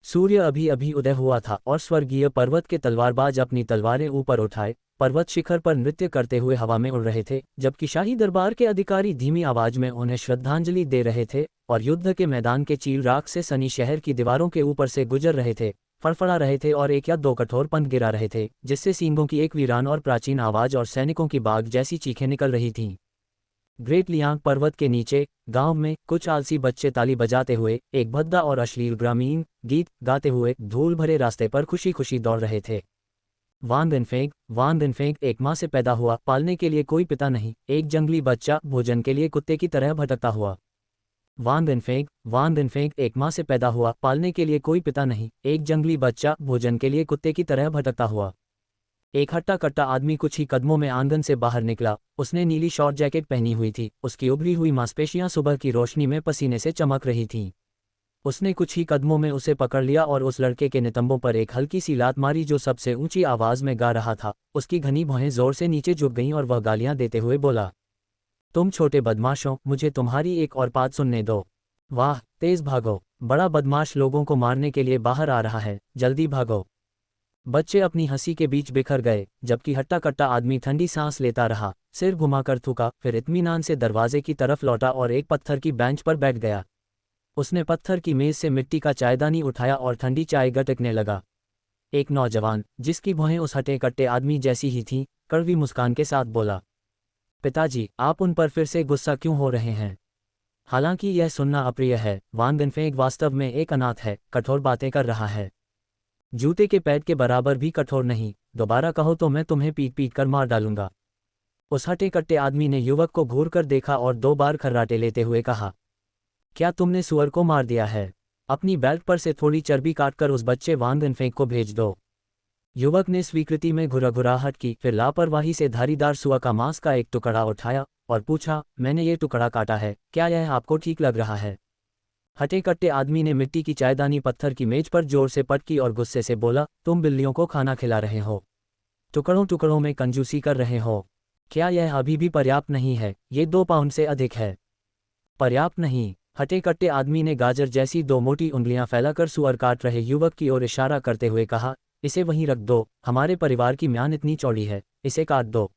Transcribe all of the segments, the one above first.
सूर्य अभी अभी उदय हुआ था और स्वर्गीय पर्वत के तलवारबाज अपनी तलवारें ऊपर उठाए पर्वत शिखर पर नृत्य करते हुए हवा में उड़ रहे थे, जबकि शाही दरबार के अधिकारी धीमी आवाज में उन्हें श्रद्धांजलि दे रहे थे और युद्ध के मैदान के चील राख से सनी शहर की दीवारों के ऊपर से गुजर रहे थे, फड़फड़ा रहे थे और एक या दो कठोर पंख गिरा रहे थे, जिससे सींगों की एक वीरान और प्राचीन आवाज और सैनिकों की बाघ जैसी चीखें निकल रही थीं। ग्रेट लियांग पर्वत के नीचे गांव में कुछ आलसी बच्चे ताली बजाते हुए एक भद्दा और अश्लील ग्रामीण गीत गाते हुए धूल भरे रास्ते पर खुशी खुशी दौड़ रहे थे। वान दिनफेंग एक माँ से पैदा हुआ, पालने के लिए कोई पिता नहीं, एक जंगली बच्चा भोजन के लिए कुत्ते की तरह भटकता हुआ। वान दिनफेंग एक माँ से पैदा हुआ, पालने के लिए कोई पिता नहीं, एक जंगली बच्चा भोजन के लिए कुत्ते की तरह भटकता हुआ। एक हट्टा कट्टा आदमी कुछ ही कदमों में आंगन से बाहर निकला। उसने नीली शॉर्ट जैकेट पहनी हुई थी, उसकी उभरी हुई मांसपेशियां सुबह की रोशनी में पसीने से चमक रही थीं। उसने कुछ ही कदमों में उसे पकड़ लिया और उस लड़के के नितंबों पर एक हल्की सी लात मारी जो सबसे ऊंची आवाज में गा रहा था। उसकी घनी भौहें जोर से नीचे झुक गईं और वह गालियां देते हुए बोला, तुम छोटे बदमाशों, मुझे तुम्हारी एक और बात सुनने दो। वाह, तेज भागो, बड़ा बदमाश लोगों को मारने के लिए बाहर आ रहा है, जल्दी भागो। बच्चे अपनी हंसी के बीच बिखर गए, जबकि हट्टा कट्टा आदमी ठंडी सांस लेता रहा, सिर घुमाकर थूका, फिर इत्मीनान से दरवाजे की तरफ लौटा और एक पत्थर की बेंच पर बैठ गया। उसने पत्थर की मेज से मिट्टी का चायदानी उठाया और ठंडी चाय गटकने लगा। एक नौजवान, जिसकी भौहें उस हटे कट्टे आदमी जैसी ही थीं, कड़वी मुस्कान के साथ बोला, पिताजी, आप उन पर फिर से गुस्सा क्यों हो रहे हैं? हालांकि यह सुनना अप्रिय है, वान दिनफेंग वास्तव में एक अनाथ है, कठोर बातें कर रहा है, जूते के पैड के बराबर भी कठोर नहीं। दोबारा कहो तो मैं तुम्हें पीट पीट कर मार डालूंगा। उस हटे कट्टे आदमी ने युवक को घूर कर देखा और 2 बार खर्राटे लेते हुए कहा, क्या तुमने सुअर को मार दिया है? अपनी बेल्ट पर से थोड़ी चर्बी काटकर उस बच्चे वान दिनफेंग को भेज दो। युवक ने स्वीकृति में घुराघुराहट की, फिर लापरवाही से धारीदार सुअर का मांस का एक टुकड़ा उठाया और पूछा, मैंने ये टुकड़ा काटा है, क्या यह आपको ठीक लग रहा है? हटे कट्टे आदमी ने मिट्टी की चायदानी पत्थर की मेज पर जोर से पटकी और गुस्से से बोला, तुम बिल्लियों को खाना खिला रहे हो, टुकड़ों टुकड़ों में कंजूसी कर रहे हो। क्या यह अभी भी पर्याप्त नहीं है? ये 2 पाउंड से अधिक है। पर्याप्त नहीं। हटे कट्टे आदमी ने गाजर जैसी 2 मोटी उंगलियां फैलाकर सुअर काट रहे युवक की ओर इशारा करते हुए कहा, इसे वहीं रख दो, हमारे परिवार की म्यान इतनी चौड़ी है, इसे काट दो।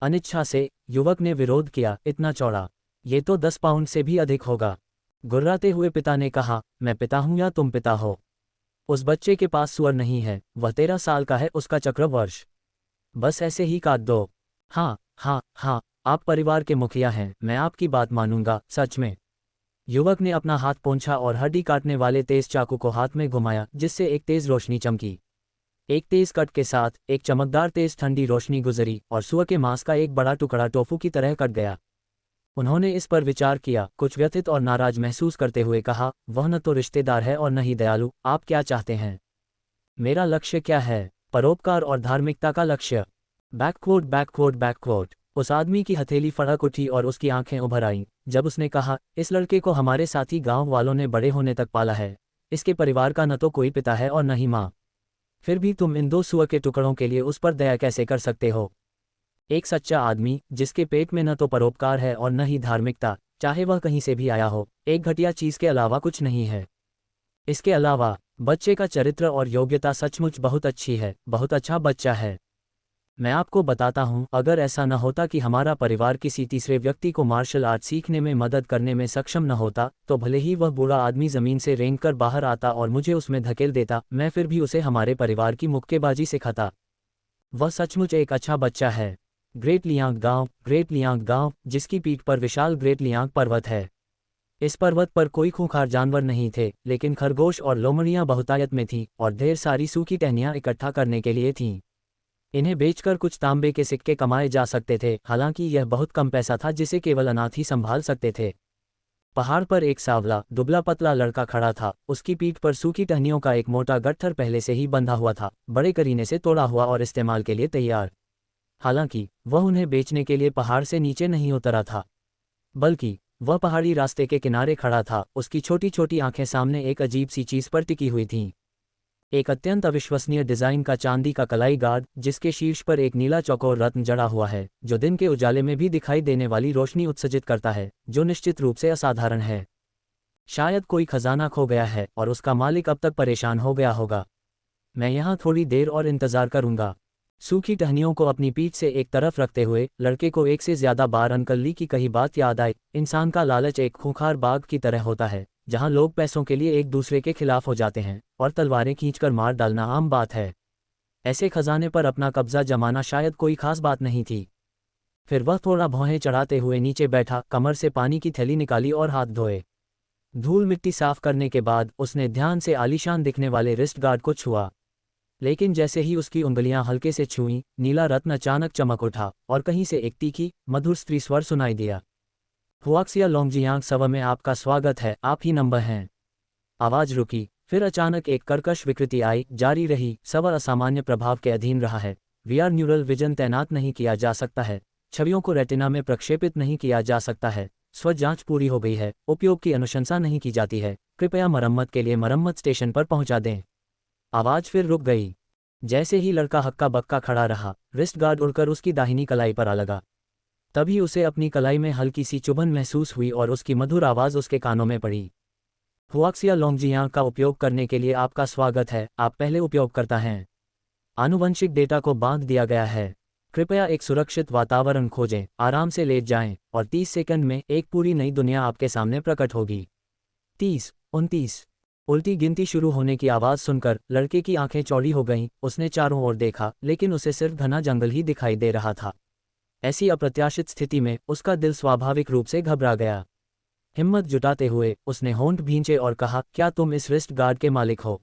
अनिच्छा से युवक ने विरोध किया, इतना चौड़ा? ये तो 10 पाउंड से भी अधिक होगा। गुर्राते हुए पिता ने कहा, मैं पिता हूं या तुम पिता हो? उस बच्चे के पास सुअर नहीं है, वह 13 साल का है, उसका चक्र वर्ष। बस ऐसे ही काट दो। हाँ हाँ हाँ, आप परिवार के मुखिया हैं, मैं आपकी बात मानूंगा, सच में। युवक ने अपना हाथ पोंछा और हड्डी काटने वाले तेज चाकू को हाथ में घुमाया, जिससे एक तेज रोशनी चमकी। एक तेज कट के साथ एक चमकदार तेज ठंडी रोशनी गुजरी और सुअर के मांस का एक बड़ा टुकड़ा टोफू की तरह कट गया। उन्होंने इस पर विचार किया, कुछ व्यथित और नाराज महसूस करते हुए कहा, वह न तो रिश्तेदार है और न ही दयालु, आप क्या चाहते हैं? मेरा लक्ष्य क्या है? परोपकार और धार्मिकता का लक्ष्य। बैकवर्ड। उस आदमी की हथेली फड़क उठी और उसकी आंखें उभर आईं जब उसने कहा, इस लड़के को हमारे साथी गांव वालों ने बड़े होने तक पाला है, इसके परिवार का न तो कोई पिता है और न ही माँ। फिर भी तुम इन 2 सुअर के टुकड़ों के लिए उस पर दया कैसे कर सकते हो? एक सच्चा आदमी, जिसके पेट में न तो परोपकार है और न ही धार्मिकता, चाहे वह कहीं से भी आया हो, एक घटिया चीज के अलावा कुछ नहीं है। इसके अलावा बच्चे का चरित्र और योग्यता सचमुच बहुत अच्छी है, बहुत अच्छा बच्चा है। मैं आपको बताता हूं, अगर ऐसा न होता कि हमारा परिवार किसी तीसरे व्यक्ति को मार्शल आर्ट सीखने में मदद करने में सक्षम न होता, तो भले ही वह बूढ़ा आदमी जमीन से रेंगकर बाहर आता और मुझे उसमें धकेल देता, मैं फिर भी उसे हमारे परिवार की मुक्केबाजी सिखाता। वह सचमुच एक अच्छा बच्चा है। ग्रेट लियांग गांव, जिसकी पीठ पर विशाल ग्रेट लियांग पर्वत है। इस पर्वत पर कोई खूंखार जानवर नहीं थे, लेकिन खरगोश और लोमड़ियां बहुतायत में थीं और ढेर सारी सूखी टहनियां इकट्ठा करने के लिए थीं। इन्हें बेचकर कुछ तांबे के सिक्के कमाए जा सकते थे, हालांकि यह बहुत कम पैसा था जिसे केवल अनाथ ही संभाल सकते थे। पहाड़ पर एक सांवला दुबला पतला लड़का खड़ा था, उसकी पीठ पर सूखी टहनियों का एक मोटा गट्ठर पहले से ही बंधा हुआ था, बड़े करीने से तोड़ा हुआ और इस्तेमाल के लिए तैयार। हालांकि वह उन्हें बेचने के लिए पहाड़ से नीचे नहीं उतरा था, बल्कि वह पहाड़ी रास्ते के किनारे खड़ा था। उसकी छोटी छोटी आंखें सामने एक अजीब सी चीज पर टिकी हुई थीं, एक अत्यंत अविश्वसनीय डिजाइन का चांदी का कलाई गार्ड, जिसके शीर्ष पर एक नीला चौकोर रत्न जड़ा हुआ है, जो दिन के उजाले में भी दिखाई देने वाली रोशनी उत्सर्जित करता है, जो निश्चित रूप से असाधारण है। शायद कोई खजाना खो गया है और उसका मालिक अब तक परेशान हो गया होगा। मैं यहाँ थोड़ी देर और इंतज़ार करूँगा। सूखी टहनियों को अपनी पीठ से एक तरफ रखते हुए लड़के को एक से ज्यादा बार अंकल ली की कही बात याद आई। इंसान का लालच एक खूंखार बाघ की तरह होता है, जहाँ लोग पैसों के लिए एक दूसरे के खिलाफ हो जाते हैं और तलवारें खींचकर मार डालना आम बात है। ऐसे खजाने पर अपना कब्जा जमाना शायद कोई खास बात नहीं थी। फिर वह थोड़ा भौहें चढ़ाते हुए नीचे बैठा, कमर से पानी की थैली निकाली और हाथ धोए। धूल मिट्टी साफ करने के बाद उसने ध्यान से आलीशान दिखने वाले रिस्ट गार्ड को छुआ। लेकिन जैसे ही उसकी उंगलियां हल्के से छुईं, नीला रत्न अचानक चमक उठा और कहीं से एक तीखी मधुर स्त्री स्वर सुनाई दिया। हुआक्सिया लोंगजियांग सव में आपका स्वागत है, आप ही नंबर हैं। आवाज रुकी, फिर अचानक एक कर्कश विकृति आई, जारी रही, सवर असामान्य प्रभाव के अधीन रहा है। वीआर न्यूरल विजन तैनात नहीं किया जा सकता है, छवियों को रेटिना में प्रक्षेपित नहीं किया जा सकता है, स्व जांच पूरी हो गई है, उपयोग की अनुशंसा नहीं की जाती है, कृपया मरम्मत के लिए मरम्मत स्टेशन पर पहुंचा दें। आवाज फिर रुक गई। जैसे ही लड़का हक्का बक्का खड़ा रहा, रिस्ट गार्ड उड़कर उसकी दाहिनी कलाई पर आ लगा। तभी उसे अपनी कलाई में हल्की सी चुभन महसूस हुई और उसकी मधुर आवाज उसके कानों में पड़ी। हुआक्सिया लोंगजियांग का उपयोग करने के लिए आपका स्वागत है, आप पहले उपयोगकर्ता हैं। आनुवंशिक डेटा को बांध दिया गया है। कृपया एक सुरक्षित वातावरण खोजें, आराम से लेट जाएं और 30 सेकंड में एक पूरी नई दुनिया आपके सामने प्रकट होगी। 30, 29। उल्टी गिनती शुरू होने की आवाज़ सुनकर लड़के की आंखें चौड़ी हो गईं। उसने चारों ओर देखा, लेकिन उसे सिर्फ घना जंगल ही दिखाई दे रहा था। ऐसी अप्रत्याशित स्थिति में उसका दिल स्वाभाविक रूप से घबरा गया। हिम्मत जुटाते हुए उसने होंठ भींचे और कहा, क्या तुम इस रिस्ट गार्ड के मालिक हो?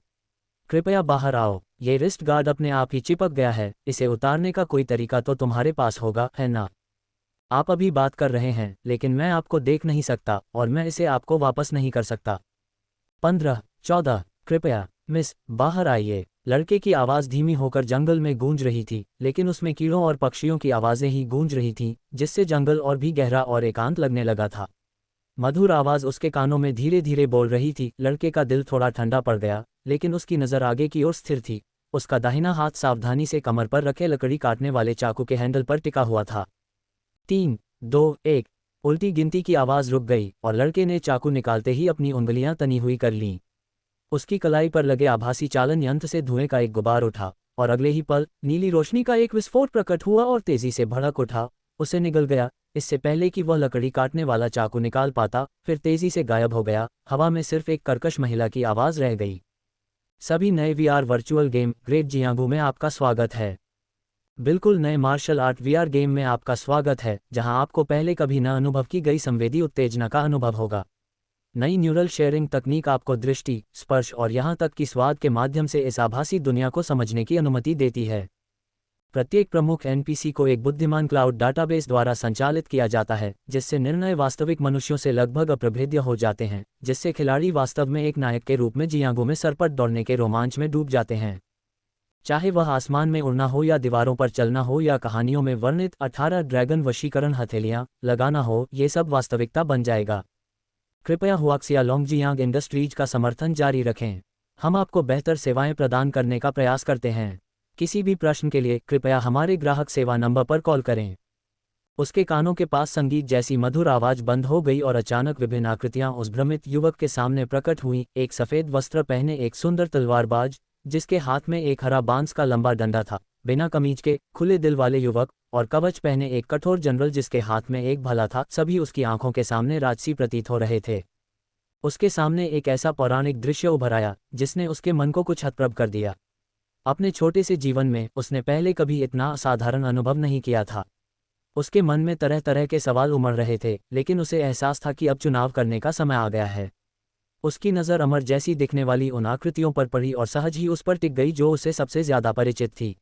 कृपया बाहर आओ। ये रिस्ट गार्ड अपने आप ही चिपक गया है, इसे उतारने का कोई तरीका तो तुम्हारे पास होगा, है ना? आप अभी बात कर रहे हैं, लेकिन मैं आपको देख नहीं सकता और मैं इसे आपको वापस नहीं कर सकता। 15, 14, कृपया मिस, बाहर आइए। लड़के की आवाज़ धीमी होकर जंगल में गूंज रही थी, लेकिन उसमें कीड़ों और पक्षियों की आवाज़ें ही गूंज रही थीं, जिससे जंगल और भी गहरा और एकांत लगने लगा था। मधुर आवाज़ उसके कानों में धीरे धीरे बोल रही थी। लड़के का दिल थोड़ा ठंडा पड़ गया, लेकिन उसकी नज़र आगे की ओर स्थिर थी। उसका दाहिना हाथ सावधानी से कमर पर रखे लकड़ी काटने वाले चाकू के हैंडल पर टिका हुआ था। 3, 2, 1। उल्टी गिनती की आवाज़ रुक गई और लड़के ने चाकू निकालते ही अपनी उंगलियां तनी हुई कर लीं। उसकी कलाई पर लगे आभासी चालन यंत्र से धुएं का एक गुबार उठा और अगले ही पल नीली रोशनी का एक विस्फोट प्रकट हुआ और तेजी से भड़क उठा। उसे निगल गया, इससे पहले कि वह लकड़ी काटने वाला चाकू निकाल पाता, फिर तेजी से गायब हो गया। हवा में सिर्फ एक कर्कश महिला की आवाज़ रह गई। सभी नए वीआर वर्चुअल गेम ग्रेट जियांगू में आपका स्वागत है। बिल्कुल नए मार्शल आर्ट वीआर गेम में आपका स्वागत है, जहां आपको पहले कभी न अनुभव की गई संवेदी उत्तेजना का अनुभव होगा। नई न्यूरल शेयरिंग तकनीक आपको दृष्टि, स्पर्श और यहां तक कि स्वाद के माध्यम से इस आभासी दुनिया को समझने की अनुमति देती है। प्रत्येक प्रमुख एनपीसी को एक बुद्धिमान क्लाउड डाटाबेस द्वारा संचालित किया जाता है, जिससे निर्णय वास्तविक मनुष्यों से लगभग अप्रभेद्य हो जाते हैं, जिससे खिलाड़ी वास्तव में एक नायक के रूप में जियांगू में सरपट दौड़ने के रोमांच में डूब जाते हैं। चाहे वह आसमान में उड़ना हो या दीवारों पर चलना हो या कहानियों में वर्णित 18 ड्रैगन वशीकरण हथेलियां लगाना हो, ये सब वास्तविकता बन जाएगा। कृपया हुआक्सिया लोंगजियांग इंडस्ट्रीज का समर्थन जारी रखें। हम आपको बेहतर सेवाएं प्रदान करने का प्रयास करते हैं। किसी भी प्रश्न के लिए कृपया हमारे ग्राहक सेवा नंबर पर कॉल करें। उसके कानों के पास संगीत जैसी मधुर आवाज बंद हो गई और अचानक विभिन्न आकृतियां उस भ्रमित युवक के सामने प्रकट हुईं। एक सफेद वस्त्र पहने एक सुंदर तलवारबाज, जिसके हाथ में एक हरा बांस का लंबा डंडा था, बिना कमीज के खुले दिल वाले युवक, और कवच पहने एक कठोर जनरल जिसके हाथ में एक भला था, सभी उसकी आंखों के सामने राजसी प्रतीत हो रहे थे। उसके सामने एक ऐसा पौराणिक दृश्य उभर आया जिसने उसके मन को कुछ हतप्रभ कर दिया। अपने छोटे से जीवन में उसने पहले कभी इतना असाधारण अनुभव नहीं किया था। उसके मन में तरह तरह के सवाल उमड़ रहे थे, लेकिन उसे एहसास था कि अब चुनाव करने का समय आ गया है। उसकी नज़र अमर जैसी दिखने वाली उन आकृतियों पर पड़ी और सहज ही उस पर टिक गई जो उसे सबसे ज्यादा परिचित थी।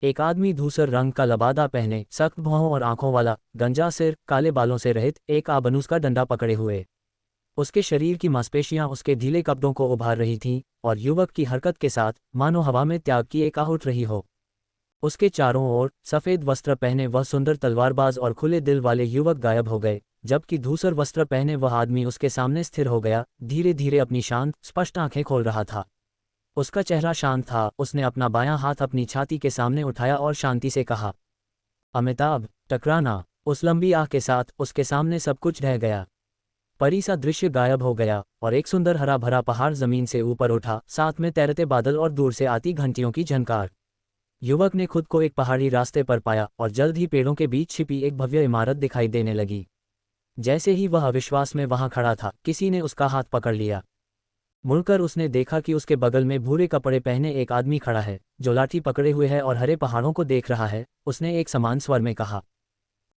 एक आदमी धूसर रंग का लबादा पहने, सख्त भौहों और आंखों वाला, गंजा सिर, काले बालों से रहित, एक आबनूस का डंडा पकड़े हुए। उसके शरीर की मांसपेशियां उसके ढीले कपड़ों को उभार रही थीं, और युवक की हरकत के साथ मानो हवा में त्याग की एक आह उठ रही हो। उसके चारों ओर सफ़ेद वस्त्र पहने वह सुंदर तलवारबाज और खुले दिल वाले युवक गायब हो गए, जबकि धूसर वस्त्र पहने वह आदमी उसके सामने स्थिर हो गया, धीरे धीरे अपनी शांत, स्पष्ट आंखें खोल रहा था। उसका चेहरा शांत था। उसने अपना बायां हाथ अपनी छाती के सामने उठाया और शांति से कहा, अमिताभ, टकराना। उस लंबी आह के साथ उसके सामने सब कुछ ढह गया। परी सा दृश्य गायब हो गया और एक सुंदर हरा भरा पहाड़ जमीन से ऊपर उठा, साथ में तैरते बादल और दूर से आती घंटियों की झनकार। युवक ने खुद को एक पहाड़ी रास्ते पर पाया और जल्द ही पेड़ों के बीच छिपी एक भव्य इमारत दिखाई देने लगी। जैसे ही वह अविश्वास में वहां खड़ा था, किसी ने उसका हाथ पकड़ लिया। मुड़कर उसने देखा कि उसके बगल में भूरे कपड़े पहने एक आदमी खड़ा है, जो लाठी पकड़े हुए है और हरे पहाड़ों को देख रहा है। उसने एक समान स्वर में कहा,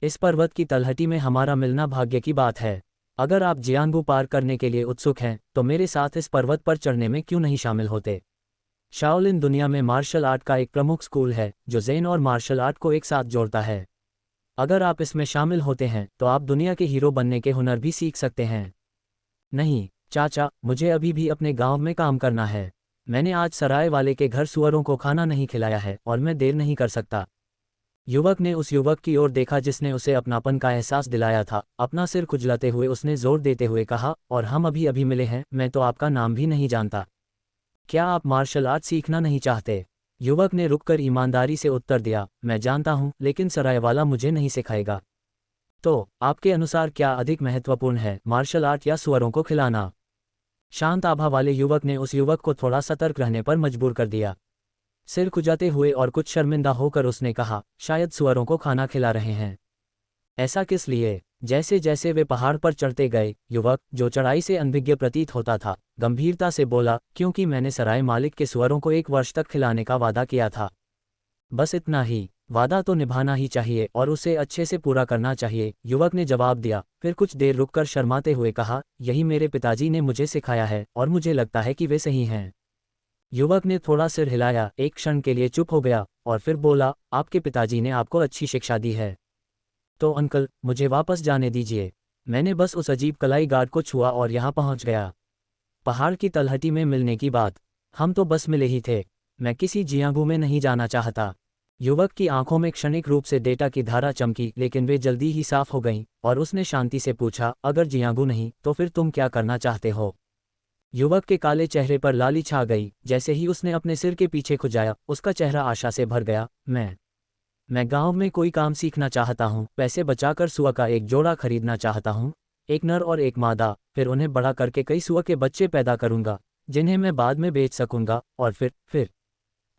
इस पर्वत की तलहटी में हमारा मिलना भाग्य की बात है। अगर आप जियांगू पार करने के लिए उत्सुक हैं, तो मेरे साथ इस पर्वत पर चढ़ने में क्यों नहीं शामिल होते। शाओलिन दुनिया में मार्शल आर्ट का एक प्रमुख स्कूल है, जो ज़ेन और मार्शल आर्ट को एक साथ जोड़ता है। अगर आप इसमें शामिल होते हैं, तो आप दुनिया के हीरो बनने के हुनर भी सीख सकते हैं। नहीं चाचा, मुझे अभी भी अपने गांव में काम करना है। मैंने आज सराय वाले के घर सुअरों को खाना नहीं खिलाया है और मैं देर नहीं कर सकता। युवक ने उस युवक की ओर देखा जिसने उसे अपनापन का एहसास दिलाया था। अपना सिर खुजलाते हुए उसने जोर देते हुए कहा, और हम अभी अभी मिले हैं, मैं तो आपका नाम भी नहीं जानता। क्या आप मार्शल आर्ट सीखना नहीं चाहते? युवक ने रुककर ईमानदारी से उत्तर दिया, मैं जानता हूं, लेकिन सरायवाला मुझे नहीं सिखाएगा। तो आपके अनुसार क्या अधिक महत्वपूर्ण है, मार्शल आर्ट या सुअरों को खिलाना? शांत आभा वाले युवक ने उस युवक को थोड़ा सतर्क रहने पर मजबूर कर दिया। सिर खुजाते हुए और कुछ शर्मिंदा होकर उसने कहा, शायद सुअरों को खाना खिला रहे हैं। ऐसा किस लिए? जैसे जैसे वे पहाड़ पर चढ़ते गए, युवक, जो चढ़ाई से अनभिज्ञ प्रतीत होता था, गंभीरता से बोला, क्योंकि मैंने सराय मालिक के सुअरों को 1 वर्ष तक खिलाने का वादा किया था। बस इतना ही। वादा तो निभाना ही चाहिए और उसे अच्छे से पूरा करना चाहिए, युवक ने जवाब दिया। फिर कुछ देर रुककर शर्माते हुए कहा, यही मेरे पिताजी ने मुझे सिखाया है और मुझे लगता है कि वे सही हैं। युवक ने थोड़ा सिर हिलाया, एक क्षण के लिए चुप हो गया और फिर बोला, आपके पिताजी ने आपको अच्छी शिक्षा दी है? तो अंकल, मुझे वापस जाने दीजिए। मैंने बस उस अजीब कलाई गार्ड को छुआ और यहाँ पहुँच गया। पहाड़ की तलहटी में मिलने की बात, हम तो बस मिले ही थे। मैं किसी जियांगू में नहीं जाना चाहता। युवक की आंखों में क्षणिक रूप से डेटा की धारा चमकी, लेकिन वे जल्दी ही साफ हो गईं और उसने शांति से पूछा, अगर जियांगू नहीं, तो फिर तुम क्या करना चाहते हो? युवक के काले चेहरे पर लाली छा गई। जैसे ही उसने अपने सिर के पीछे खुजाया, उसका चेहरा आशा से भर गया। मैं गांव में कोई काम सीखना चाहता हूँ, पैसे बचाकर सुअर का एक जोड़ा खरीदना चाहता हूँ, एक नर और एक मादा, फिर उन्हें बड़ा करके कई सुअर के बच्चे पैदा करूंगा, जिन्हें मैं बाद में बेच सकूंगा, और फिर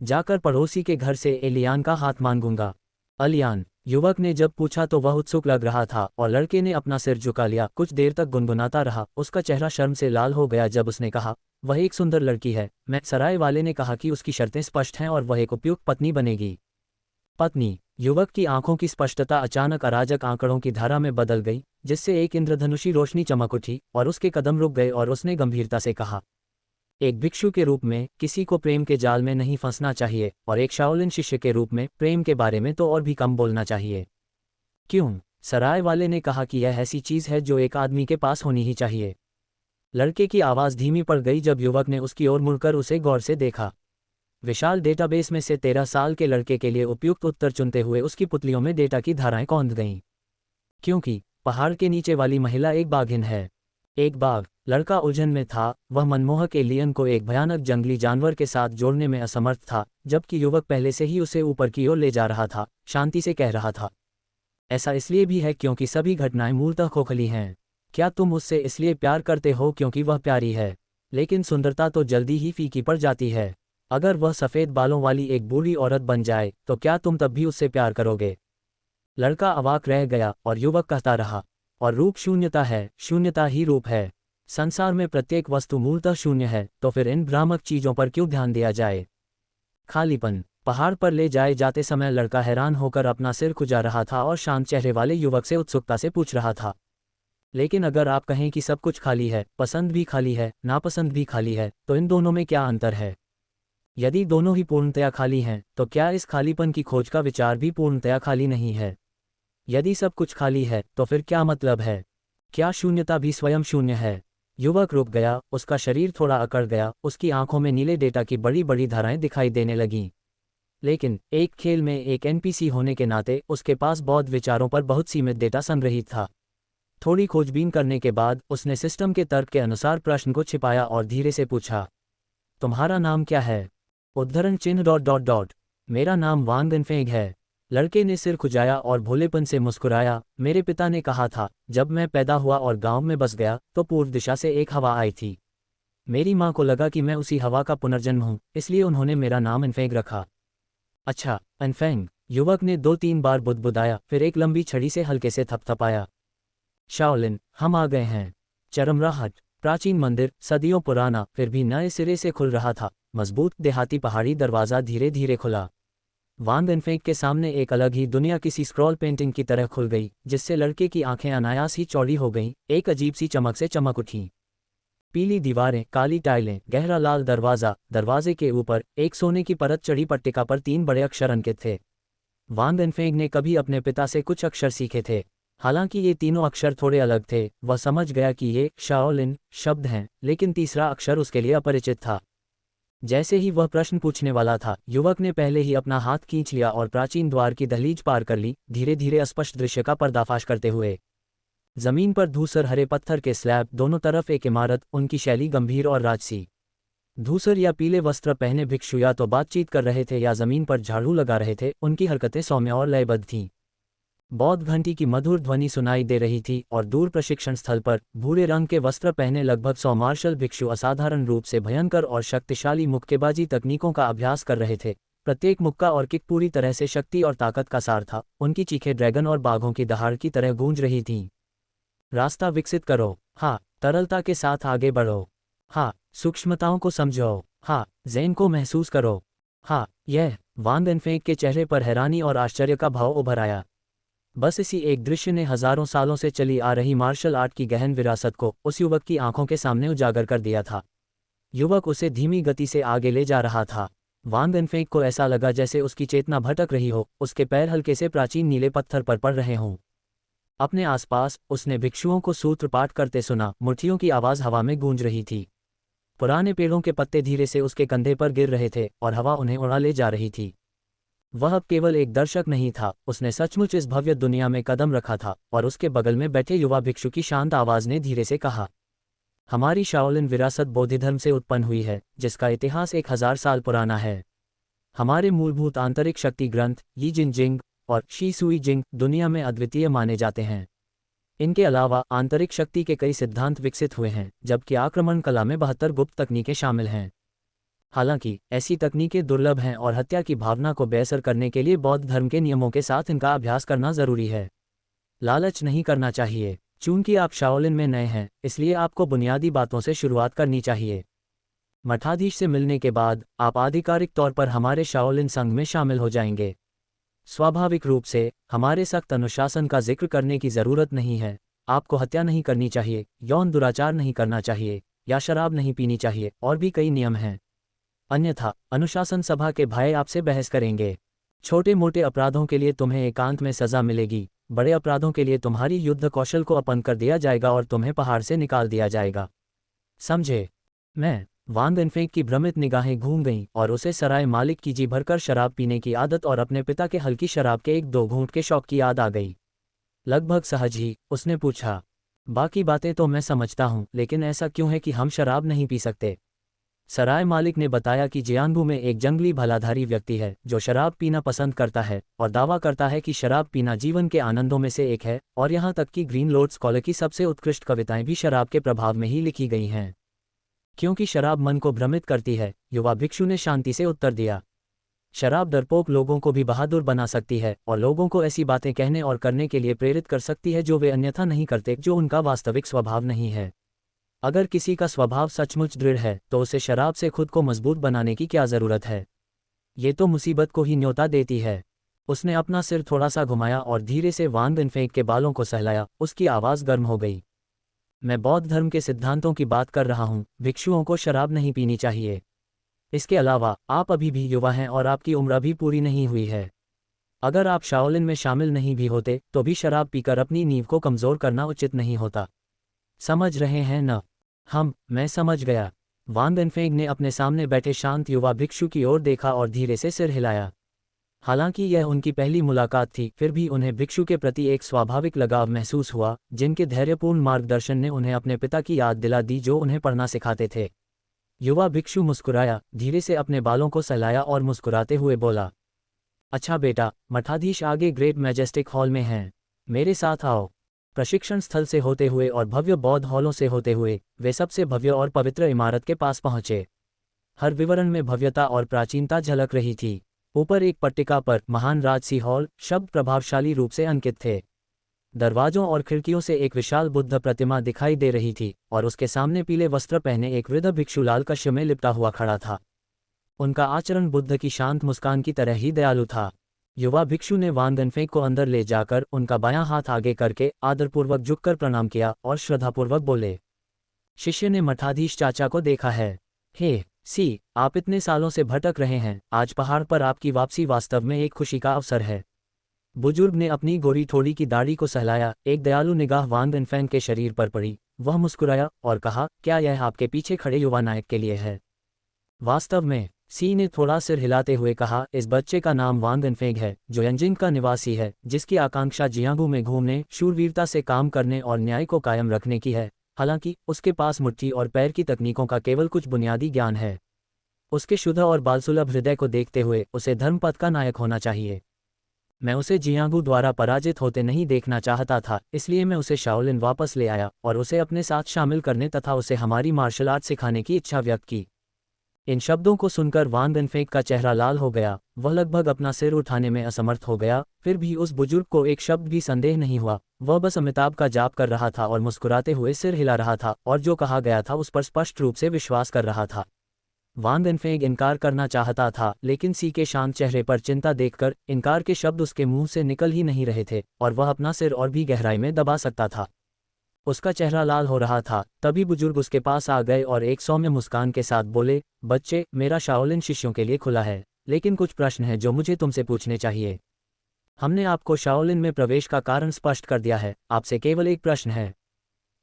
जाकर पड़ोसी के घर से एलियान का हाथ मांगूंगा। अलियान? युवक ने जब पूछा तो वह उत्सुक लग रहा था और लड़के ने अपना सिर झुका लिया। कुछ देर तक गुनगुनाता रहा। उसका चेहरा शर्म से लाल हो गया जब उसने कहा, वह एक सुंदर लड़की है। मैं सराय वाले ने कहा कि उसकी शर्तें स्पष्ट हैं और वह एक उपयुक्त पत्नी बनेगी। पत्नी? युवक की आंखों की स्पष्टता अचानक अराजक आंकड़ों की धारा में बदल गई, जिससे एक इंद्रधनुषी रोशनी चमक उठी और उसके कदम रुक गए और उसने गंभीरता से कहा, एक भिक्षु के रूप में किसी को प्रेम के जाल में नहीं फंसना चाहिए, और एक शाओलिन शिष्य के रूप में प्रेम के बारे में तो और भी कम बोलना चाहिए। क्यों? सराय वाले ने कहा कि यह ऐसी चीज है जो एक आदमी के पास होनी ही चाहिए। लड़के की आवाज़ धीमी पड़ गई जब युवक ने उसकी ओर मुड़कर उसे गौर से देखा। विशाल डेटाबेस में से 13 साल के लड़के के लिए उपयुक्त उत्तर चुनते हुए उसकी पुतलियों में डेटा की धाराएं कौंध गईं। क्योंकि पहाड़ के नीचे वाली महिला एक बाघिन है। एक बाघ? लड़का उलझन में था। वह मनमोहक एलियन को एक भयानक जंगली जानवर के साथ जोड़ने में असमर्थ था, जबकि युवक पहले से ही उसे ऊपर की ओर ले जा रहा था, शांति से कह रहा था, ऐसा इसलिए भी है क्योंकि सभी घटनाएं मूलतः खोखली हैं। क्या तुम उससे इसलिए प्यार करते हो क्योंकि वह प्यारी है? लेकिन सुंदरता तो जल्दी ही फीकी पड़ जाती है। अगर वह सफ़ेद बालों वाली एक बूढ़ी औरत बन जाए, तो क्या तुम तब भी उससे प्यार करोगे? लड़का अवाक रह गया और युवक कहता रहा, और रूप शून्यता है, शून्यता ही रूप है। संसार में प्रत्येक वस्तु मूलतः शून्य है, तो फिर इन भ्रामक चीजों पर क्यों ध्यान दिया जाए? खालीपन। पहाड़ पर ले जाए जाते समय लड़का हैरान होकर अपना सिर खुजा रहा था और शांत चेहरे वाले युवक से उत्सुकता से पूछ रहा था, लेकिन अगर आप कहें कि सब कुछ खाली है, पसंद भी खाली है, नापसंद भी खाली है, तो इन दोनों में क्या अंतर है? यदि दोनों ही पूर्णतया खाली हैं, तो क्या इस खालीपन की खोज का विचार भी पूर्णतया खाली नहीं है? यदि सब कुछ खाली है, तो फिर क्या मतलब है? क्या शून्यता भी स्वयं शून्य है? युवक रुक गया, उसका शरीर थोड़ा अकड़ गया, उसकी आंखों में नीले डेटा की बड़ी बड़ी धाराएं दिखाई देने लगीं। लेकिन एक खेल में एक एनपीसी होने के नाते उसके पास बौद्ध विचारों पर बहुत सीमित डेटा संग्रहित था। थोड़ी खोजबीन करने के बाद उसने सिस्टम के तर्क के अनुसार प्रश्न को छिपाया और धीरे से पूछा, तुम्हारा नाम क्या है? उद्धरण चिन्ह ... मेरा नाम वांग इनफेंग है। लड़के ने सिर खुजाया और भोलेपन से मुस्कुराया। मेरे पिता ने कहा था, जब मैं पैदा हुआ और गांव में बस गया तो पूर्व दिशा से एक हवा आई थी। मेरी माँ को लगा कि मैं उसी हवा का पुनर्जन्म हूँ, इसलिए उन्होंने मेरा नाम इनफेंग रखा। अच्छा, इनफेंग, युवक ने 2-3 बार बुदबुदाया, फिर एक लंबी छड़ी से हल्के से थपथपाया। शाओलिन, हम आ गए हैं। चरमराहट। प्राचीन मंदिर, सदियों पुराना, फिर भी नए सिरे से खुल रहा था। मजबूत देहाती पहाड़ी दरवाज़ा धीरे धीरे खुला। वांग इनफेंग के सामने एक अलग ही दुनिया किसी स्क्रॉल पेंटिंग की तरह खुल गई, जिससे लड़के की आंखें अनायास ही चौड़ी हो गईं, एक अजीब सी चमक से चमक उठीं। पीली दीवारें, काली टाइलें, गहरा लाल दरवाज़ा, दरवाजे के ऊपर एक सोने की परत चढ़ी पट्टिका पर 3 बड़े अक्षर अंकित थे। वांग इनफेंग ने कभी अपने पिता से कुछ अक्षर सीखे थे। हालांकि ये तीनों अक्षर थोड़े अलग थे, वह समझ गया कि ये शाओलिन शब्द हैं, लेकिन तीसरा अक्षर उसके लिए अपरिचित था। जैसे ही वह प्रश्न पूछने वाला था, युवक ने पहले ही अपना हाथ खींच लिया और प्राचीन द्वार की दहलीज पार कर ली, धीरे धीरे अस्पष्ट दृश्य का पर्दाफाश करते हुए। जमीन पर धूसर हरे पत्थर के स्लैब, दोनों तरफ एक इमारत, उनकी शैली गंभीर और राजसी। धूसर या पीले वस्त्र पहने भिक्षु या तो बातचीत कर रहे थे या जमीन पर झाड़ू लगा रहे थे, उनकी हरकतें सौम्य और लयबद्ध थीं। बौद्ध घंटी की मधुर ध्वनि सुनाई दे रही थी और दूर प्रशिक्षण स्थल पर भूरे रंग के वस्त्र पहने लगभग 100 मार्शल भिक्षु असाधारण रूप से भयंकर और शक्तिशाली मुक्केबाजी तकनीकों का अभ्यास कर रहे थे। प्रत्येक मुक्का और किक पूरी तरह से शक्ति और ताकत का सार था। उनकी चीखें ड्रैगन और बाघों की दहाड़ की तरह गूंज रही थीं। रास्ता विकसित करो। हाँ, तरलता के साथ आगे बढ़ो। हाँ, सूक्ष्मताओं को समझो। हाँ, ज़ेन को महसूस करो। हाँ, यह। वांग इनफेंग के चेहरे पर हैरानी और आश्चर्य का भाव उभर आया। बस इसी एक दृश्य ने हजारों सालों से चली आ रही मार्शल आर्ट की गहन विरासत को उस युवक की आंखों के सामने उजागर कर दिया था। युवक उसे धीमी गति से आगे ले जा रहा था। वांग इनफेंग को ऐसा लगा जैसे उसकी चेतना भटक रही हो, उसके पैर हल्के से प्राचीन नीले पत्थर पर पड़ रहे हों। अपने आसपास उसने भिक्षुओं को सूत्रपाठ करते सुना, मुट्ठियों की आवाज़ हवा में गूंज रही थी। पुराने पेड़ों के पत्ते धीरे से उसके कंधे पर गिर रहे थे और हवा उन्हें उड़ा ले जा रही थी। वह अब केवल एक दर्शक नहीं था, उसने सचमुच इस भव्य दुनिया में कदम रखा था। और उसके बगल में बैठे युवा भिक्षु की शांत आवाज़ ने धीरे से कहा, हमारी शाओलिन विरासत बोधिधर्म से उत्पन्न हुई है, जिसका इतिहास 1000 साल पुराना है। हमारे मूलभूत आंतरिक शक्ति ग्रंथ यी जिन जिंग और शी सुई जिंग दुनिया में अद्वितीय माने जाते हैं। इनके अलावा आंतरिक शक्ति के कई सिद्धांत विकसित हुए हैं, जबकि आक्रमण कला में 72 गुप्त तकनीकें शामिल हैं। हालांकि ऐसी तकनीकें दुर्लभ हैं और हत्या की भावना को बेअसर करने के लिए बौद्ध धर्म के नियमों के साथ इनका अभ्यास करना जरूरी है। लालच नहीं करना चाहिए। चूंकि आप शाओलिन में नए हैं, इसलिए आपको बुनियादी बातों से शुरुआत करनी चाहिए। मठाधीश से मिलने के बाद आप आधिकारिक तौर पर हमारे शाओलिन संघ में शामिल हो जाएंगे। स्वाभाविक रूप से हमारे सख्त अनुशासन का जिक्र करने की ज़रूरत नहीं है। आपको हत्या नहीं करनी चाहिए, यौन दुराचार नहीं करना चाहिए या शराब नहीं पीनी चाहिए, और भी कई नियम हैं। अन्यथा अनुशासन सभा के भाई आपसे बहस करेंगे। छोटे मोटे अपराधों के लिए तुम्हें एकांत में सजा मिलेगी, बड़े अपराधों के लिए तुम्हारी युद्ध कौशल को अपंग कर दिया जाएगा और तुम्हें पहाड़ से निकाल दिया जाएगा। समझे? मैं। वांग इनफेंग की भ्रमित निगाहें घूम गईं और उसे सराय मालिक की जी भरकर शराब पीने की आदत और अपने पिता के हल्की शराब के 1-2 घूंट के शौक की याद आ गई। लगभग सहज ही उसने पूछा, बाकी बातें तो मैं समझता हूँ, लेकिन ऐसा क्यों है कि हम शराब नहीं पी सकते? सराय मालिक ने बताया कि जियांगबू में एक जंगली भलाधारी व्यक्ति है जो शराब पीना पसंद करता है और दावा करता है कि शराब पीना जीवन के आनंदों में से एक है, और यहाँ तक कि ग्रीन लोड स्कॉलर की सबसे उत्कृष्ट कविताएं भी शराब के प्रभाव में ही लिखी गई हैं। क्योंकि शराब मन को भ्रमित करती है, युवा भिक्षु ने शांति से उत्तर दिया। शराब डरपोक लोगों को भी बहादुर बना सकती है और लोगों को ऐसी बातें कहने और करने के लिए प्रेरित कर सकती है जो वे अन्यथा नहीं करते, जो उनका वास्तविक स्वभाव नहीं है। अगर किसी का स्वभाव सचमुच दृढ़ है तो उसे शराब से खुद को मजबूत बनाने की क्या ज़रूरत है? ये तो मुसीबत को ही न्योता देती है। उसने अपना सिर थोड़ा सा घुमाया और धीरे से वांग इनफेंग के बालों को सहलाया। उसकी आवाज़ गर्म हो गई। मैं बौद्ध धर्म के सिद्धांतों की बात कर रहा हूँ। भिक्षुओं को शराब नहीं पीनी चाहिए। इसके अलावा आप अभी भी युवा हैं और आपकी उम्र अभी पूरी नहीं हुई है। अगर आप शाओलिन में शामिल नहीं भी होते तो भी शराब पीकर अपनी नींव को कमज़ोर करना उचित नहीं होता। समझ रहे हैं न? मैं समझ गया। वांग इनफेंग ने अपने सामने बैठे शांत युवा भिक्षु की ओर देखा और धीरे से सिर हिलाया। हालांकि यह उनकी पहली मुलाकात थी, फिर भी उन्हें भिक्षु के प्रति एक स्वाभाविक लगाव महसूस हुआ, जिनके धैर्यपूर्ण मार्गदर्शन ने उन्हें अपने पिता की याद दिला दी जो उन्हें पढ़ना सिखाते थे। युवा भिक्षु मुस्कुराया, धीरे से अपने बालों को सहलाया और मुस्कुराते हुए बोला, अच्छा बेटा, मठाधीश आगे ग्रेट मैजेस्टिक हॉल में हैं। मेरे साथ आओ। प्रशिक्षण स्थल से होते हुए और भव्य बौद्ध हॉलों से होते हुए वे सबसे भव्य और पवित्र इमारत के पास पहुंचे। हर विवरण में भव्यता और प्राचीनता झलक रही थी। ऊपर एक पट्टिका पर महान राजसी हॉल शब्द प्रभावशाली रूप से अंकित थे। दरवाजों और खिड़कियों से एक विशाल बुद्ध प्रतिमा दिखाई दे रही थी और उसके सामने पीले वस्त्र पहने एक वृद्ध भिक्षु लाल कश्य में लिपटा हुआ खड़ा था। उनका आचरण बुद्ध की शांत मुस्कान की तरह ही दयालु था। युवा भिक्षु ने वान गनफेंग को अंदर ले जाकर उनका बायां हाथ आगे करके आदरपूर्वक झुककर प्रणाम किया और श्रद्धापूर्वक बोले। शिष्य ने मठाधीश चाचा को देखा है। हे सी, आप इतने सालों से भटक रहे हैं, आज पहाड़ पर आपकी वापसी वास्तव में एक खुशी का अवसर है। बुजुर्ग ने अपनी गोरी थोड़ी की दाढ़ी को सहलाया। एक दयालु निगाह वान गनफेंग के शरीर पर पड़ी। वह मुस्कुराया और कहा, क्या यह आपके पीछे खड़े युवा नायक के लिए है? वास्तव में, सी ने थोड़ा सिर हिलाते हुए कहा, इस बच्चे का नाम वान गनफेंग है, जो यंजिंग का निवासी है, जिसकी आकांक्षा जियांगू में घूमने, शूरवीरता से काम करने और न्याय को कायम रखने की है। हालांकि उसके पास मुट्ठी और पैर की तकनीकों का केवल कुछ बुनियादी ज्ञान है। उसके शुद्ध और बालसुलभ हृदय को देखते हुए उसे धर्मपथ का नायक होना चाहिए। मैं उसे जियांगू द्वारा पराजित होते नहीं देखना चाहता था, इसलिए मैं उसे शाओलिन वापस ले आया और उसे अपने साथ शामिल करने तथा उसे हमारी मार्शल आर्ट सिखाने की इच्छा व्यक्त की। इन शब्दों को सुनकर वान गनफेंग का चेहरा लाल हो गया। वह लगभग अपना सिर उठाने में असमर्थ हो गया। फिर भी उस बुजुर्ग को एक शब्द भी संदेह नहीं हुआ। वह बस अमिताभ का जाप कर रहा था और मुस्कुराते हुए सिर हिला रहा था और जो कहा गया था उस पर स्पष्ट रूप से विश्वास कर रहा था। वान गनफेंग इनकार करना चाहता था, लेकिन सी के शांत चेहरे पर चिंता देखकर इनकार के शब्द उसके मुंह से निकल ही नहीं रहे थे और वह अपना सिर और भी गहराई में दबा सकता था। उसका चेहरा लाल हो रहा था। तभी बुजुर्ग उसके पास आ गए और एक सौम्य मुस्कान के साथ बोले, बच्चे, मेरा शाओलिन शिष्यों के लिए खुला है, लेकिन कुछ प्रश्न हैं जो मुझे तुमसे पूछने चाहिए। हमने आपको शाओलिन में प्रवेश का कारण स्पष्ट कर दिया है, आपसे केवल एक प्रश्न है।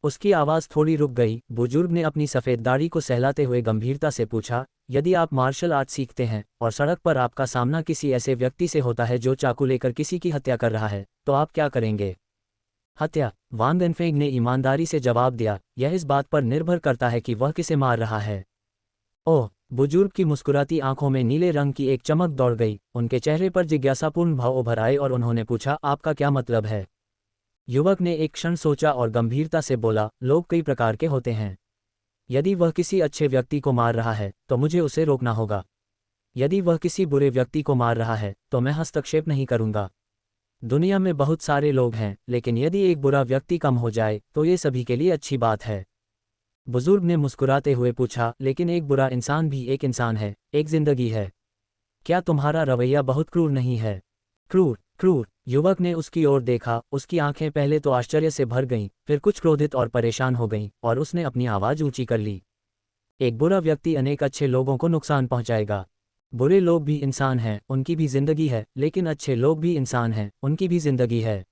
उसकी आवाज़ थोड़ी रुक गई। बुजुर्ग ने अपनी सफ़ेद दाढ़ी को सहलाते हुए गंभीरता से पूछा, यदि आप मार्शल आर्ट सीखते हैं और सड़क पर आपका सामना किसी ऐसे व्यक्ति से होता है जो चाकू लेकर किसी की हत्या कर रहा है, तो आप क्या करेंगे? हत्या, वान गनफेंग ने ईमानदारी से जवाब दिया, यह इस बात पर निर्भर करता है कि वह किसे मार रहा है। ओह, बुजुर्ग की मुस्कुराती आंखों में नीले रंग की एक चमक दौड़ गई। उनके चेहरे पर जिज्ञासापूर्ण भाव उभर आए और उन्होंने पूछा, आपका क्या मतलब है? युवक ने एक क्षण सोचा और गंभीरता से बोला, लोग कई प्रकार के होते हैं। यदि वह किसी अच्छे व्यक्ति को मार रहा है तो मुझे उसे रोकना होगा। यदि वह किसी बुरे व्यक्ति को मार रहा है तो मैं हस्तक्षेप नहीं करूंगा। दुनिया में बहुत सारे लोग हैं, लेकिन यदि एक बुरा व्यक्ति कम हो जाए तो ये सभी के लिए अच्छी बात है। बुजुर्ग ने मुस्कुराते हुए पूछा, लेकिन एक बुरा इंसान भी एक इंसान है, एक जिंदगी है। क्या तुम्हारा रवैया बहुत क्रूर नहीं है? क्रूर, क्रूर। युवक ने उसकी ओर देखा। उसकी आंखें पहले तो आश्चर्य से भर गईं, फिर कुछ क्रोधित और परेशान हो गईं, और उसने अपनी आवाज़ ऊंची कर ली। एक बुरा व्यक्ति अनेक अच्छे लोगों को नुकसान पहुंचाएगा। बुरे लोग भी इंसान हैं, उनकी भी जिंदगी है, लेकिन अच्छे लोग भी इंसान हैं, उनकी भी जिंदगी है।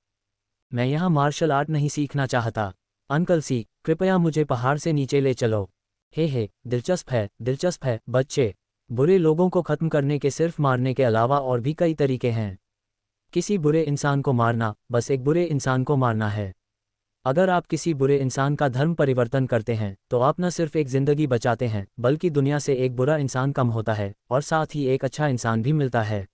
मैं यहाँ मार्शल आर्ट नहीं सीखना चाहता। अंकल सी, कृपया मुझे पहाड़ से नीचे ले चलो। हे, दिलचस्प है, दिलचस्प है, बच्चे। बुरे लोगों को खत्म करने के सिर्फ मारने के अलावा और भी कई तरीके हैं। किसी बुरे इंसान को मारना बस एक बुरे इंसान को मारना है। अगर आप किसी बुरे इंसान का धर्म परिवर्तन करते हैं तो आप न सिर्फ एक जिंदगी बचाते हैं, बल्कि दुनिया से एक बुरा इंसान कम होता है और साथ ही एक अच्छा इंसान भी मिलता है।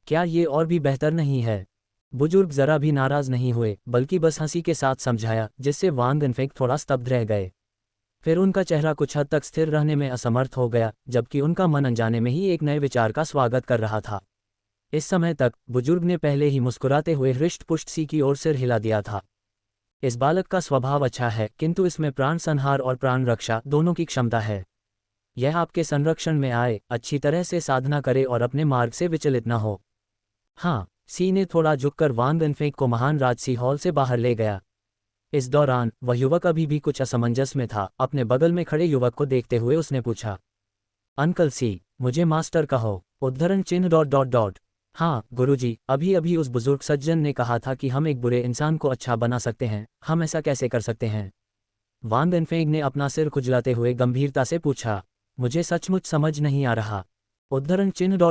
क्या ये और भी बेहतर नहीं है? बुजुर्ग जरा भी नाराज नहीं हुए, बल्कि बस हंसी के साथ समझाया, जिससे वान गनफेंग थोड़ा स्तब्ध रह गए। फिर उनका चेहरा कुछ हद तक स्थिर रहने में असमर्थ हो गया, जबकि उनका मन अनजाने में ही एक नए विचार का स्वागत कर रहा था। इस समय तक बुजुर्ग ने पहले ही मुस्कुराते हुए हृष्ट पुष्ट सी की ओर सिर हिला दिया था। इस बालक का स्वभाव अच्छा है, किंतु इसमें प्राण संहार और प्राण रक्षा दोनों की क्षमता है। यह आपके संरक्षण में आए, अच्छी तरह से साधना करे और अपने मार्ग से विचलित न हो। हाँ, सी ने थोड़ा झुककर वान गनफेंग को महान राजसी हॉल से बाहर ले गया। इस दौरान वह युवक अभी भी कुछ असमंजस में था। अपने बगल में खड़े युवक को देखते हुए उसने पूछा, अंकल सी, मुझे मास्टर कहो। उद्धरण चिन्ह ... हाँ गुरुजी, अभी अभी उस बुजुर्ग सज्जन ने कहा था कि हम एक बुरे इंसान को अच्छा बना सकते हैं। हम ऐसा कैसे कर सकते हैं? वान गनफेंग ने अपना सिर खुजलाते हुए गंभीरता से पूछा, मुझे सचमुच समझ नहीं आ रहा। उद्धरण चिन्ह ...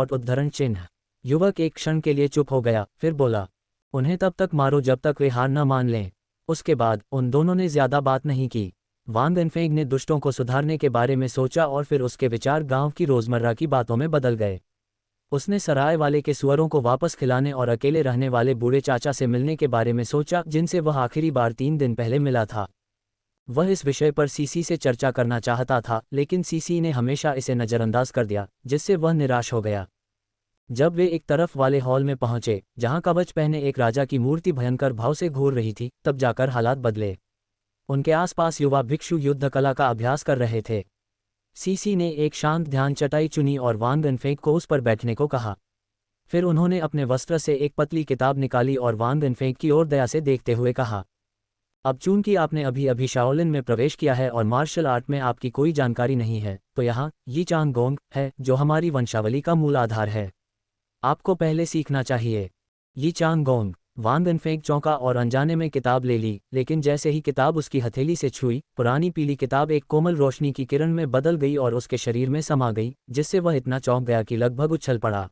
उद्धरण चिन्ह। युवक एक क्षण के लिए चुप हो गया, फिर बोला, उन्हें तब तक मारो जब तक वे हार न मान लें। उसके बाद उन दोनों ने ज्यादा बात नहीं की। वान गनफेंग ने दुष्टों को सुधारने के बारे में सोचा और फिर उसके विचार गांव की रोजमर्रा की बातों में बदल गए। उसने सराय वाले के सुअरों को वापस खिलाने और अकेले रहने वाले बूढ़े चाचा से मिलने के बारे में सोचा जिनसे वह आखिरी बार 3 दिन पहले मिला था। वह इस विषय पर सीसी से चर्चा करना चाहता था, लेकिन सीसी ने हमेशा इसे नज़रअंदाज कर दिया, जिससे वह निराश हो गया। जब वे एक तरफ वाले हॉल में पहुंचे जहां कवच पहने एक राजा की मूर्ति भयंकर भाव से घूर रही थी, तब जाकर हालात बदले। उनके आसपास युवा भिक्षु युद्ध कला का अभ्यास कर रहे थे। सीसी ने एक शांत ध्यान चटाई चुनी और वान गनफेंग को उस पर बैठने को कहा। फिर उन्होंने अपने वस्त्र से एक पतली किताब निकाली और वान गनफेंग की ओर दया से देखते हुए कहा, अब चूंकि आपने अभी अभी शाओलिन में प्रवेश किया है और मार्शल आर्ट में आपकी कोई जानकारी नहीं है, तो यहाँ यी चांग गोंग है जो हमारी वंशावली का मूल आधार है। आपको पहले सीखना चाहिए। यी चांग गोंग। वान गनफेंग चौंका और अनजाने में किताब ले ली, लेकिन जैसे ही किताब उसकी हथेली से छुई, पुरानी पीली किताब एक कोमल रोशनी की किरण में बदल गई और उसके शरीर में समा गई, जिससे वह इतना चौंक गया कि लगभग उछल पड़ा।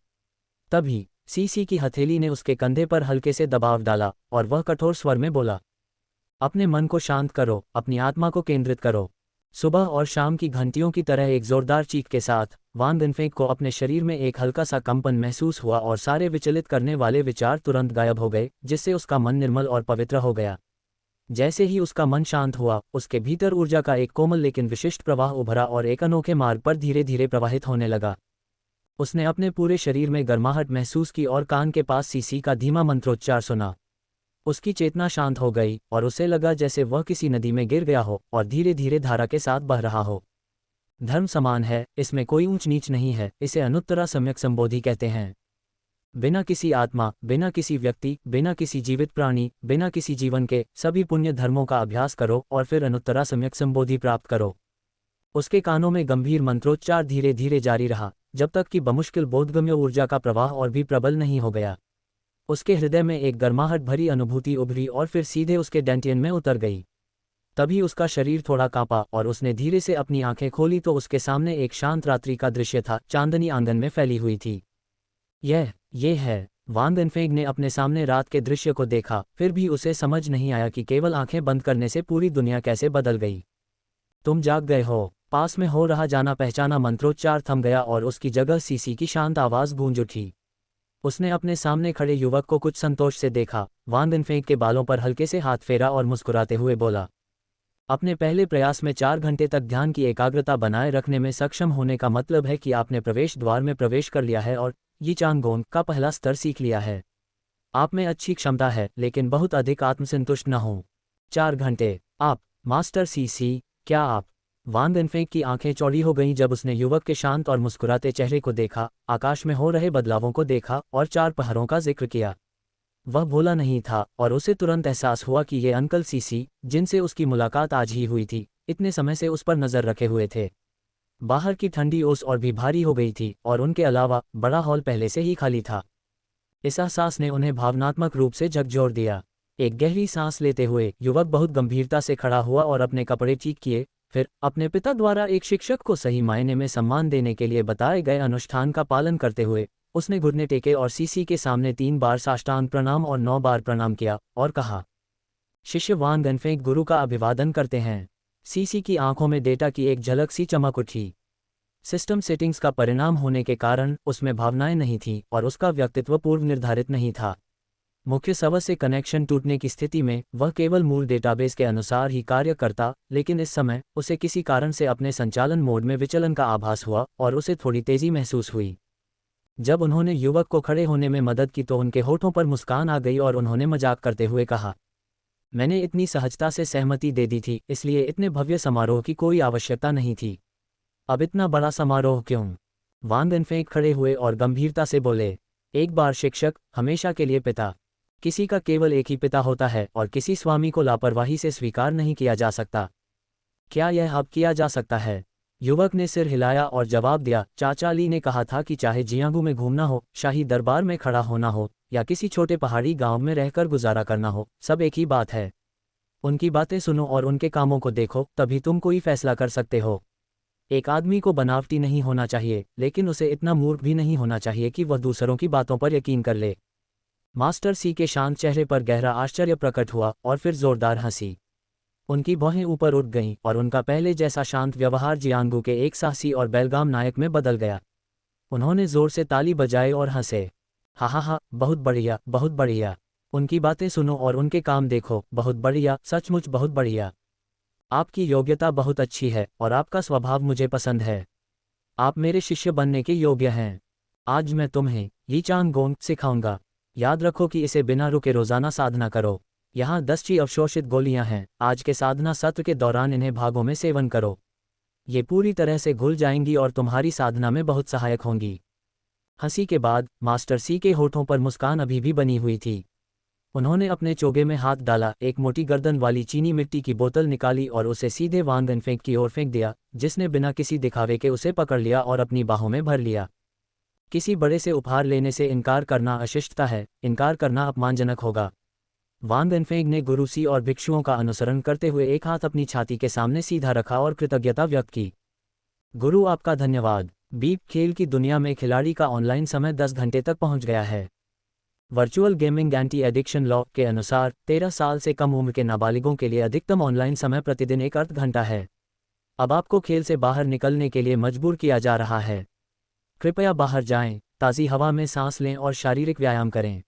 तभी सीसी की हथेली ने उसके कंधे पर हल्के से दबाव डाला और वह कठोर स्वर में बोला, अपने मन को शांत करो, अपनी आत्मा को केंद्रित करो। सुबह और शाम की घंटियों की तरह एक जोरदार चीख के साथ वान गनफेंग को अपने शरीर में एक हल्का सा कंपन महसूस हुआ और सारे विचलित करने वाले विचार तुरंत गायब हो गए, जिससे उसका मन निर्मल और पवित्र हो गया। जैसे ही उसका मन शांत हुआ, उसके भीतर ऊर्जा का एक कोमल लेकिन विशिष्ट प्रवाह उभरा और एक अनोखे मार्ग पर धीरे धीरे प्रवाहित होने लगा। उसने अपने पूरे शरीर में गर्माहट महसूस की और कान के पास सीसी का धीमा मंत्रोच्चार सुना। उसकी चेतना शांत हो गई और उसे लगा जैसे वह किसी नदी में गिर गया हो और धीरे धीरे धारा के साथ बह रहा हो। धर्म समान है, इसमें कोई ऊंच नीच नहीं है, इसे अनुत्तरा सम्यक संबोधि कहते हैं। बिना किसी आत्मा, बिना किसी व्यक्ति, बिना किसी जीवित प्राणी, बिना किसी जीवन के सभी पुण्य धर्मों का अभ्यास करो और फिर अनुत्तरा सम्यक संबोधि प्राप्त करो। उसके कानों में गंभीर मंत्रोच्चार धीरे धीरे जारी रहा, जब तक कि बमुश्किल बोधगम्य ऊर्जा का प्रवाह और भी प्रबल नहीं हो गया। उसके हृदय में एक गर्माहट भरी अनुभूति उभरी और फिर सीधे उसके डेंटियन में उतर गई। तभी उसका शरीर थोड़ा कांपा और उसने धीरे से अपनी आंखें खोली तो उसके सामने एक शांत रात्रि का दृश्य था, चांदनी आंगन में फैली हुई थी। ये है। वान गनफेंग ने अपने सामने रात के दृश्य को देखा, फिर भी उसे समझ नहीं आया कि केवल आंखें बंद करने से पूरी दुनिया कैसे बदल गई। तुम जाग गए हो। पास में हो रहा जाना पहचाना मंत्रोच्चार थम गया और उसकी जगह सीसी की शांत आवाज गूंज उठी। उसने अपने सामने खड़े युवक को कुछ संतोष से देखा। वान गनफेंग के बालों पर हल्के से हाथ फेरा और मुस्कुराते हुए बोला, अपने पहले प्रयास में 4 घंटे तक ध्यान की एकाग्रता बनाए रखने में सक्षम होने का मतलब है कि आपने प्रवेश द्वार में प्रवेश कर लिया है और यी चांग गोंग का पहला स्तर सीख लिया है। आप में अच्छी क्षमता है, लेकिन बहुत अधिक आत्मसंतुष्ट न हो। 4 घंटे। आप मास्टर सीसी, क्या आप? वान गनफेंग की आंखें चौड़ी हो गईं जब उसने युवक के शांत और मुस्कुराते चेहरे को देखा, आकाश में हो रहे बदलावों को देखा और 4 पहरों का जिक्र किया। वह भोला नहीं था और उसे तुरंत एहसास हुआ कि ये अंकल सीसी, जिनसे उसकी मुलाकात आज ही हुई थी, इतने समय से उस पर नजर रखे हुए थे। बाहर की ठंडी ओस और भी भारी हो गई थी और उनके अलावा बड़ा हॉल पहले से ही खाली था। इस एहसास ने उन्हें भावनात्मक रूप से झकझोर दिया। एक गहरी सांस लेते हुए युवक बहुत गंभीरता से खड़ा हुआ और अपने कपड़े ठीक किए। फिर अपने पिता द्वारा एक शिक्षक को सही मायने में सम्मान देने के लिए बताए गए अनुष्ठान का पालन करते हुए उसने घुटने टेके और सीसी के सामने 3 बार साष्टांग प्रणाम और 9 बार प्रणाम किया और कहा, शिष्य वान गनफेंग गुरु का अभिवादन करते हैं। सीसी की आंखों में डेटा की एक झलक सी चमक उठी। सिस्टम सेटिंग्स का परिणाम होने के कारण उसमें भावनाएं नहीं थीं और उसका व्यक्तित्व पूर्व निर्धारित नहीं था। मुख्य सर्वर से कनेक्शन टूटने की स्थिति में वह केवल मूल डेटाबेस के अनुसार ही कार्य करता, लेकिन इस समय उसे किसी कारण से अपने संचालन मोड में विचलन का आभास हुआ और उसे थोड़ी तेजी महसूस हुई। जब उन्होंने युवक को खड़े होने में मदद की तो उनके होठों पर मुस्कान आ गई और उन्होंने मजाक करते हुए कहा, मैंने इतनी सहजता से सहमति दे दी थी, इसलिए इतने भव्य समारोह की कोई आवश्यकता नहीं थी। अब इतना बड़ा समारोह क्यों? वान गनफेंग खड़े हुए और गंभीरता से बोले, एक बार शिक्षक, हमेशा के लिए पिता। किसी का केवल एक ही पिता होता है और किसी स्वामी को लापरवाही से स्वीकार नहीं किया जा सकता। क्या यह अब किया जा सकता है? युवक ने सिर हिलाया और जवाब दिया, चाचा ली ने कहा था कि चाहे जियांगू में घूमना हो, शाही दरबार में खड़ा होना हो या किसी छोटे पहाड़ी गांव में रहकर गुजारा करना हो, सब एक ही बात है। उनकी बातें सुनो और उनके कामों को देखो, तभी तुम कोई फैसला कर सकते हो। एक आदमी को बनावटी नहीं होना चाहिए, लेकिन उसे इतना मूर्ख भी नहीं होना चाहिए कि वह दूसरों की बातों पर यकीन कर ले। मास्टर सी के शांत चेहरे पर गहरा आश्चर्य प्रकट हुआ और फिर जोरदार हंसी। उनकी भौहें ऊपर उठ गईं और उनका पहले जैसा शांत व्यवहार जियांगू के एक साहसी और बेलगाम नायक में बदल गया। उन्होंने जोर से ताली बजाई और हंसे। हा हा हा, बहुत बढ़िया, बहुत बढ़िया। उनकी बातें सुनो और उनके काम देखो, बहुत बढ़िया, सचमुच बहुत बढ़िया। आपकी योग्यता बहुत अच्छी है और आपका स्वभाव मुझे पसंद है। आप मेरे शिष्य बनने के योग्य हैं। आज मैं तुम्हें यी चांग गोंग सिखाऊंगा। याद रखो कि इसे बिना रुके रोजाना साधना करो। यहाँ 10 अवशोषित गोलियां हैं, आज के साधना सत्र के दौरान इन्हें भागों में सेवन करो। ये पूरी तरह से घुल जाएंगी और तुम्हारी साधना में बहुत सहायक होंगी। हंसी के बाद मास्टर सी के होठों पर मुस्कान अभी भी बनी हुई थी। उन्होंने अपने चोगे में हाथ डाला, एक मोटी गर्दन वाली चीनी मिट्टी की बोतल निकाली और उसे सीधे वांग इनफेंग की ओर फेंक दिया, जिसने बिना किसी दिखावे के उसे पकड़ लिया और अपनी बाहों में भर लिया। किसी बड़े से उपहार लेने से इनकार करना अशिष्टता है, इनकार करना अपमानजनक होगा। वांग इनफेंग ने गुरु सी और भिक्षुओं का अनुसरण करते हुए एक हाथ अपनी छाती के सामने सीधा रखा और कृतज्ञता व्यक्त की। गुरु आपका धन्यवाद। बीप खेल की दुनिया में खिलाड़ी का ऑनलाइन समय 10 घंटे तक पहुंच गया है। Virtual gaming anti addiction law के अनुसार 13 साल से कम उम्र के नाबालिगों के लिए अधिकतम ऑनलाइन समय प्रतिदिन 1 घंटा है। अब आपको खेल से बाहर निकलने के लिए मजबूर किया जा रहा है। कृपया बाहर जाएं, ताज़ी हवा में सांस लें और शारीरिक व्यायाम करें।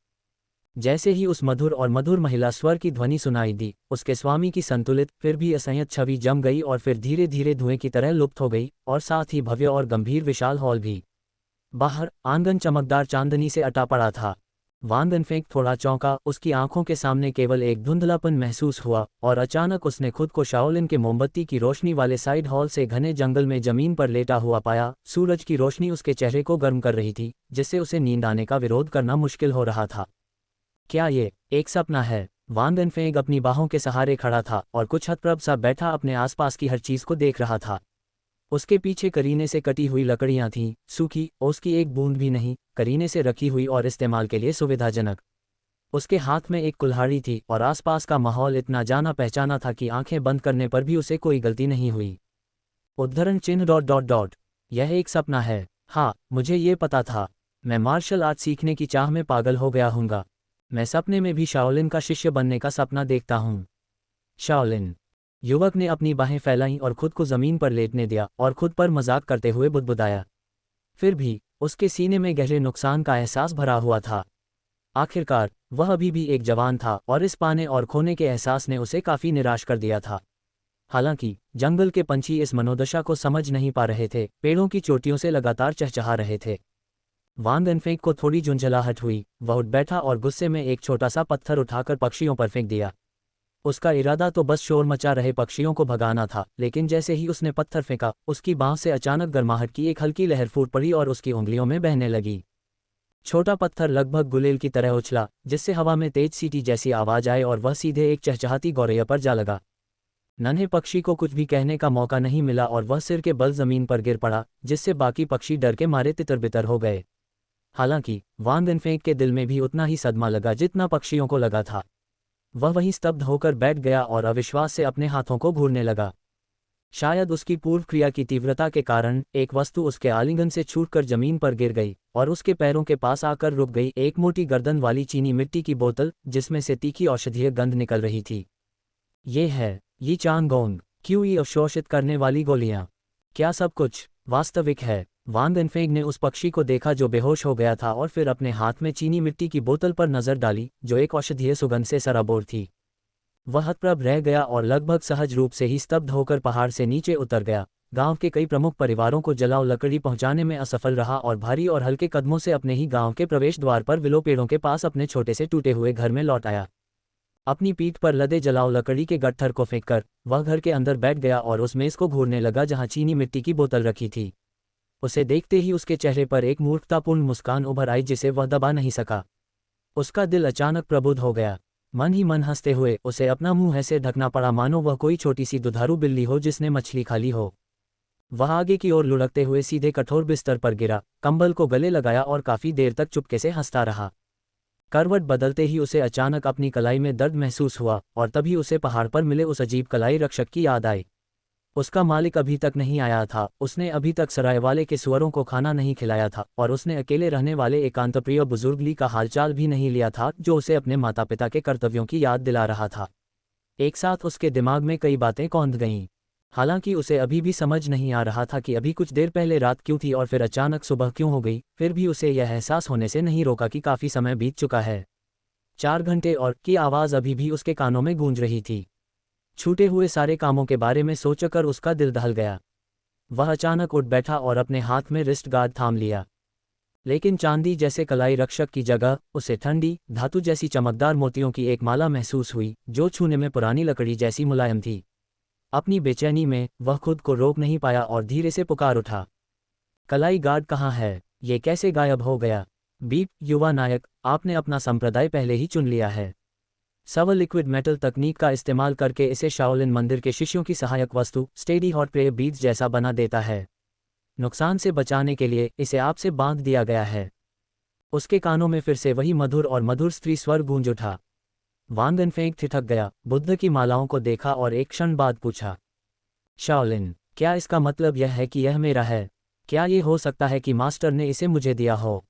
जैसे ही उस मधुर और मधुर महिला स्वर की ध्वनि सुनाई दी, उसके स्वामी की संतुलित फिर भी असंयत छवि जम गई और फिर धीरे धीरे धुएं की तरह लुप्त हो गई, और साथ ही भव्य और गंभीर विशाल हॉल भी। बाहर आंगन चमकदार चांदनी से अटा पड़ा था। वांग इनफेंग थोड़ा चौंका, उसकी आंखों के सामने केवल एक धुंधलापन महसूस हुआ और अचानक उसने खुद को शाओलिन के मोमबत्ती की रोशनी वाले साइड हॉल से घने जंगल में जमीन पर लेटा हुआ पाया। सूरज की रोशनी उसके चेहरे को गर्म कर रही थी, जिससे उसे नींद आने का विरोध करना मुश्किल हो रहा था। क्या ये एक सपना है? वांग इनफेंग अपनी बाहों के सहारे खड़ा था और कुछ हतप्रभ सा बैठा अपने आसपास की हर चीज को देख रहा था। उसके पीछे करीने से कटी हुई लकड़ियां थीं, सूखी, उसकी एक बूंद भी नहीं, करीने से रखी हुई और इस्तेमाल के लिए सुविधाजनक। उसके हाथ में एक कुल्हाड़ी थी और आसपास का माहौल इतना जाना पहचाना था कि आंखें बंद करने पर भी उसे कोई गलती नहीं हुई। उद्धरण चिन्ह डॉट डॉट डॉट। यह एक सपना है। हाँ, मुझे ये पता था। मैं मार्शल आर्ट सीखने की चाह में पागल हो गया हूँगा। मैं सपने में भी शाओलिन का शिष्य बनने का सपना देखता हूँ। शाओलिन। युवक ने अपनी बाहें फैलाईं और खुद को जमीन पर लेटने दिया और खुद पर मजाक करते हुए बुदबुदाया। फिर भी उसके सीने में गहरे नुकसान का एहसास भरा हुआ था। आखिरकार वह अभी भी एक जवान था और इस पाने और खोने के एहसास ने उसे काफी निराश कर दिया था। हालांकि जंगल के पंछी इस मनोदशा को समझ नहीं पा रहे थे, पेड़ों की चोटियों से लगातार चहचहा रहे थे। वांग इनफेंग को थोड़ी झुंझलाहट हुई। वह उठ बैठा और गुस्से में एक छोटा सा पत्थर उठाकर पक्षियों पर फेंक दिया। उसका इरादा तो बस शोर मचा रहे पक्षियों को भगाना था, लेकिन जैसे ही उसने पत्थर फेंका, उसकी बांह से अचानक गर्माहट की एक हल्की लहर फूट पड़ी और उसकी उंगलियों में बहने लगी। छोटा पत्थर लगभग गुलेल की तरह उछला, जिससे हवा में तेज सीटी जैसी आवाज आए और वह सीधे एक चहचहाती गौरैया पर जा लगा। नन्हे पक्षी को कुछ भी कहने का मौका नहीं मिला और वह सिर के बल जमीन पर गिर पड़ा, जिससे बाकी पक्षी डर के मारे तितर-बितर हो गए। हालांकि वांग इनफेंग के दिल में भी उतना ही सदमा लगा जितना पक्षियों को लगा था। वह वहीं स्तब्ध होकर बैठ गया और अविश्वास से अपने हाथों को घूरने लगा। शायद उसकी पूर्व क्रिया की तीव्रता के कारण एक वस्तु उसके आलिंगन से छूटकर जमीन पर गिर गई और उसके पैरों के पास आकर रुक गई, एक मोटी गर्दन वाली चीनी मिट्टी की बोतल, जिसमें से तीखी औषधीय गंध निकल रही थी। ये है यी चांग गोंग। क्यों ये अवशोषित करने वाली गोलियां? क्या सब कुछ वास्तविक है? वांग इनफेंग ने उस पक्षी को देखा जो बेहोश हो गया था और फिर अपने हाथ में चीनी मिट्टी की बोतल पर नजर डाली, जो एक औषधीय सुगंध से सराबोर थी। वह हतप्रभ रह गया और लगभग सहज रूप से ही स्तब्ध होकर पहाड़ से नीचे उतर गया। गांव के कई प्रमुख परिवारों को जलाऊ लकड़ी पहुंचाने में असफल रहा और भारी और हल्के कदमों से अपने ही गांव के प्रवेश द्वार पर विलो पेड़ों के पास अपने छोटे से टूटे हुए घर में लौट आया। अपनी पीठ पर लदे जलाऊ लकड़ी के गट्ठर को फेंककर वह घर के अंदर बैठ गया और उस मेज को घूरने लगा जहां चीनी मिट्टी की बोतल रखी थी। उसे देखते ही उसके चेहरे पर एक मूर्खतापूर्ण मुस्कान उभर आई जिसे वह दबा नहीं सका। उसका दिल अचानक प्रबुद्ध हो गया। मन ही मन हंसते हुए उसे अपना मुंह ऐसे ढकना पड़ा मानो वह कोई छोटी सी दुधारू बिल्ली हो जिसने मछली खा ली हो। वह आगे की ओर लुढ़कते हुए सीधे कठोर बिस्तर पर गिरा, कंबल को गले लगाया और काफी देर तक चुपके से हंसता रहा। करवट बदलते ही उसे अचानक अपनी कलाई में दर्द महसूस हुआ और तभी उसे पहाड़ पर मिले उस अजीब कलाई रक्षक की याद आई। उसका मालिक अभी तक नहीं आया था, उसने अभी तक सराय वाले के सुअरों को खाना नहीं खिलाया था और उसने अकेले रहने वाले एकांतप्रिय बुजुर्ग ली का हालचाल भी नहीं लिया था, जो उसे अपने माता पिता के कर्तव्यों की याद दिला रहा था। एक साथ उसके दिमाग में कई बातें कौंध गईं। हालांकि उसे अभी भी समझ नहीं आ रहा था कि अभी कुछ देर पहले रात क्यों थी और फिर अचानक सुबह क्यों हो गई, फिर भी उसे यह एहसास होने से नहीं रोका कि काफ़ी समय बीत चुका है। 4 घंटे और की आवाज़ अभी भी उसके कानों में गूंज रही थी। छूटे हुए सारे कामों के बारे में सोचकर उसका दिल दहल गया। वह अचानक उठ बैठा और अपने हाथ में रिस्ट गार्ड थाम लिया। लेकिन चांदी जैसे कलाई रक्षक की जगह उसे ठंडी धातु जैसी चमकदार मोतियों की एक माला महसूस हुई, जो छूने में पुरानी लकड़ी जैसी मुलायम थी। अपनी बेचैनी में वह खुद को रोक नहीं पाया और धीरे से पुकार उठा, कलाई गार्ड कहाँ है? ये कैसे गायब हो गया? बीप, युवा नायक, आपने अपना संप्रदाय पहले ही चुन लिया है। सव लिक्विड मेटल तकनीक का इस्तेमाल करके इसे शाओलिन मंदिर के शिष्यों की सहायक वस्तु स्टेडी हॉट प्रेयर बीड्स जैसा बना देता है। नुकसान से बचाने के लिए इसे आपसे बांध दिया गया है। उसके कानों में फिर से वही मधुर और मधुर स्त्री स्वर गूंज उठा। वांग एनफेंग ठिठक गया, बुद्ध की मालाओं को देखा और एक क्षण बाद पूछा, शाओलिन, क्या इसका मतलब यह है कि यह मेरा है? क्या ये हो सकता है कि मास्टर ने इसे मुझे दिया हो?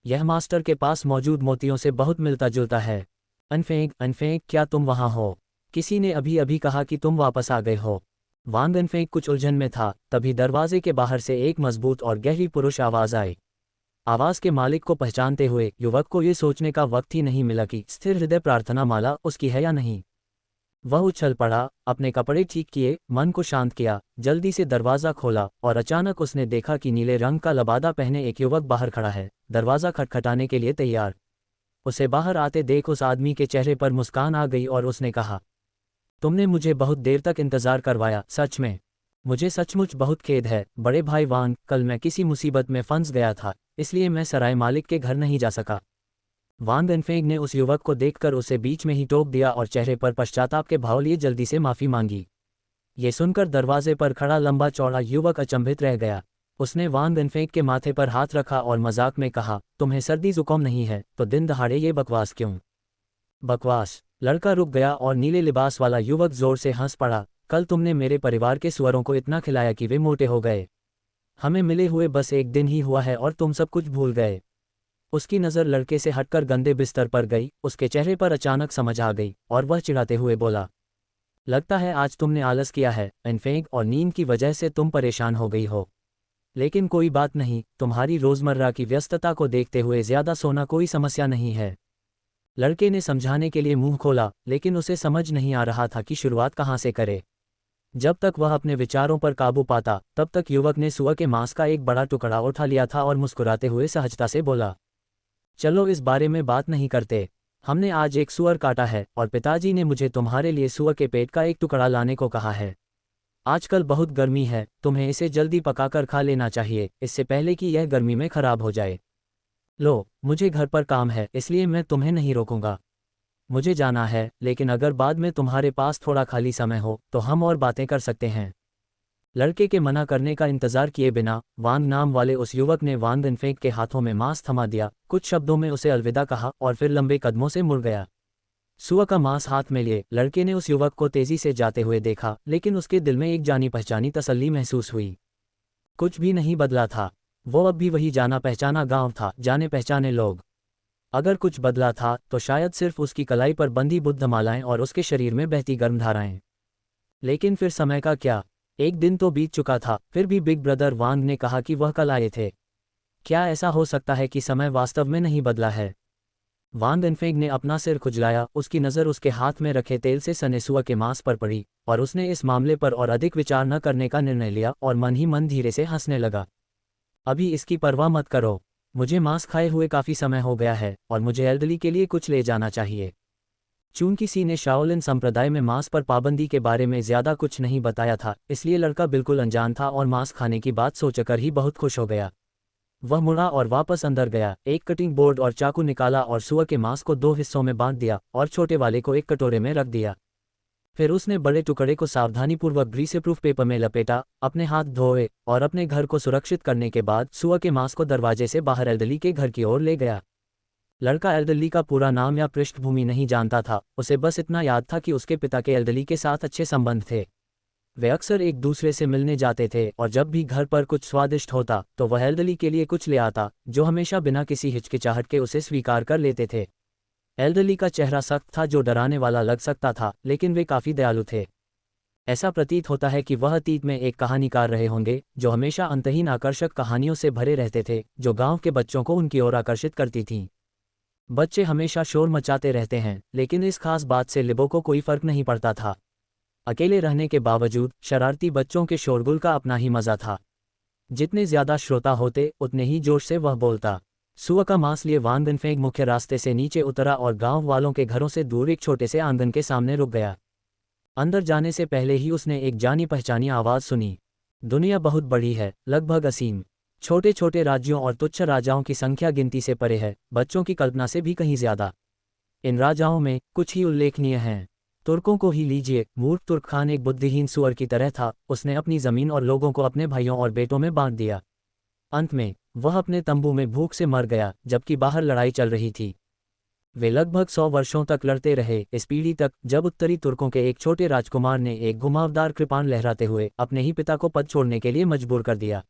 यह मास्टर के पास मौजूद मोतियों से बहुत मिलता जुलता है। अनफेंग, क्या तुम वहाँ हो? किसी ने अभी अभी कहा कि तुम वापस आ गए हो। वांग अनफेंग कुछ उलझन में था, तभी दरवाजे के बाहर से एक मजबूत और गहरी पुरुष आवाज़ आई। आवाज़ के मालिक को पहचानते हुए युवक को ये सोचने का वक्त ही नहीं मिला कि स्थिर हृदय प्रार्थना माला उसकी है या नहीं। वह उछल पड़ा, अपने कपड़े ठीक किए, मन को शांत किया, जल्दी से दरवाज़ा खोला और अचानक उसने देखा कि नीले रंग का लबादा पहने एक युवक बाहर खड़ा है, दरवाज़ा खटखटाने के लिए तैयार। उसे बाहर आते देख उस आदमी के चेहरे पर मुस्कान आ गई और उसने कहा, तुमने मुझे बहुत देर तक इंतज़ार करवाया, सच में। मुझे सचमुच बहुत खेद है, बड़े भाई वांग, कल मैं किसी मुसीबत में फंस गया था, इसलिए मैं सराय मालिक के घर नहीं जा सका। वांग एनफेंग ने उस युवक को देखकर उसे बीच में ही टोक दिया और चेहरे पर पश्चाताप के भाव लिए जल्दी से माफ़ी मांगी। ये सुनकर दरवाजे पर खड़ा लंबा चौड़ा युवक अचंभित रह गया। उसने वांग एनफेंग के माथे पर हाथ रखा और मजाक में कहा, तुम्हें सर्दी जुकाम नहीं है तो दिन दहाड़े ये बकवास क्यों? बकवास? लड़का रुक गया और नीले लिबास वाला युवक जोर से हंस पड़ा, कल तुमने मेरे परिवार के सुअरों को इतना खिलाया कि वे मोटे हो गए। हमें मिले हुए बस एक दिन ही हुआ है और तुम सब कुछ भूल गए। उसकी नज़र लड़के से हटकर गंदे बिस्तर पर गई, उसके चेहरे पर अचानक समझ आ गई और वह चिढ़ाते हुए बोला, लगता है आज तुमने आलस किया है एनफेंग, और नींद की वजह से तुम परेशान हो गई हो। लेकिन कोई बात नहीं, तुम्हारी रोज़मर्रा की व्यस्तता को देखते हुए ज़्यादा सोना कोई समस्या नहीं है। लड़के ने समझाने के लिए मुंह खोला, लेकिन उसे समझ नहीं आ रहा था कि शुरुआत कहाँ से करे। जब तक वह अपने विचारों पर काबू पाता, तब तक युवक ने सुअर के मांस का एक बड़ा टुकड़ा उठा लिया था और मुस्कुराते हुए सहजता से बोला, चलो इस बारे में बात नहीं करते। हमने आज एक सुअर काटा है और पिताजी ने मुझे तुम्हारे लिए सुअर के पेट का एक टुकड़ा लाने को कहा है। आजकल बहुत गर्मी है, तुम्हें इसे जल्दी पकाकर खा लेना चाहिए, इससे पहले कि यह गर्मी में खराब हो जाए। लो, मुझे घर पर काम है, इसलिए मैं तुम्हें नहीं रोकूंगा। मुझे जाना है, लेकिन अगर बाद में तुम्हारे पास थोड़ा खाली समय हो तो हम और बातें कर सकते हैं। लड़के के मना करने का इंतजार किए बिना वांग नाम वाले उस युवक ने वांग इनफेंग के हाथों में मांस थमा दिया, कुछ शब्दों में उसे अलविदा कहा और फिर लंबे कदमों से मुड़ गया। सुअर का मांस हाथ में लिए लड़के ने उस युवक को तेजी से जाते हुए देखा, लेकिन उसके दिल में एक जानी पहचानी तसल्ली महसूस हुई। कुछ भी नहीं बदला था, वो अब भी वही जाना पहचाना गांव था, जाने पहचाने लोग। अगर कुछ बदला था तो शायद सिर्फ उसकी कलाई पर बंधी बुद्ध मालाएं और उसके शरीर में बहती गर्म धाराएं। लेकिन फिर समय का क्या? एक दिन तो बीत चुका था, फिर भी बिग ब्रदर वांग ने कहा कि वह कल आए थे। क्या ऐसा हो सकता है कि समय वास्तव में नहीं बदला है? वांग इनफेंग ने अपना सिर खुजलाया, उसकी नज़र उसके हाथ में रखे तेल से सने सुअर के मांस पर पड़ी और उसने इस मामले पर और अधिक विचार न करने का निर्णय लिया और मन ही मन धीरे से हंसने लगा। अभी इसकी परवाह मत करो, मुझे मांस खाए हुए काफ़ी समय हो गया है और मुझे एल्डरली के लिए कुछ ले जाना चाहिए। चूंकि किसी ने शाओलिन संप्रदाय में मांस पर पाबंदी के बारे में ज़्यादा कुछ नहीं बताया था, इसलिए लड़का बिल्कुल अनजान था और मांस खाने की बात सोचकर ही बहुत खुश हो गया। वह मुड़ा और वापस अंदर गया, एक कटिंग बोर्ड और चाकू निकाला और सुअर के मांस को 2 हिस्सों में बांट दिया और छोटे वाले को एक कटोरे में रख दिया। फिर उसने बड़े टुकड़े को सावधानीपूर्वक ग्रीसेप्रूफ पेपर में लपेटा, अपने हाथ धोए और अपने घर को सुरक्षित करने के बाद सुअर के मांस को दरवाजे से बाहर एल्डरली के घर की ओर ले गया। लड़का एल्डरली का पूरा नाम या पृष्ठभूमि नहीं जानता था, उसे बस इतना याद था कि उसके पिता के एल्डरली के साथ अच्छे संबंध थे। वे अक्सर एक दूसरे से मिलने जाते थे और जब भी घर पर कुछ स्वादिष्ट होता तो वह एल्डरली के लिए कुछ ले आता, जो हमेशा बिना किसी हिचकिचाहट के उसे स्वीकार कर लेते थे। एल्डरली का चेहरा सख्त था, जो डराने वाला लग सकता था, लेकिन वे काफ़ी दयालु थे। ऐसा प्रतीत होता है कि वह अतीत में एक कहानीकार रहे होंगे जो हमेशा अंतहीन आकर्षक कहानियों से भरे रहते थे जो गांव के बच्चों को उनकी ओर आकर्षित करती थीं। बच्चे हमेशा शोर मचाते रहते हैं, लेकिन इस खास बात से लिबो को कोई फर्क नहीं पड़ता था। अकेले रहने के बावजूद शरारती बच्चों के शोरगुल का अपना ही मजा था। जितने ज्यादा श्रोता होते उतने ही जोश से वह बोलता। सुअ का मांस लिए वान बिनफेंग मुख्य रास्ते से नीचे उतरा और गांव वालों के घरों से दूर एक छोटे से आंगन के सामने रुक गया। अंदर जाने से पहले ही उसने एक जानी पहचानी आवाज सुनी। दुनिया बहुत बड़ी है, लगभग असीम। छोटे छोटे राज्यों और तुच्छ राजाओं की संख्या गिनती से परे है, बच्चों की कल्पना से भी कहीं ज्यादा। इन राजाओं में कुछ ही उल्लेखनीय हैं। तुर्कों को ही लीजिए, मूर्ख तुर्क खान एक बुद्धिहीन सुअर की तरह था। उसने अपनी जमीन और लोगों को अपने भाइयों और बेटों में बांट दिया। अंत में वह अपने तंबू में भूख से मर गया, जबकि बाहर लड़ाई चल रही थी। वे लगभग 100 वर्षों तक लड़ते रहे, इस पीढ़ी तक जब उत्तरी तुर्कों के एक छोटे राजकुमार ने एक घुमावदार कृपाण लहराते हुए अपने ही पिता को पद छोड़ने के लिए मजबूर कर दिया।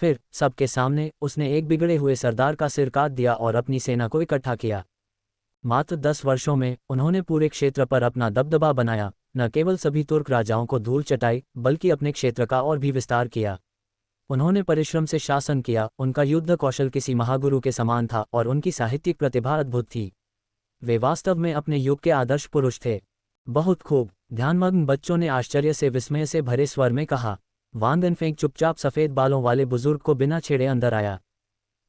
फिर सबके सामने उसने एक बिगड़े हुए सरदार का सिर काट दिया और अपनी सेना को इकट्ठा किया। मात्र 10 वर्षों में उन्होंने पूरे क्षेत्र पर अपना दबदबा बनाया, न केवल सभी तुर्क राजाओं को धूल चटाई बल्कि अपने क्षेत्र का और भी विस्तार किया। उन्होंने परिश्रम से शासन किया, उनका युद्ध कौशल किसी महागुरु के समान था और उनकी साहित्यिक प्रतिभा अद्भुत थी। वे वास्तव में अपने युग के आदर्श पुरुष थे। बहुत खूब, ध्यानमग्न बच्चों ने आश्चर्य से विस्मय से भरे स्वर में कहा। वान बिनफेंग चुपचाप सफ़ेद बालों वाले बुजुर्ग को बिना छेड़े अंदर आया।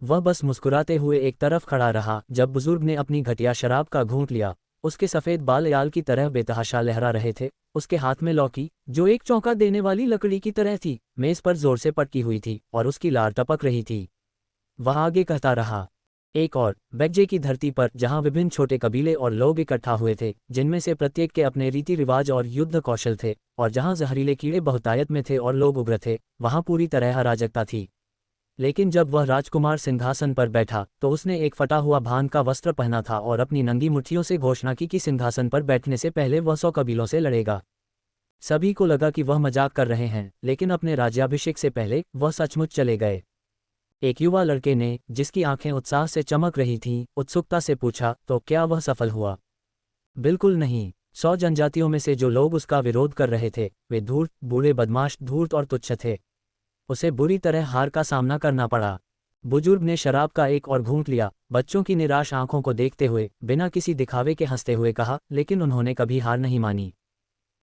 वह बस मुस्कुराते हुए एक तरफ खड़ा रहा। जब बुजुर्ग ने अपनी घटिया शराब का घूंट लिया, उसके सफ़ेद बाल याल की तरह बेतहाशा लहरा रहे थे। उसके हाथ में लौकी, जो एक चौंका देने वाली लकड़ी की तरह थी, मेज़ पर जोर से पटकी हुई थी और उसकी लार टपक रही थी। वह आगे कहता रहा। एक और बैग्जे की धरती पर, जहां विभिन्न छोटे कबीले और लोग इकट्ठा हुए थे, जिनमें से प्रत्येक के अपने रीति रिवाज और युद्ध कौशल थे, और जहां जहरीले कीड़े बहुतायत में थे और लोग उग्र थे, वहां पूरी तरह अराजकता थी। लेकिन जब वह राजकुमार सिंहासन पर बैठा तो उसने एक फटा हुआ भान का वस्त्र पहना था और अपनी नंगी मुट्ठियों से घोषणा की कि सिंहासन पर बैठने से पहले वह 100 कबीलों से लड़ेगा। सभी को लगा कि वह मजाक कर रहे हैं, लेकिन अपने राज्याभिषेक से पहले वह सचमुच चले गए। एक युवा लड़के ने, जिसकी आंखें उत्साह से चमक रही थीं, उत्सुकता से पूछा, तो क्या वह सफल हुआ? बिल्कुल नहीं। 100 जनजातियों में से जो लोग उसका विरोध कर रहे थे, वे धूर्त, बूढ़े, बदमाश, धूर्त और तुच्छ थे। उसे बुरी तरह हार का सामना करना पड़ा। बुजुर्ग ने शराब का एक और घूंट लिया, बच्चों की निराश आंखों को देखते हुए बिना किसी दिखावे के हंसते हुए कहा, लेकिन उन्होंने कभी हार नहीं मानी।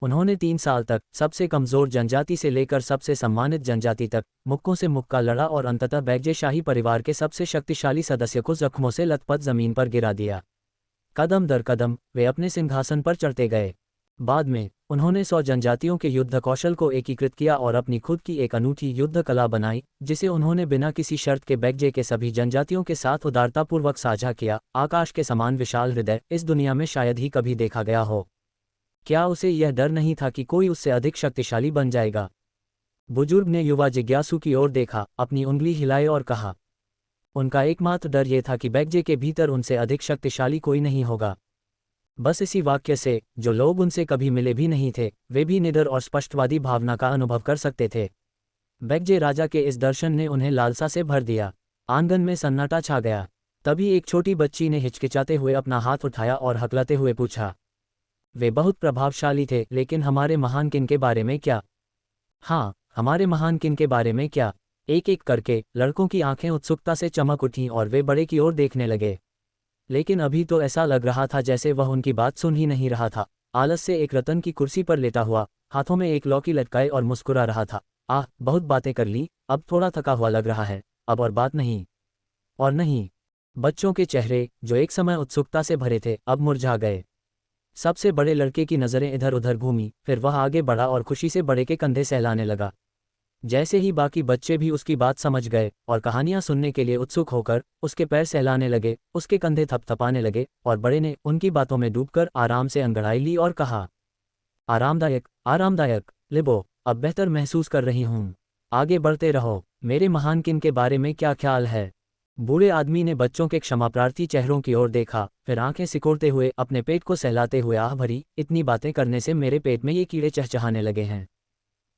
उन्होंने 3 साल तक सबसे कमजोर जनजाति से लेकर सबसे सम्मानित जनजाति तक मुक्कों से मुक्का लड़ा और अंततः बैग्जे शाही परिवार के सबसे शक्तिशाली सदस्य को जख्मों से लथपथ जमीन पर गिरा दिया। कदम दर कदम वे अपने सिंहासन पर चढ़ते गए। बाद में उन्होंने 100 जनजातियों के युद्ध कौशल को एकीकृत किया और अपनी खुद की एक अनूठी युद्ध कला बनाई, जिसे उन्होंने बिना किसी शर्त के बैग्जे के सभी जनजातियों के साथ उदारतापूर्वक साझा किया। आकाश के समान विशाल हृदय इस दुनिया में शायद ही कभी देखा गया हो। क्या उसे यह डर नहीं था कि कोई उससे अधिक शक्तिशाली बन जाएगा? बुजुर्ग ने युवा जिज्ञासु की ओर देखा, अपनी उंगली हिलाए और कहा। उनका एकमात्र डर यह था कि बैग्जे के भीतर उनसे अधिक शक्तिशाली कोई नहीं होगा। बस इसी वाक्य से, जो लोग उनसे कभी मिले भी नहीं थे, वे भी निडर और स्पष्टवादी भावना का अनुभव कर सकते थे। बैग्जे राजा के इस दर्शन ने उन्हें लालसा से भर दिया। आंगन में सन्नाटा छा गया। तभी एक छोटी बच्ची ने हिचकिचाते हुए अपना हाथ उठाया और हकलाते हुए पूछा, वे बहुत प्रभावशाली थे, लेकिन हमारे महान किन के बारे में क्या? हाँ, हमारे महान किन के बारे में क्या? एक एक करके लड़कों की आंखें उत्सुकता से चमक उठीं और वे बड़े की ओर देखने लगे। लेकिन अभी तो ऐसा लग रहा था जैसे वह उनकी बात सुन ही नहीं रहा था। आलस से एक रतन की कुर्सी पर लेटा हुआ, हाथों में एक लौकी लटकाए और मुस्कुरा रहा था। बहुत बातें कर ली, अब थोड़ा थका हुआ लग रहा है, अब और बात नहीं। और नहीं। बच्चों के चेहरे, जो एक समय उत्सुकता से भरे थे, अब मुरझा गए। सबसे बड़े लड़के की नज़रें इधर उधर घूमी, फिर वह आगे बढ़ा और खुशी से बड़े के कंधे सहलाने लगा। जैसे ही बाकी बच्चे भी उसकी बात समझ गए और कहानियां सुनने के लिए उत्सुक होकर उसके पैर सहलाने लगे, उसके कंधे थपथपाने लगे, और बड़े ने उनकी बातों में डूबकर आराम से अंगड़ाई ली और कहा, आरामदायक, आरामदायक, लिबो, अब बेहतर महसूस कर रही हूँ। आगे बढ़ते रहो। मेरे महान किन के बारे में क्या ख्याल है? बूढ़े आदमी ने बच्चों के क्षमाप्रार्थी चेहरों की ओर देखा, फिर आंखें सिकोड़ते हुए अपने पेट को सहलाते हुए आह भरी, इतनी बातें करने से मेरे पेट में ये कीड़े चहचहाने लगे हैं।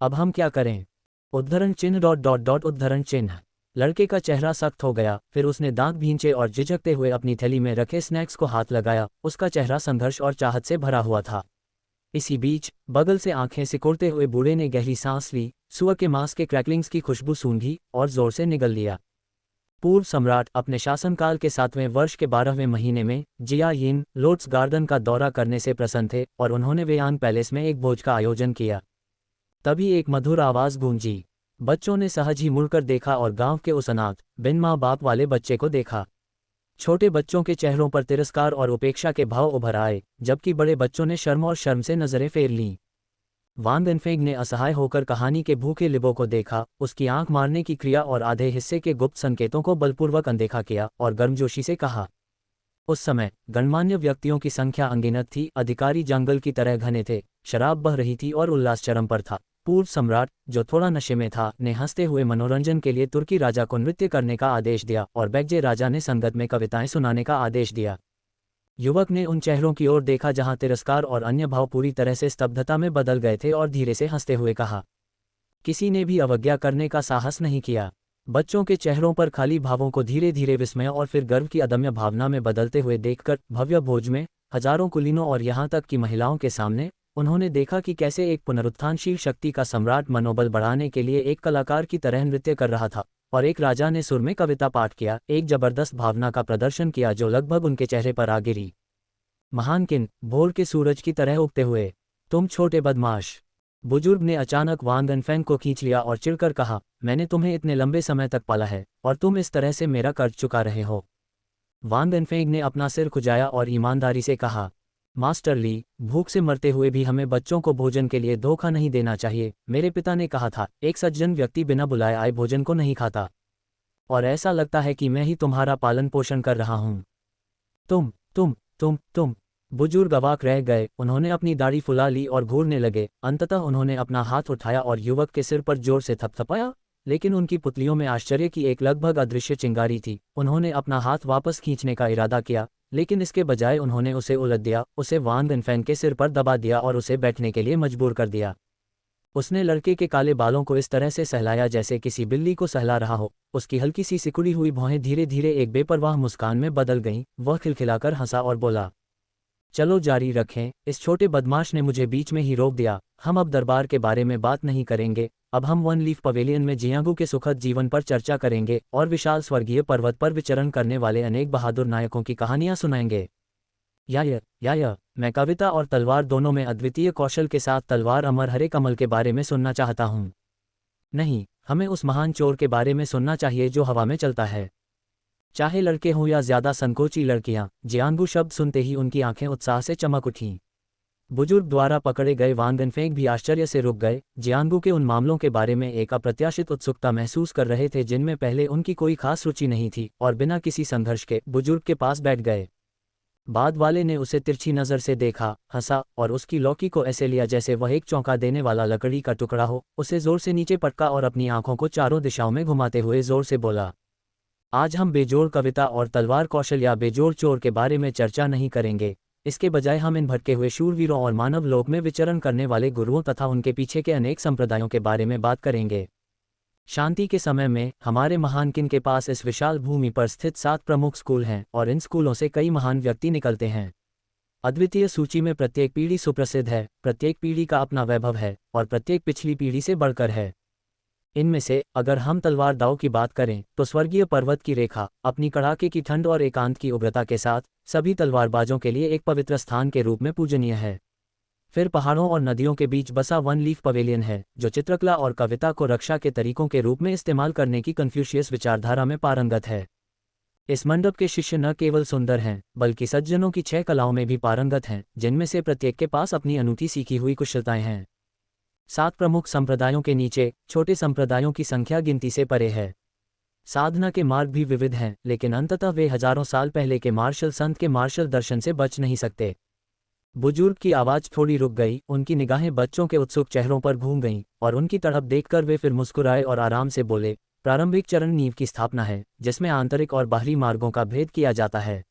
अब हम क्या करें? उद्धरण चिन्ह ... उद्धरण चिन्ह। लड़के का चेहरा सख्त हो गया, फिर उसने दांत भींचे और झिझकते हुए अपनी थैली में रखे स्नैक्स को हाथ लगाया। उसका चेहरा संघर्ष और चाहत से भरा हुआ था। इसी बीच बगल से आंखें सिकोड़ते हुए बूढ़े ने गहरी सांस ली, सुअर के मांस के क्रैकलिंग्स की खुशबू सूंघी और जोर से निगल लिया। पूर्व सम्राट अपने शासनकाल के 7वें वर्ष के 12वें महीने में जिया यिन लोर्ड्स गार्डन का दौरा करने से प्रसन्न थे और उन्होंने वेयांग पैलेस में एक भोज का आयोजन किया। तभी एक मधुर आवाज गूंजी। बच्चों ने सहज ही मुड़कर देखा और गांव के उस अनाथ बिन माँ बाप वाले बच्चे को देखा। छोटे बच्चों के चेहरों पर तिरस्कार और उपेक्षा के भाव उभर आए, जबकि बड़े बच्चों ने शर्म से नजरें फेर लीं। वांग एनफेंग ने असहाय होकर कहानी के भूखे लिबो को देखा, उसकी आंख मारने की क्रिया और आधे हिस्से के गुप्त संकेतों को बलपूर्वक अनदेखा किया और गर्मजोशी से कहा। उस समय गणमान्य व्यक्तियों की संख्या अनगिनत थी, अधिकारी जंगल की तरह घने थे, शराब बह रही थी और उल्लास चरम पर था। पूर्व सम्राट, जो थोड़ा नशे में था, ने हंसते हुए मनोरंजन के लिए तुर्की राजा को नृत्य करने का आदेश दिया और बैगजे राजा ने संगत में कविताएं सुनाने का आदेश दिया। युवक ने उन चेहरों की ओर देखा जहां तिरस्कार और अन्य भाव पूरी तरह से स्तब्धता में बदल गए थे और धीरे से हंसते हुए कहा। किसी ने भी अवज्ञा करने का साहस नहीं किया। बच्चों के चेहरों पर खाली भावों को धीरे धीरे विस्मय और फिर गर्व की अदम्य भावना में बदलते हुए देखकर भव्य भोज में हजारों कुलीनों और यहाँ तक कि महिलाओं के सामने उन्होंने देखा कि कैसे एक पुनरुत्थानशील शक्ति का सम्राट मनोबल बढ़ाने के लिए एक कलाकार की तरह नृत्य कर रहा था और एक राजा ने सुर में कविता पाठ किया, एक जबरदस्त भावना का प्रदर्शन किया जो लगभग उनके चेहरे पर आ गिरी। महान किन, भोर के सूरज की तरह उगते हुए, तुम छोटे बदमाश। बुजुर्ग ने अचानक वांग एनफेंग को खींच लिया और चिढ़कर कहा, मैंने तुम्हें इतने लंबे समय तक पाला है और तुम इस तरह से मेरा कर्ज चुका रहे हो। वांग एनफेंग ने अपना सिर खुजाया और ईमानदारी से कहा, मास्टर ली, भूख से मरते हुए भी हमें बच्चों को भोजन के लिए धोखा नहीं देना चाहिए। मेरे पिता ने कहा था, एक सज्जन व्यक्ति बिना बुलाए आए भोजन को नहीं खाता। और ऐसा लगता है कि मैं ही तुम्हारा पालन पोषण कर रहा हूं। तुम। बुजुर्ग अवाक रह गए, उन्होंने अपनी दाढ़ी फुला ली और घूरने लगे। अंततः उन्होंने अपना हाथ उठाया और युवक के सिर पर जोर से थपथपाया, लेकिन उनकी पुतलियों में आश्चर्य की एक लगभग अदृश्य चिंगारी थी। उन्होंने अपना हाथ वापस खींचने का इरादा किया, लेकिन इसके बजाय उन्होंने उसे उलट दिया, उसे वांग एनफेंग के सिर पर दबा दिया और उसे बैठने के लिए मजबूर कर दिया। उसने लड़के के काले बालों को इस तरह से सहलाया जैसे किसी बिल्ली को सहला रहा हो। उसकी हल्की सी सिकुड़ी हुई भौहें धीरे धीरे एक बेपरवाह मुस्कान में बदल गईं। वह खिलखिलाकर हंसा और बोला, चलो जारी रखें। इस छोटे बदमाश ने मुझे बीच में ही रोक दिया। हम अब दरबार के बारे में बात नहीं करेंगे, अब हम वन लीफ पवेलियन में जियांगू के सुखद जीवन पर चर्चा करेंगे और विशाल स्वर्गीय पर्वत पर विचरण करने वाले अनेक बहादुर नायकों की कहानियां सुनाएंगे। या मैं कविता और तलवार दोनों में अद्वितीय कौशल के साथ तलवार अमर हरे कमल के बारे में सुनना चाहता हूँ। नहीं, हमें उस महान चोर के बारे में सुनना चाहिए जो हवा में चलता है। चाहे लड़के हों या ज्यादा संकोची लड़कियां। जियांगू शब्द सुनते ही उनकी आंखें उत्साह से चमक उठीं। बुजुर्ग द्वारा पकड़े गए वांग एनफेंग भी आश्चर्य से रुक गए। जियांगू के उन मामलों के बारे में एक अप्रत्याशित उत्सुकता महसूस कर रहे थे जिनमें पहले उनकी कोई खास रुचि नहीं थी, और बिना किसी संघर्ष के बुजुर्ग के पास बैठ गए। बाद वाले ने उसे तिरछी नजर से देखा, हंसा और उसकी लौकी को ऐसे लिया जैसे वह एक चौंका देने वाला लकड़ी का टुकड़ा हो। उसे जोर से नीचे पटका और अपनी आंखों को चारों दिशाओं में घुमाते हुए जोर से बोला, आज हम बेजोड़ कविता और तलवार कौशल या बेजोड़ चोर के बारे में चर्चा नहीं करेंगे। इसके बजाय हम इन भटके हुए शूरवीरों और मानव लोक में विचरण करने वाले गुरुओं तथा उनके पीछे के अनेक संप्रदायों के बारे में बात करेंगे। शांति के समय में हमारे महान किन के पास इस विशाल भूमि पर स्थित 7 प्रमुख स्कूल हैं और इन स्कूलों से कई महान व्यक्ति निकलते हैं। अद्वितीय सूची में प्रत्येक पीढ़ी सुप्रसिद्ध है, प्रत्येक पीढ़ी का अपना वैभव है और प्रत्येक पिछली पीढ़ी से बढ़कर है। इनमें से अगर हम तलवार दाव की बात करें तो स्वर्गीय पर्वत की रेखा अपनी कड़ाके की ठंड और एकांत की उग्रता के साथ सभी तलवारबाजों के लिए एक पवित्र स्थान के रूप में पूजनीय है। फिर पहाड़ों और नदियों के बीच बसा वन लीफ पवेलियन है, जो चित्रकला और कविता को रक्षा के तरीकों के रूप में इस्तेमाल करने की कन्फ्यूशियस विचारधारा में पारंगत है। इस मंडप के शिष्य न केवल सुंदर हैं बल्कि सज्जनों की 6 कलाओं में भी पारंगत हैं, जिनमें से प्रत्येक के पास अपनी अनूठी सीखी हुई कुशलताएं हैं। 7 प्रमुख संप्रदायों के नीचे छोटे संप्रदायों की संख्या गिनती से परे है। साधना के मार्ग भी विविध हैं, लेकिन अंततः वे हजारों साल पहले के मार्शल संत के मार्शल दर्शन से बच नहीं सकते। बुजुर्ग की आवाज थोड़ी रुक गई, उनकी निगाहें बच्चों के उत्सुक चेहरों पर घूम गईं और उनकी तड़प देखकर वे फिर मुस्कुराए और आराम से बोले, प्रारंभिक चरण नींव की स्थापना है जिसमें आंतरिक और बाहरी मार्गों का भेद किया जाता है।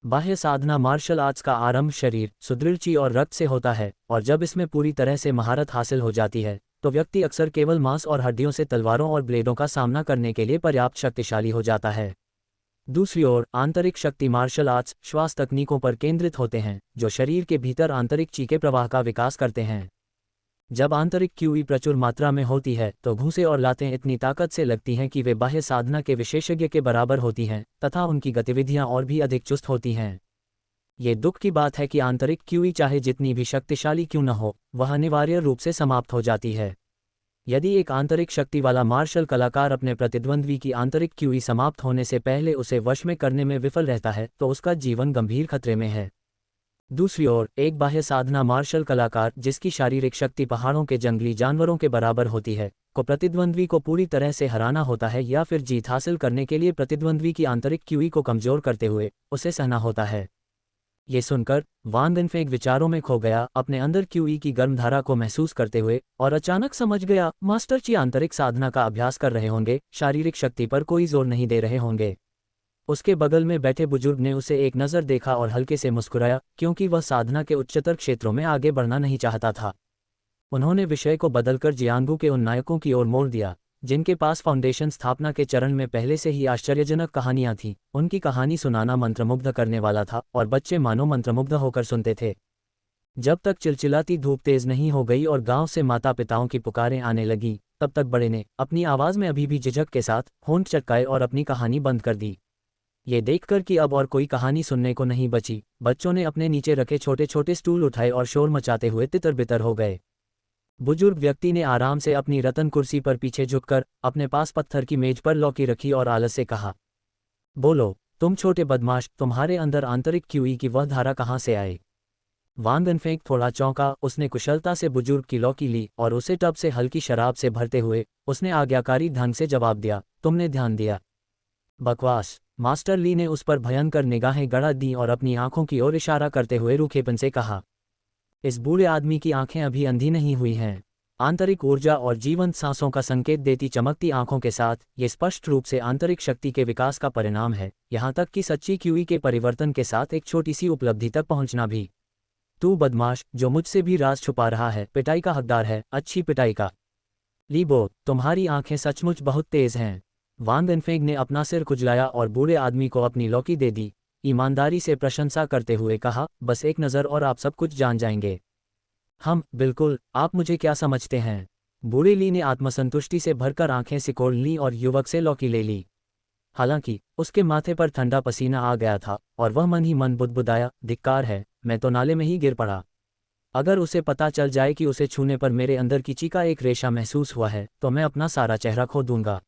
बाह्य साधना मार्शल आर्ट्स का आरंभ शरीर, सुदृढ़ और रक्त से होता है, और जब इसमें पूरी तरह से महारत हासिल हो जाती है तो व्यक्ति अक्सर केवल मांस और हड्डियों से तलवारों और ब्लेडों का सामना करने के लिए पर्याप्त शक्तिशाली हो जाता है। दूसरी ओर आंतरिक शक्ति मार्शल आर्ट्स श्वास तकनीकों पर केंद्रित होते हैं जो शरीर के भीतर आंतरिक ची के प्रवाह का विकास करते हैं। जब आंतरिक क्यूई प्रचुर मात्रा में होती है तो घूंसे और लातें इतनी ताकत से लगती हैं कि वे बाह्य साधना के विशेषज्ञ के बराबर होती हैं तथा उनकी गतिविधियां और भी अधिक चुस्त होती हैं। ये दुख की बात है कि आंतरिक क्यूई चाहे जितनी भी शक्तिशाली क्यों न हो, वह अनिवार्य रूप से समाप्त हो जाती है। यदि एक आंतरिक शक्ति वाला मार्शल कलाकार अपने प्रतिद्वंद्वी की आंतरिक क्यूई समाप्त होने से पहले उसे वश में करने में विफल रहता है तो उसका जीवन गंभीर खतरे में है। दूसरी ओर एक बाह्य साधना मार्शल कलाकार जिसकी शारीरिक शक्ति पहाड़ों के जंगली जानवरों के बराबर होती है को प्रतिद्वंद्वी को पूरी तरह से हराना होता है या फिर जीत हासिल करने के लिए प्रतिद्वंद्वी की आंतरिक क्यूई को कमजोर करते हुए उसे सहना होता है। ये सुनकर वान दिनफेंग विचारों में खो गया, अपने अंदर क्यूई की गर्मधारा को महसूस करते हुए, और अचानक समझ गया मास्टर ची आंतरिक साधना का अभ्यास कर रहे होंगे, शारीरिक शक्ति पर कोई जोर नहीं दे रहे होंगे। उसके बगल में बैठे बुजुर्ग ने उसे एक नज़र देखा और हल्के से मुस्कुराया क्योंकि वह साधना के उच्चतर क्षेत्रों में आगे बढ़ना नहीं चाहता था। उन्होंने विषय को बदलकर जियांगू के उन नायकों की ओर मोड़ दिया जिनके पास फाउंडेशन स्थापना के चरण में पहले से ही आश्चर्यजनक कहानियां थीं। उनकी कहानी सुनाना मंत्रमुग्ध करने वाला था और बच्चे मानो मंत्रमुग्ध होकर सुनते थे। जब तक चिलचिलाती धूप तेज नहीं हो गई और गांव से माता पिताओं की पुकारें आने लगीं, तब तक बड़े ने अपनी आवाज़ में अभी भी झिझक के साथ होंठ चटकाए और अपनी कहानी बंद कर दी। ये देखकर कि अब और कोई कहानी सुनने को नहीं बची, बच्चों ने अपने नीचे रखे छोटे छोटे स्टूल उठाए और शोर मचाते हुए तितर बितर हो गए। बुजुर्ग व्यक्ति ने आराम से अपनी रतन कुर्सी पर पीछे झुककर अपने पास पत्थर की मेज पर लौकी रखी और आलस से कहा, बोलो तुम छोटे बदमाश, तुम्हारे अंदर आंतरिक क्यूई की वह धारा कहाँ से आए? वान दिनफेंग थोड़ा चौंका। उसने कुशलता से बुजुर्ग की लौकी ली और उसे टब से हल्की शराब से भरते हुए उसने आज्ञाकारी ढंग से जवाब दिया, तुमने ध्यान दिया? बकवास। मास्टर ली ने उस पर भयंकर निगाहें गड़ा दी और अपनी आंखों की ओर इशारा करते हुए रूखेपन से कहा, इस बूढ़े आदमी की आंखें अभी अंधी नहीं हुई हैं। आंतरिक ऊर्जा और जीवंत सांसों का संकेत देती चमकती आंखों के साथ ये स्पष्ट रूप से आंतरिक शक्ति के विकास का परिणाम है, यहाँ तक कि सच्ची क्यूई के परिवर्तन के साथ एक छोटी सी उपलब्धि तक पहुँचना भी। तू बदमाश जो मुझसे भी राज छुपा रहा है, पिटाई का हकदार है, अच्छी पिटाई का। लीबो, तुम्हारी आंखें सचमुच बहुत तेज हैं। वान दिनफेंग ने अपना सिर खुजलाया और बूढ़े आदमी को अपनी लौकी दे दी, ईमानदारी से प्रशंसा करते हुए कहा, बस एक नज़र और आप सब कुछ जान जाएंगे। हम बिल्कुल, आप मुझे क्या समझते हैं? बूढ़े ली ने आत्मसंतुष्टि से भरकर आंखें सिकोड़ ली और युवक से लौकी ले ली। हालांकि उसके माथे पर ठंडा पसीना आ गया था और वह मन ही मन बुदबुदाया, धिक्कार है, मैं तो नाले में ही गिर पड़ा। अगर उसे पता चल जाए कि उसे छूने पर मेरे अंदर की ची का एक रेशा महसूस हुआ है तो मैं अपना सारा चेहरा खो दूंगा।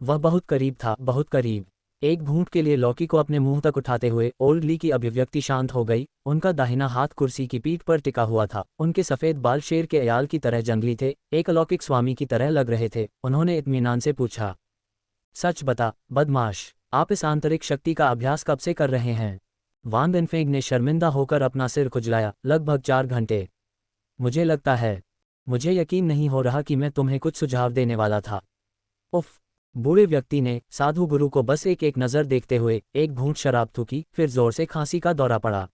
वह बहुत करीब था, बहुत करीब। एक घूंट के लिए लौकी को अपने मुंह तक उठाते हुए ओल्ड ली की अभिव्यक्ति शांत हो गई। उनका दाहिना हाथ कुर्सी की पीठ पर टिका हुआ था, उनके सफ़ेद बाल शेर के अयाल की तरह जंगली थे, एक अलौकिक स्वामी की तरह लग रहे थे। उन्होंने इत्मीनान से पूछा, सच बता बदमाश, आप इस आंतरिक शक्ति का अभ्यास कब से कर रहे हैं? वान दिनफेंग ने शर्मिंदा होकर अपना सिर खुजलाया, लगभग 4 घंटे। मुझे लगता है, मुझे यकीन नहीं हो रहा कि मैं तुम्हें कुछ सुझाव देने वाला था। उफ। बूढ़े व्यक्ति ने साधु गुरु को बस एक नज़र देखते हुए एक घूंट शराब थूकी, फिर जोर से खांसी का दौरा पड़ा।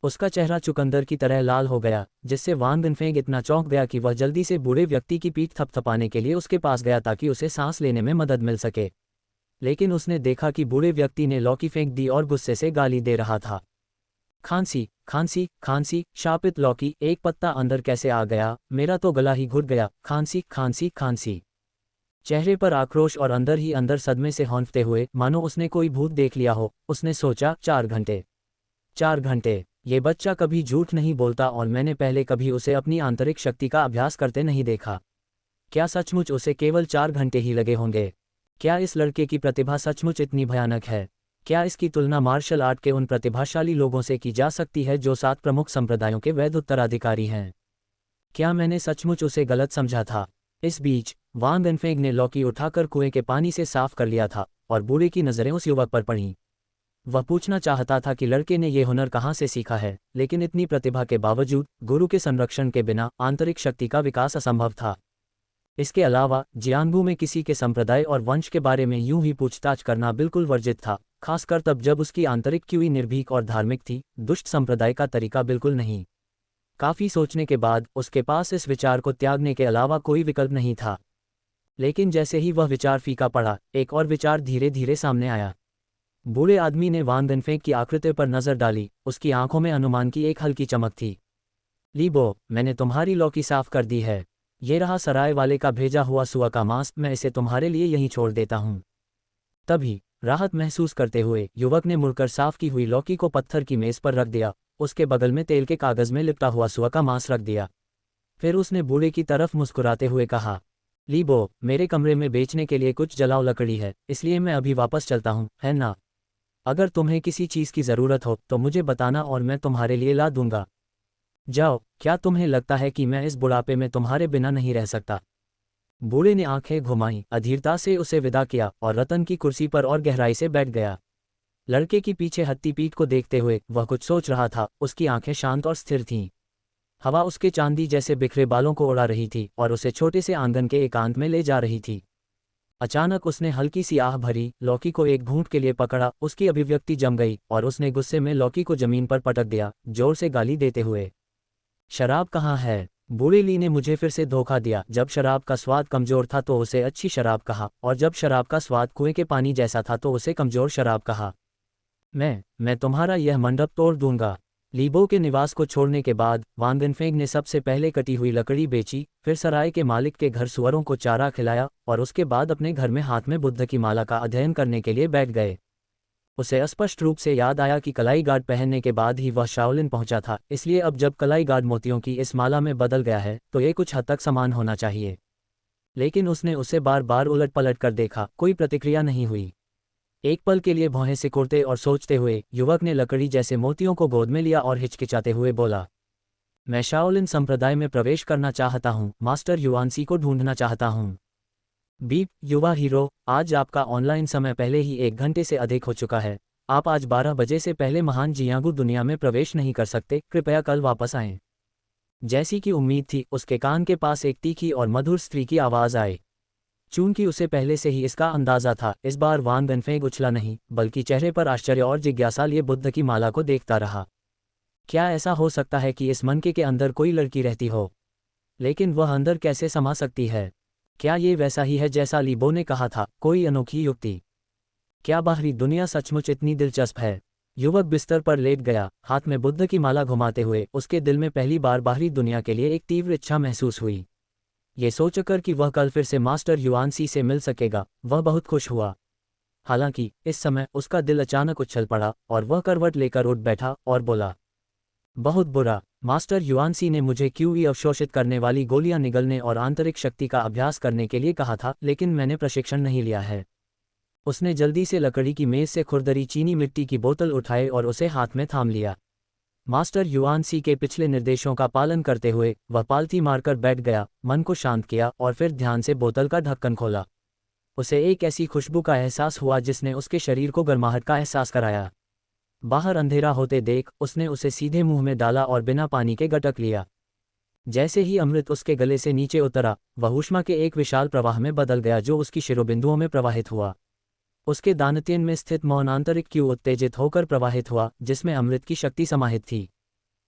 उसका चेहरा चुकंदर की तरह लाल हो गया, जिससे वान दिनफेंग इतना चौंक गया कि वह जल्दी से बूढ़े व्यक्ति की पीठ थपथपाने के लिए उसके पास गया ताकि उसे सांस लेने में मदद मिल सके। लेकिन उसने देखा कि बूढ़े व्यक्ति ने लौकी फेंक दी और गुस्से से गाली दे रहा था। खांसी, खांसी, खांसी, शापित लौकी, एक पत्ता अंदर कैसे आ गया? मेरा तो गला ही घुट गया। खांसी, खांसी, खांसी। चेहरे पर आक्रोश और अंदर ही अंदर सदमे से हौंफते हुए मानो उसने कोई भूत देख लिया हो, उसने सोचा, 4 घंटे, 4 घंटे। ये बच्चा कभी झूठ नहीं बोलता और मैंने पहले कभी उसे अपनी आंतरिक शक्ति का अभ्यास करते नहीं देखा। क्या सचमुच उसे केवल 4 घंटे ही लगे होंगे? क्या इस लड़के की प्रतिभा सचमुच इतनी भयानक है? क्या इसकी तुलना मार्शल आर्ट के उन प्रतिभाशाली लोगों से की जा सकती है जो 7 प्रमुख संप्रदायों के वैध उत्तराधिकारी हैं? क्या मैंने सचमुच उसे गलत समझा था? इस बीच वान दिनफेंग ने लौकी उठाकर कुएं के पानी से साफ कर लिया था और बूढ़े की नज़रें उस युवक पर पड़ीं। वह पूछना चाहता था कि लड़के ने यह हुनर कहाँ से सीखा है, लेकिन इतनी प्रतिभा के बावजूद गुरु के संरक्षण के बिना आंतरिक शक्ति का विकास असंभव था। इसके अलावा जियांगू में किसी के संप्रदाय और वंश के बारे में यूं ही पूछताछ करना बिल्कुल वर्जित था, खासकर तब जब उसकी आंतरिक क्यूई निर्भीक और धार्मिक थी। दुष्ट संप्रदाय का तरीका बिल्कुल नहीं। काफ़ी सोचने के बाद उसके पास इस विचार को त्यागने के अलावा कोई विकल्प नहीं था। लेकिन जैसे ही वह विचार फीका पड़ा, एक और विचार धीरे धीरे सामने आया। बूढ़े आदमी ने वान गनफेंग की आकृति पर नजर डाली, उसकी आंखों में अनुमान की एक हल्की चमक थी। लीबो, मैंने तुम्हारी लौकी साफ कर दी है। ये रहा सराय वाले का भेजा हुआ सुअर का मांस, मैं इसे तुम्हारे लिए यहीं छोड़ देता हूँ। तभी राहत महसूस करते हुए युवक ने मुड़कर साफ की हुई लौकी को पत्थर की मेज पर रख दिया, उसके बगल में तेल के कागज में लिपटा हुआ सुअर का मांस रख दिया। फिर उसने बूढ़े की तरफ मुस्कुराते हुए कहा, लीबो, मेरे कमरे में बेचने के लिए कुछ जलाऊ लकड़ी है, इसलिए मैं अभी वापस चलता हूँ, है ना? अगर तुम्हें किसी चीज़ की ज़रूरत हो तो मुझे बताना और मैं तुम्हारे लिए ला दूंगा। जाओ, क्या तुम्हें लगता है कि मैं इस बुढ़ापे में तुम्हारे बिना नहीं रह सकता? बूढ़े ने आंखें घुमाईं, अधीरता से उसे विदा किया और रतन की कुर्सी पर और गहराई से बैठ गया। लड़के की पीछे हत्ती पीठ को देखते हुए वह कुछ सोच रहा था, उसकी आंखें शांत और स्थिर थीं। हवा उसके चांदी जैसे बिखरे बालों को उड़ा रही थी और उसे छोटे से आंगन के एकांत में ले जा रही थी। अचानक उसने हल्की सी आह भरी, लौकी को एक घूंट के लिए पकड़ा, उसकी अभिव्यक्ति जम गई और उसने गुस्से में लौकी को जमीन पर पटक दिया, जोर से गाली देते हुए। शराब कहाँ है? बूढ़े ली ने मुझे फिर से धोखा दिया। जब शराब का स्वाद कमजोर था तो उसे अच्छी शराब कहा, और जब शराब का स्वाद कुएं के पानी जैसा था तो उसे कमजोर शराब कहा। मैं तुम्हारा यह मंडप तोड़ दूंगा। लीबो के निवास को छोड़ने के बाद वान गनफेंग ने सबसे पहले कटी हुई लकड़ी बेची, फिर सराय के मालिक के घर सुअरों को चारा खिलाया और उसके बाद अपने घर में हाथ में बुद्ध की माला का अध्ययन करने के लिए बैठ गए। उसे स्पष्ट रूप से याद आया कि कलाई गार्ड पहनने के बाद ही वह शाओलिन पहुंचा था, इसलिए अब जब कलाई गार्ड मोतियों की इस माला में बदल गया है तो ये कुछ हद तक समान होना चाहिए। लेकिन उसने उसे बार बार उलट पलट कर देखा, कोई प्रतिक्रिया नहीं हुई। एक पल के लिए भौहें सिकुड़ते और सोचते हुए युवक ने लकड़ी जैसे मोतियों को गोद में लिया और हिचकिचाते हुए बोला, मैं शाओलिन संप्रदाय में प्रवेश करना चाहता हूँ, मास्टर युआनसी को ढूंढना चाहता हूँ। बीप, युवा हीरो, आज आपका ऑनलाइन समय पहले ही 1 घंटे से अधिक हो चुका है। आप आज 12 बजे से पहले महान जियांगू दुनिया में प्रवेश नहीं कर सकते, कृपया कल वापस आएं। जैसी कि उम्मीद थी, उसके कान के पास एक तीखी और मधुर स्त्री की आवाज़ आई। चूंकि उसे पहले से ही इसका अंदाजा था, इस बार वान गनफेंग उछला नहीं, बल्कि चेहरे पर आश्चर्य और जिज्ञासा लिए बुद्ध की माला को देखता रहा। क्या ऐसा हो सकता है कि इस मनके के अंदर कोई लड़की रहती हो? लेकिन वह अंदर कैसे समा सकती है? क्या ये वैसा ही है जैसा लीबो ने कहा था, कोई अनोखी युक्ति? क्या बाहरी दुनिया सचमुच इतनी दिलचस्प है? युवक बिस्तर पर लेट गया, हाथ में बुद्ध की माला घुमाते हुए। उसके दिल में पहली बार बाहरी दुनिया के लिए एक तीव्र इच्छा महसूस हुई। ये सोचकर कि वह कल फिर से मास्टर युआनसी से मिल सकेगा, वह बहुत खुश हुआ। हालांकि इस समय उसका दिल अचानक उछल पड़ा और वह करवट लेकर उठ बैठा और बोला, बहुत बुरा। मास्टर युआनसी ने मुझे क्यूई अवशोषित करने वाली गोलियां निगलने और आंतरिक शक्ति का अभ्यास करने के लिए कहा था, लेकिन मैंने प्रशिक्षण नहीं लिया है। उसने जल्दी से लकड़ी की मेज से खुरदरी चीनी मिट्टी की बोतल उठाई और उसे हाथ में थाम लिया। मास्टर युआनसी के पिछले निर्देशों का पालन करते हुए वह पालथी मारकर बैठ गया, मन को शांत किया और फिर ध्यान से बोतल का ढक्कन खोला। उसे एक ऐसी खुशबू का एहसास हुआ जिसने उसके शरीर को गर्माहट का एहसास कराया। बाहर अंधेरा होते देख उसने उसे सीधे मुंह में डाला और बिना पानी के गटक लिया। जैसे ही अमृत उसके गले से नीचे उतरा, वह ऊष्मा के एक विशाल प्रवाह में बदल गया जो उसकी शिरोबिंदुओं में प्रवाहित हुआ। उसके दानत्यन में स्थित मौन आंतरिक क्यू उत्तेजित होकर प्रवाहित हुआ, जिसमें अमृत की शक्ति समाहित थी।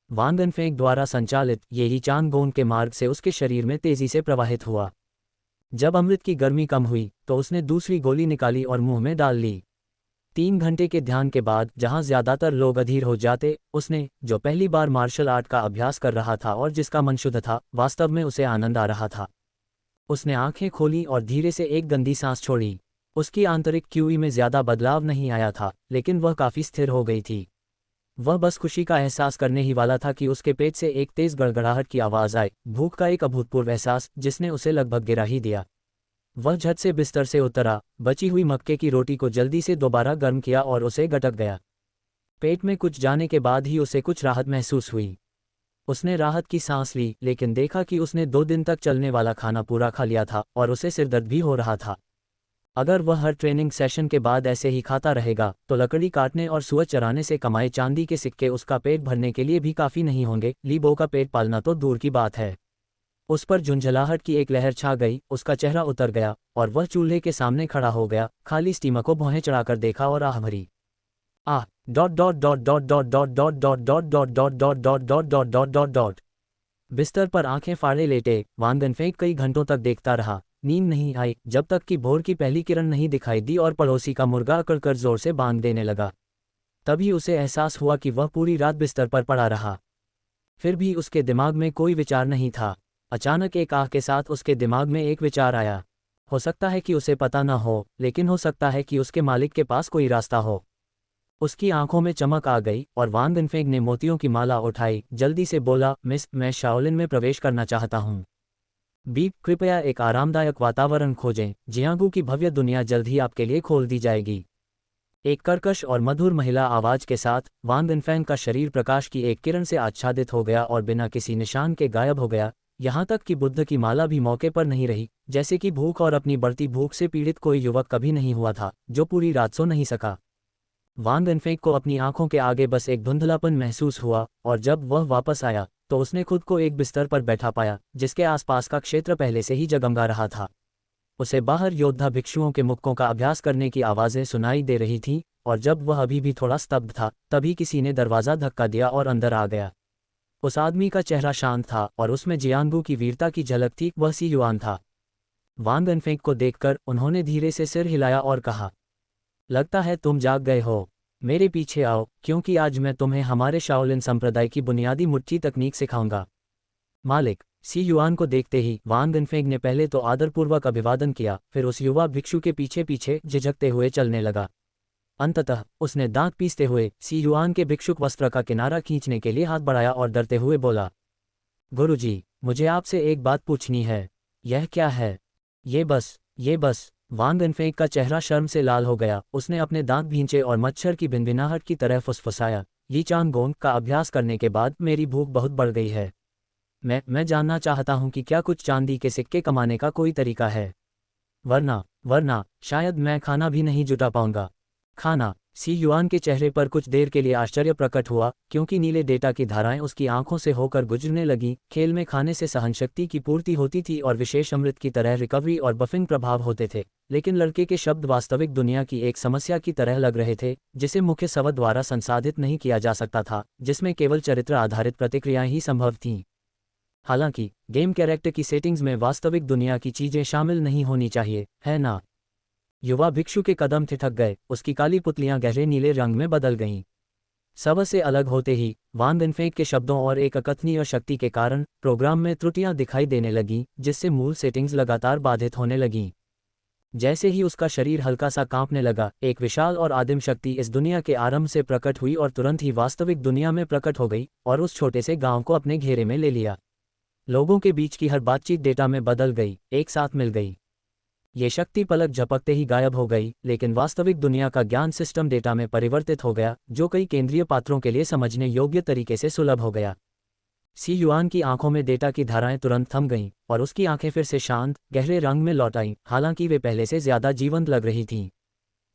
वान गनफेंग द्वारा संचालित यही चांद गोंद के मार्ग से उसके शरीर में तेजी से प्रवाहित हुआ। जब अमृत की गर्मी कम हुई तो उसने दूसरी गोली निकाली और मुंह में डाल ली। 3 घंटे के ध्यान के बाद, जहां ज्यादातर लोग अधीर हो जाते, उसने, जो पहली बार मार्शल आर्ट का अभ्यास कर रहा था और जिसका मन शुद्ध था, वास्तव में उसे आनंद आ रहा था। उसने आंखें खोली और धीरे से एक गंदी सांस छोड़ी। उसकी आंतरिक क्यूई में ज्यादा बदलाव नहीं आया था, लेकिन वह काफी स्थिर हो गई थी। वह बस खुशी का एहसास करने ही वाला था कि उसके पेट से एक तेज गड़गड़ाहट की आवाज आई, भूख का एक अभूतपूर्व एहसास जिसने उसे लगभग गिरा ही दिया। वह झट से बिस्तर से उतरा, बची हुई मक्के की रोटी को जल्दी से दोबारा गर्म किया और उसे गटक गया। पेट में कुछ जाने के बाद ही उसे कुछ राहत महसूस हुई। उसने राहत की सांस ली, लेकिन देखा कि उसने 2 दिन तक चलने वाला खाना पूरा खा लिया था और उसे सिरदर्द भी हो रहा था। अगर वह हर ट्रेनिंग सेशन के बाद ऐसे ही खाता रहेगा तो लकड़ी काटने और सुअर चराने से कमाए चांदी के सिक्के उसका पेट भरने के लिए भी काफ़ी नहीं होंगे। लीबो का पेट पालना तो दूर की बात है। उस पर झुंझलाहट की एक लहर छा गई, उसका चेहरा उतर गया और वह चूल्हे के सामने खड़ा हो गया, खाली स्टीमर को भौहें चढ़ाकर देखा और आह भरी। आह dot dot dot dot dot dot dot dot dot dot dot dot dot dot dot dot dot dot. बिस्तर पर आंखें फाड़े लेटे वान गनफेंग कई घंटों तक देखता रहा, नींद नहीं आई जब तक कि भोर की पहली किरण नहीं दिखाई दी और पड़ोसी का मुर्गा अकड़कर जोर से बांग देने लगा। तभी उसे एहसास हुआ कि वह पूरी रात बिस्तर पर पड़ा रहा। फिर भी उसके दिमाग में कोई विचार नहीं था। अचानक एक आह के साथ उसके दिमाग में एक विचार आया। हो सकता है कि उसे पता न हो, लेकिन हो सकता है कि उसके मालिक के पास कोई रास्ता हो। उसकी आंखों में चमक आ गई और वान दिनफेंग ने मोतियों की माला उठाई, जल्दी से बोला, मिस, मैं शाओलिन में प्रवेश करना चाहता हूँ। बीप, कृपया एक आरामदायक वातावरण खोजें, जियांगू की भव्य दुनिया जल्द ही आपके लिए खोल दी जाएगी। एक कर्कश और मधुर महिला आवाज के साथ वान दिनफेंग का शरीर प्रकाश की एक किरण से आच्छादित हो गया और बिना किसी निशान के गायब हो गया। यहाँ तक कि बुद्ध की माला भी मौके पर नहीं रही, जैसे कि भूख और अपनी बढ़ती भूख से पीड़ित कोई युवक कभी नहीं हुआ था जो पूरी रात सो नहीं सका। वान दिनफेंग को अपनी आंखों के आगे बस एक धुंधलापन महसूस हुआ और जब वह वापस आया तो उसने खुद को एक बिस्तर पर बैठा पाया जिसके आसपास का क्षेत्र पहले से ही जगमगा रहा था। उसे बाहर योद्धा भिक्षुओं के मुक्कों का अभ्यास करने की आवाज़ें सुनाई दे रही थीं और जब वह अभी भी थोड़ा स्तब्ध था तभी किसी ने दरवाज़ा धक्का दिया और अंदर आ गया। उस आदमी का चेहरा शांत था और उसमें जियांगू की वीरता की झलक थी। वह सी युआन था। वान दिनफेंग को देखकर उन्होंने धीरे से सिर हिलाया और कहा, लगता है तुम जाग गए हो। मेरे पीछे आओ, क्योंकि आज मैं तुम्हें हमारे शाओलिन संप्रदाय की बुनियादी मुट्ठी तकनीक सिखाऊंगा। मालिक, सी युआन को देखते ही वान दिनफेंग ने पहले तो आदरपूर्वक अभिवादन किया, फिर उस युवा भिक्षु के पीछे पीछे झिझकते हुए चलने लगा। अंततः उसने दांत पीसते हुए सी युआन के भिक्षुक वस्त्र का किनारा खींचने के लिए हाथ बढ़ाया और डरते हुए बोला, गुरुजी, मुझे आपसे एक बात पूछनी है। यह क्या है? ये बस। वान दिनफेंग का चेहरा शर्म से लाल हो गया। उसने अपने दांत भींचे और मच्छर की भिनभिनाहट की तरह फुसफुसाया, ये चांग गोंग का अभ्यास करने के बाद मेरी भूख बहुत बढ़ गई है। मैं जानना चाहता हूँ कि क्या कुछ चांदी के सिक्के कमाने का कोई तरीका है, वरना शायद मैं खाना भी नहीं जुटा पाऊंगा। खाना? सी युआन के चेहरे पर कुछ देर के लिए आश्चर्य प्रकट हुआ, क्योंकि नीले डेटा की धाराएं उसकी आंखों से होकर गुजरने लगीं। खेल में खाने से सहनशक्ति की पूर्ति होती थी और विशेष अमृत की तरह रिकवरी और बफिंग प्रभाव होते थे, लेकिन लड़के के शब्द वास्तविक दुनिया की एक समस्या की तरह लग रहे थे, जिसे मुख्य शब्द द्वारा संसाधित नहीं किया जा सकता था, जिसमें केवल चरित्र आधारित प्रतिक्रियाएं ही संभव थीं। हालांकि गेम कैरेक्टर की सेटिंग्स में वास्तविक दुनिया की चीजें शामिल नहीं होनी चाहिए, है ना? युवा भिक्षु के कदम ठिठक गए, उसकी काली पुतलियां गहरे नीले रंग में बदल गईं। सबसे अलग होते ही वान दिनफेंग के शब्दों और एक अकथनीय शक्ति के कारण प्रोग्राम में त्रुटियां दिखाई देने लगीं, जिससे मूल सेटिंग्स लगातार बाधित होने लगीं। जैसे ही उसका शरीर हल्का सा कांपने लगा, एक विशाल और आदिम शक्ति इस दुनिया के आरंभ से प्रकट हुई और तुरंत ही वास्तविक दुनिया में प्रकट हो गई और उस छोटे से गांव को अपने घेरे में ले लिया। लोगों के बीच की हर बातचीत डेटा में बदल गई, एक साथ मिल गई। ये शक्ति पलक झपकते ही गायब हो गई, लेकिन वास्तविक दुनिया का ज्ञान सिस्टम डेटा में परिवर्तित हो गया, जो कई केंद्रीय पात्रों के लिए समझने योग्य तरीके से सुलभ हो गया। सी युआन की आंखों में डेटा की धाराएं तुरंत थम गईं और उसकी आंखें फिर से शांत, गहरे रंग में लौट आईं, हालांकि वे पहले से ज्यादा जीवंत लग रही थीं।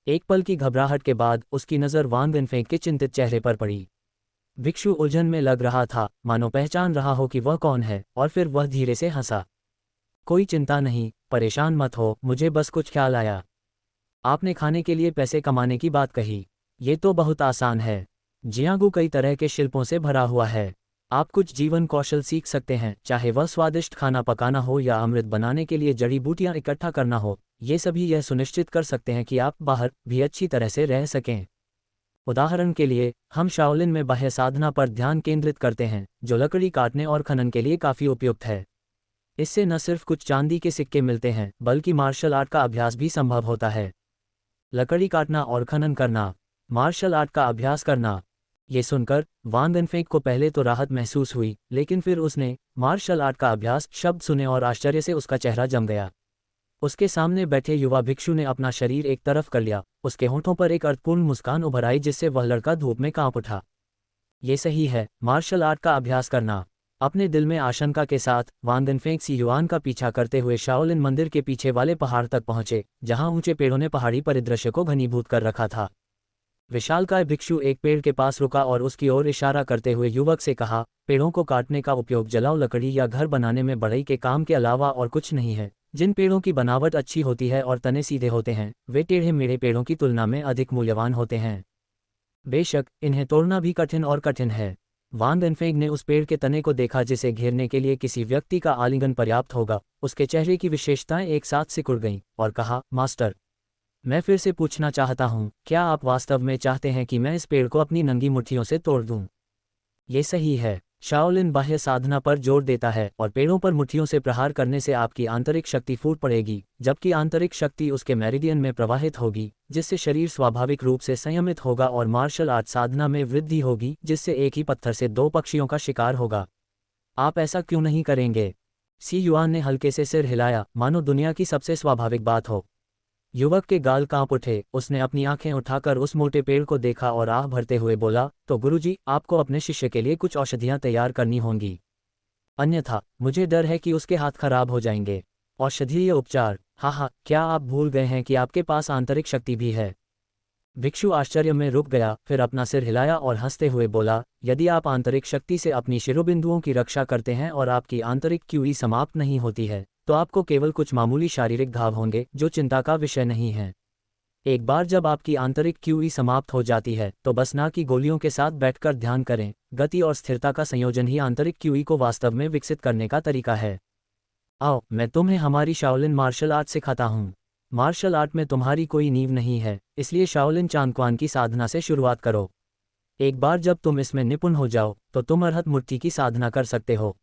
एक पल की घबराहट के बाद उसकी नज़र वान दिनफेंग के चिंतित चेहरे पर पड़ी। भिक्षु उलझन में लग रहा था, मानो पहचान रहा हो कि वह कौन है, और फिर वह धीरे से हंसा। कोई चिंता नहीं, परेशान मत हो, मुझे बस कुछ ख्याल आया। आपने खाने के लिए पैसे कमाने की बात कही। ये तो बहुत आसान है। जियांगू कई तरह के शिल्पों से भरा हुआ है। आप कुछ जीवन कौशल सीख सकते हैं, चाहे वह स्वादिष्ट खाना पकाना हो या अमृत बनाने के लिए जड़ी बूटियां इकट्ठा करना हो। ये सभी यह सुनिश्चित कर सकते हैं कि आप बाहर भी अच्छी तरह से रह सकें। उदाहरण के लिए, हम शाओलिन में बाह्य साधना पर ध्यान केंद्रित करते हैं, जो लकड़ी काटने और खनन के लिए काफ़ी उपयुक्त है। इससे न सिर्फ कुछ चांदी के सिक्के मिलते हैं, बल्कि मार्शल आर्ट का अभ्यास भी संभव होता है। लकड़ी काटना और खनन करना, मार्शल आर्ट का अभ्यास करना। ये सुनकर वान दिनफेंग को पहले तो राहत महसूस हुई, लेकिन फिर उसने मार्शल आर्ट का अभ्यास शब्द सुने और आश्चर्य से उसका चेहरा जम गया। उसके सामने बैठे युवा भिक्षु ने अपना शरीर एक तरफ कर लिया, उसके होंठों पर एक अर्थपूर्ण मुस्कान उभर आई जिससे वह लड़का धूप में कांप उठा। ये सही है, मार्शल आर्ट का अभ्यास करना। अपने दिल में आशंका के साथ वान दिनफेंग सी युआन का पीछा करते हुए शाओलिन मंदिर के पीछे वाले पहाड़ तक पहुंचे, जहां ऊंचे पेड़ों ने पहाड़ी परिदृश्य को घनीभूत कर रखा था। विशालकाय भिक्षु एक पेड़ के पास रुका और उसकी ओर इशारा करते हुए युवक से कहा, पेड़ों को काटने का उपयोग जलाऊ लकड़ी या घर बनाने में बढ़ई के काम के अलावा और कुछ नहीं है। जिन पेड़ों की बनावट अच्छी होती है और तने सीधे होते हैं, वे टेढ़े मेढ़े पेड़ों की तुलना में अधिक मूल्यवान होते हैं। बेशक इन्हें तोड़ना भी कठिन और कठिन है। वान वेनफेंग ने उस पेड़ के तने को देखा जिसे घेरने के लिए किसी व्यक्ति का आलिंगन पर्याप्त होगा। उसके चेहरे की विशेषताएं एक साथ सिकुड़ गईं और कहा, मास्टर, मैं फिर से पूछना चाहता हूँ, क्या आप वास्तव में चाहते हैं कि मैं इस पेड़ को अपनी नंगी मुट्ठियों से तोड़ दूं? ये सही है। शाओलिन बाह्य साधना पर जोर देता है और पेड़ों पर मुट्ठियों से प्रहार करने से आपकी आंतरिक शक्ति फूट पड़ेगी, जबकि आंतरिक शक्ति उसके मेरिडियन में प्रवाहित होगी, जिससे शरीर स्वाभाविक रूप से संयमित होगा और मार्शल आर्ट साधना में वृद्धि होगी, जिससे एक ही पत्थर से दो पक्षियों का शिकार होगा। आप ऐसा क्यों नहीं करेंगे? सी युआन ने हल्के से सिर हिलाया, मानो दुनिया की सबसे स्वाभाविक बात हो। युवक के गाल कांप उठे। उसने अपनी आंखें उठाकर उस मोटे पेड़ को देखा और आह भरते हुए बोला, तो गुरुजी, आपको अपने शिष्य के लिए कुछ औषधियां तैयार करनी होंगी, अन्यथा मुझे डर है कि उसके हाथ खराब हो जाएंगे। औषधीय उपचार? हाँ, क्या आप भूल गए हैं कि आपके पास आंतरिक शक्ति भी है? भिक्षु आश्चर्य में रुक गया, फिर अपना सिर हिलाया और हंसते हुए बोला, यदि आप आंतरिक शक्ति से अपनी शिरोबिंदुओं की रक्षा करते हैं और आपकी आंतरिक क्यूई समाप्त नहीं होती है, तो आपको केवल कुछ मामूली शारीरिक घाव होंगे जो चिंता का विषय नहीं है। एक बार जब आपकी आंतरिक क्यूई समाप्त हो जाती है तो बस ना की गोलियों के साथ बैठकर ध्यान करें। गति और स्थिरता का संयोजन ही आंतरिक क्यूई को वास्तव में विकसित करने का तरीका है। आओ, मैं तुम्हें हमारी शाओलिन मार्शल आर्ट सिखाता हूँ। मार्शल आर्ट में तुम्हारी कोई नींव नहीं है, इसलिए शाओलिन चांगक्वान की साधना से शुरुआत करो। एक बार जब तुम इसमें निपुण हो जाओ तो तुम अर्हत मूर्ति की साधना कर सकते हो।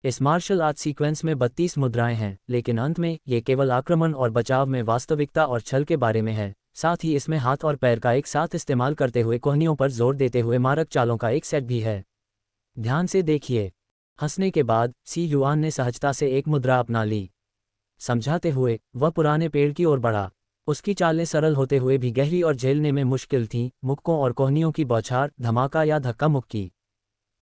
इस मार्शल आर्ट सीक्वेंस में 32 मुद्राएं हैं, लेकिन अंत में ये केवल आक्रमण और बचाव में वास्तविकता और छल के बारे में है। साथ ही इसमें हाथ और पैर का एक साथ इस्तेमाल करते हुए कोहनियों पर जोर देते हुए मारक चालों का एक सेट भी है। ध्यान से देखिए। हंसने के बाद सी युआन ने सहजता से एक मुद्रा अपना ली। समझाते हुए वह पुराने पेड़ की ओर बढ़ा। उसकी चालें सरल होते हुए भी गहरी और झेलने में मुश्किल थीं, मुक्कों और कोहनियों की बौछार, धमाका या धक्का मुक्की।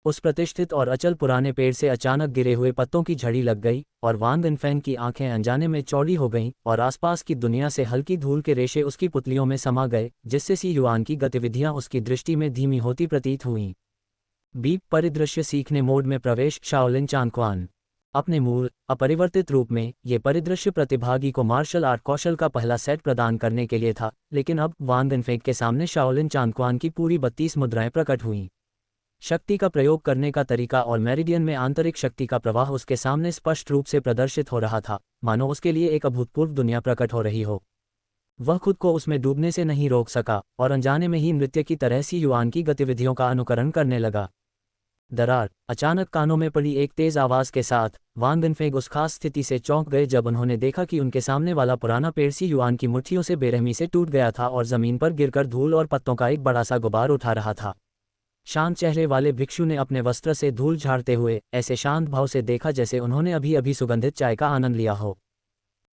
उस प्रतिष्ठित और अचल पुराने पेड़ से अचानक गिरे हुए पत्तों की झड़ी लग गई और वान वेनफेंग की आंखें अनजाने में चौड़ी हो गईं और आसपास की दुनिया से हल्की धूल के रेशे उसकी पुतलियों में समा गए, जिससे सी युआन की गतिविधियां उसकी दृष्टि में धीमी होती प्रतीत हुईं। बीप परिदृश्य सीखने मोड में प्रवेश। शाओलिन चांगक्वान। अपने मूल अपरिवर्तित रूप में ये परिदृश्य प्रतिभागी को मार्शल आर्ट कौशल का पहला सेट प्रदान करने के लिए था, लेकिन अब वान वेनफेंग के सामने शाओलिन चांगक्वान की पूरी 32 मुद्राएं प्रकट हुईं। शक्ति का प्रयोग करने का तरीका और मेरिडियन में आंतरिक शक्ति का प्रवाह उसके सामने स्पष्ट रूप से प्रदर्शित हो रहा था, मानो उसके लिए एक अभूतपूर्व दुनिया प्रकट हो रही हो। वह खुद को उसमें डूबने से नहीं रोक सका और अनजाने में ही नृत्य की तरह सी युआन की गतिविधियों का अनुकरण करने लगा। दरार। अचानक कानों में पड़ी एक तेज आवाज के साथ वान वेनफेंग उस खास स्थिति से चौंक गए जब उन्होंने देखा कि उनके सामने वाला पुराना पेड़ सी युआन की मुट्ठियों से बेरहमी से टूट गया था और जमीन पर गिरकर धूल और पत्तों का एक बड़ा सा गुबार उठा रहा था। शांत चेहरे वाले भिक्षु ने अपने वस्त्र से धूल झाड़ते हुए ऐसे शांत भाव से देखा जैसे उन्होंने अभी अभी सुगंधित चाय का आनंद लिया हो।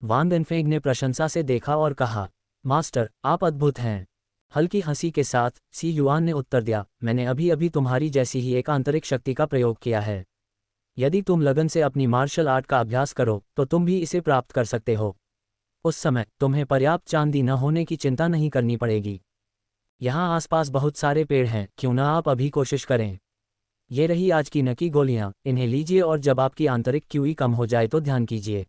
वान वेनफेंग ने प्रशंसा से देखा और कहा, मास्टर, आप अद्भुत हैं। हल्की हंसी के साथ सी युआन ने उत्तर दिया, मैंने अभी अभी तुम्हारी जैसी ही एक आंतरिक शक्ति का प्रयोग किया है। यदि तुम लगन से अपनी मार्शल आर्ट का अभ्यास करो तो तुम भी इसे प्राप्त कर सकते हो। उस समय तुम्हें पर्याप्त चांदी न होने की चिंता नहीं करनी पड़ेगी। यहाँ आसपास बहुत सारे पेड़ हैं, क्यों ना आप अभी कोशिश करें। ये रही आज की नकी गोलियां, इन्हें लीजिए और जब आपकी आंतरिक क्यूई कम हो जाए तो ध्यान कीजिए।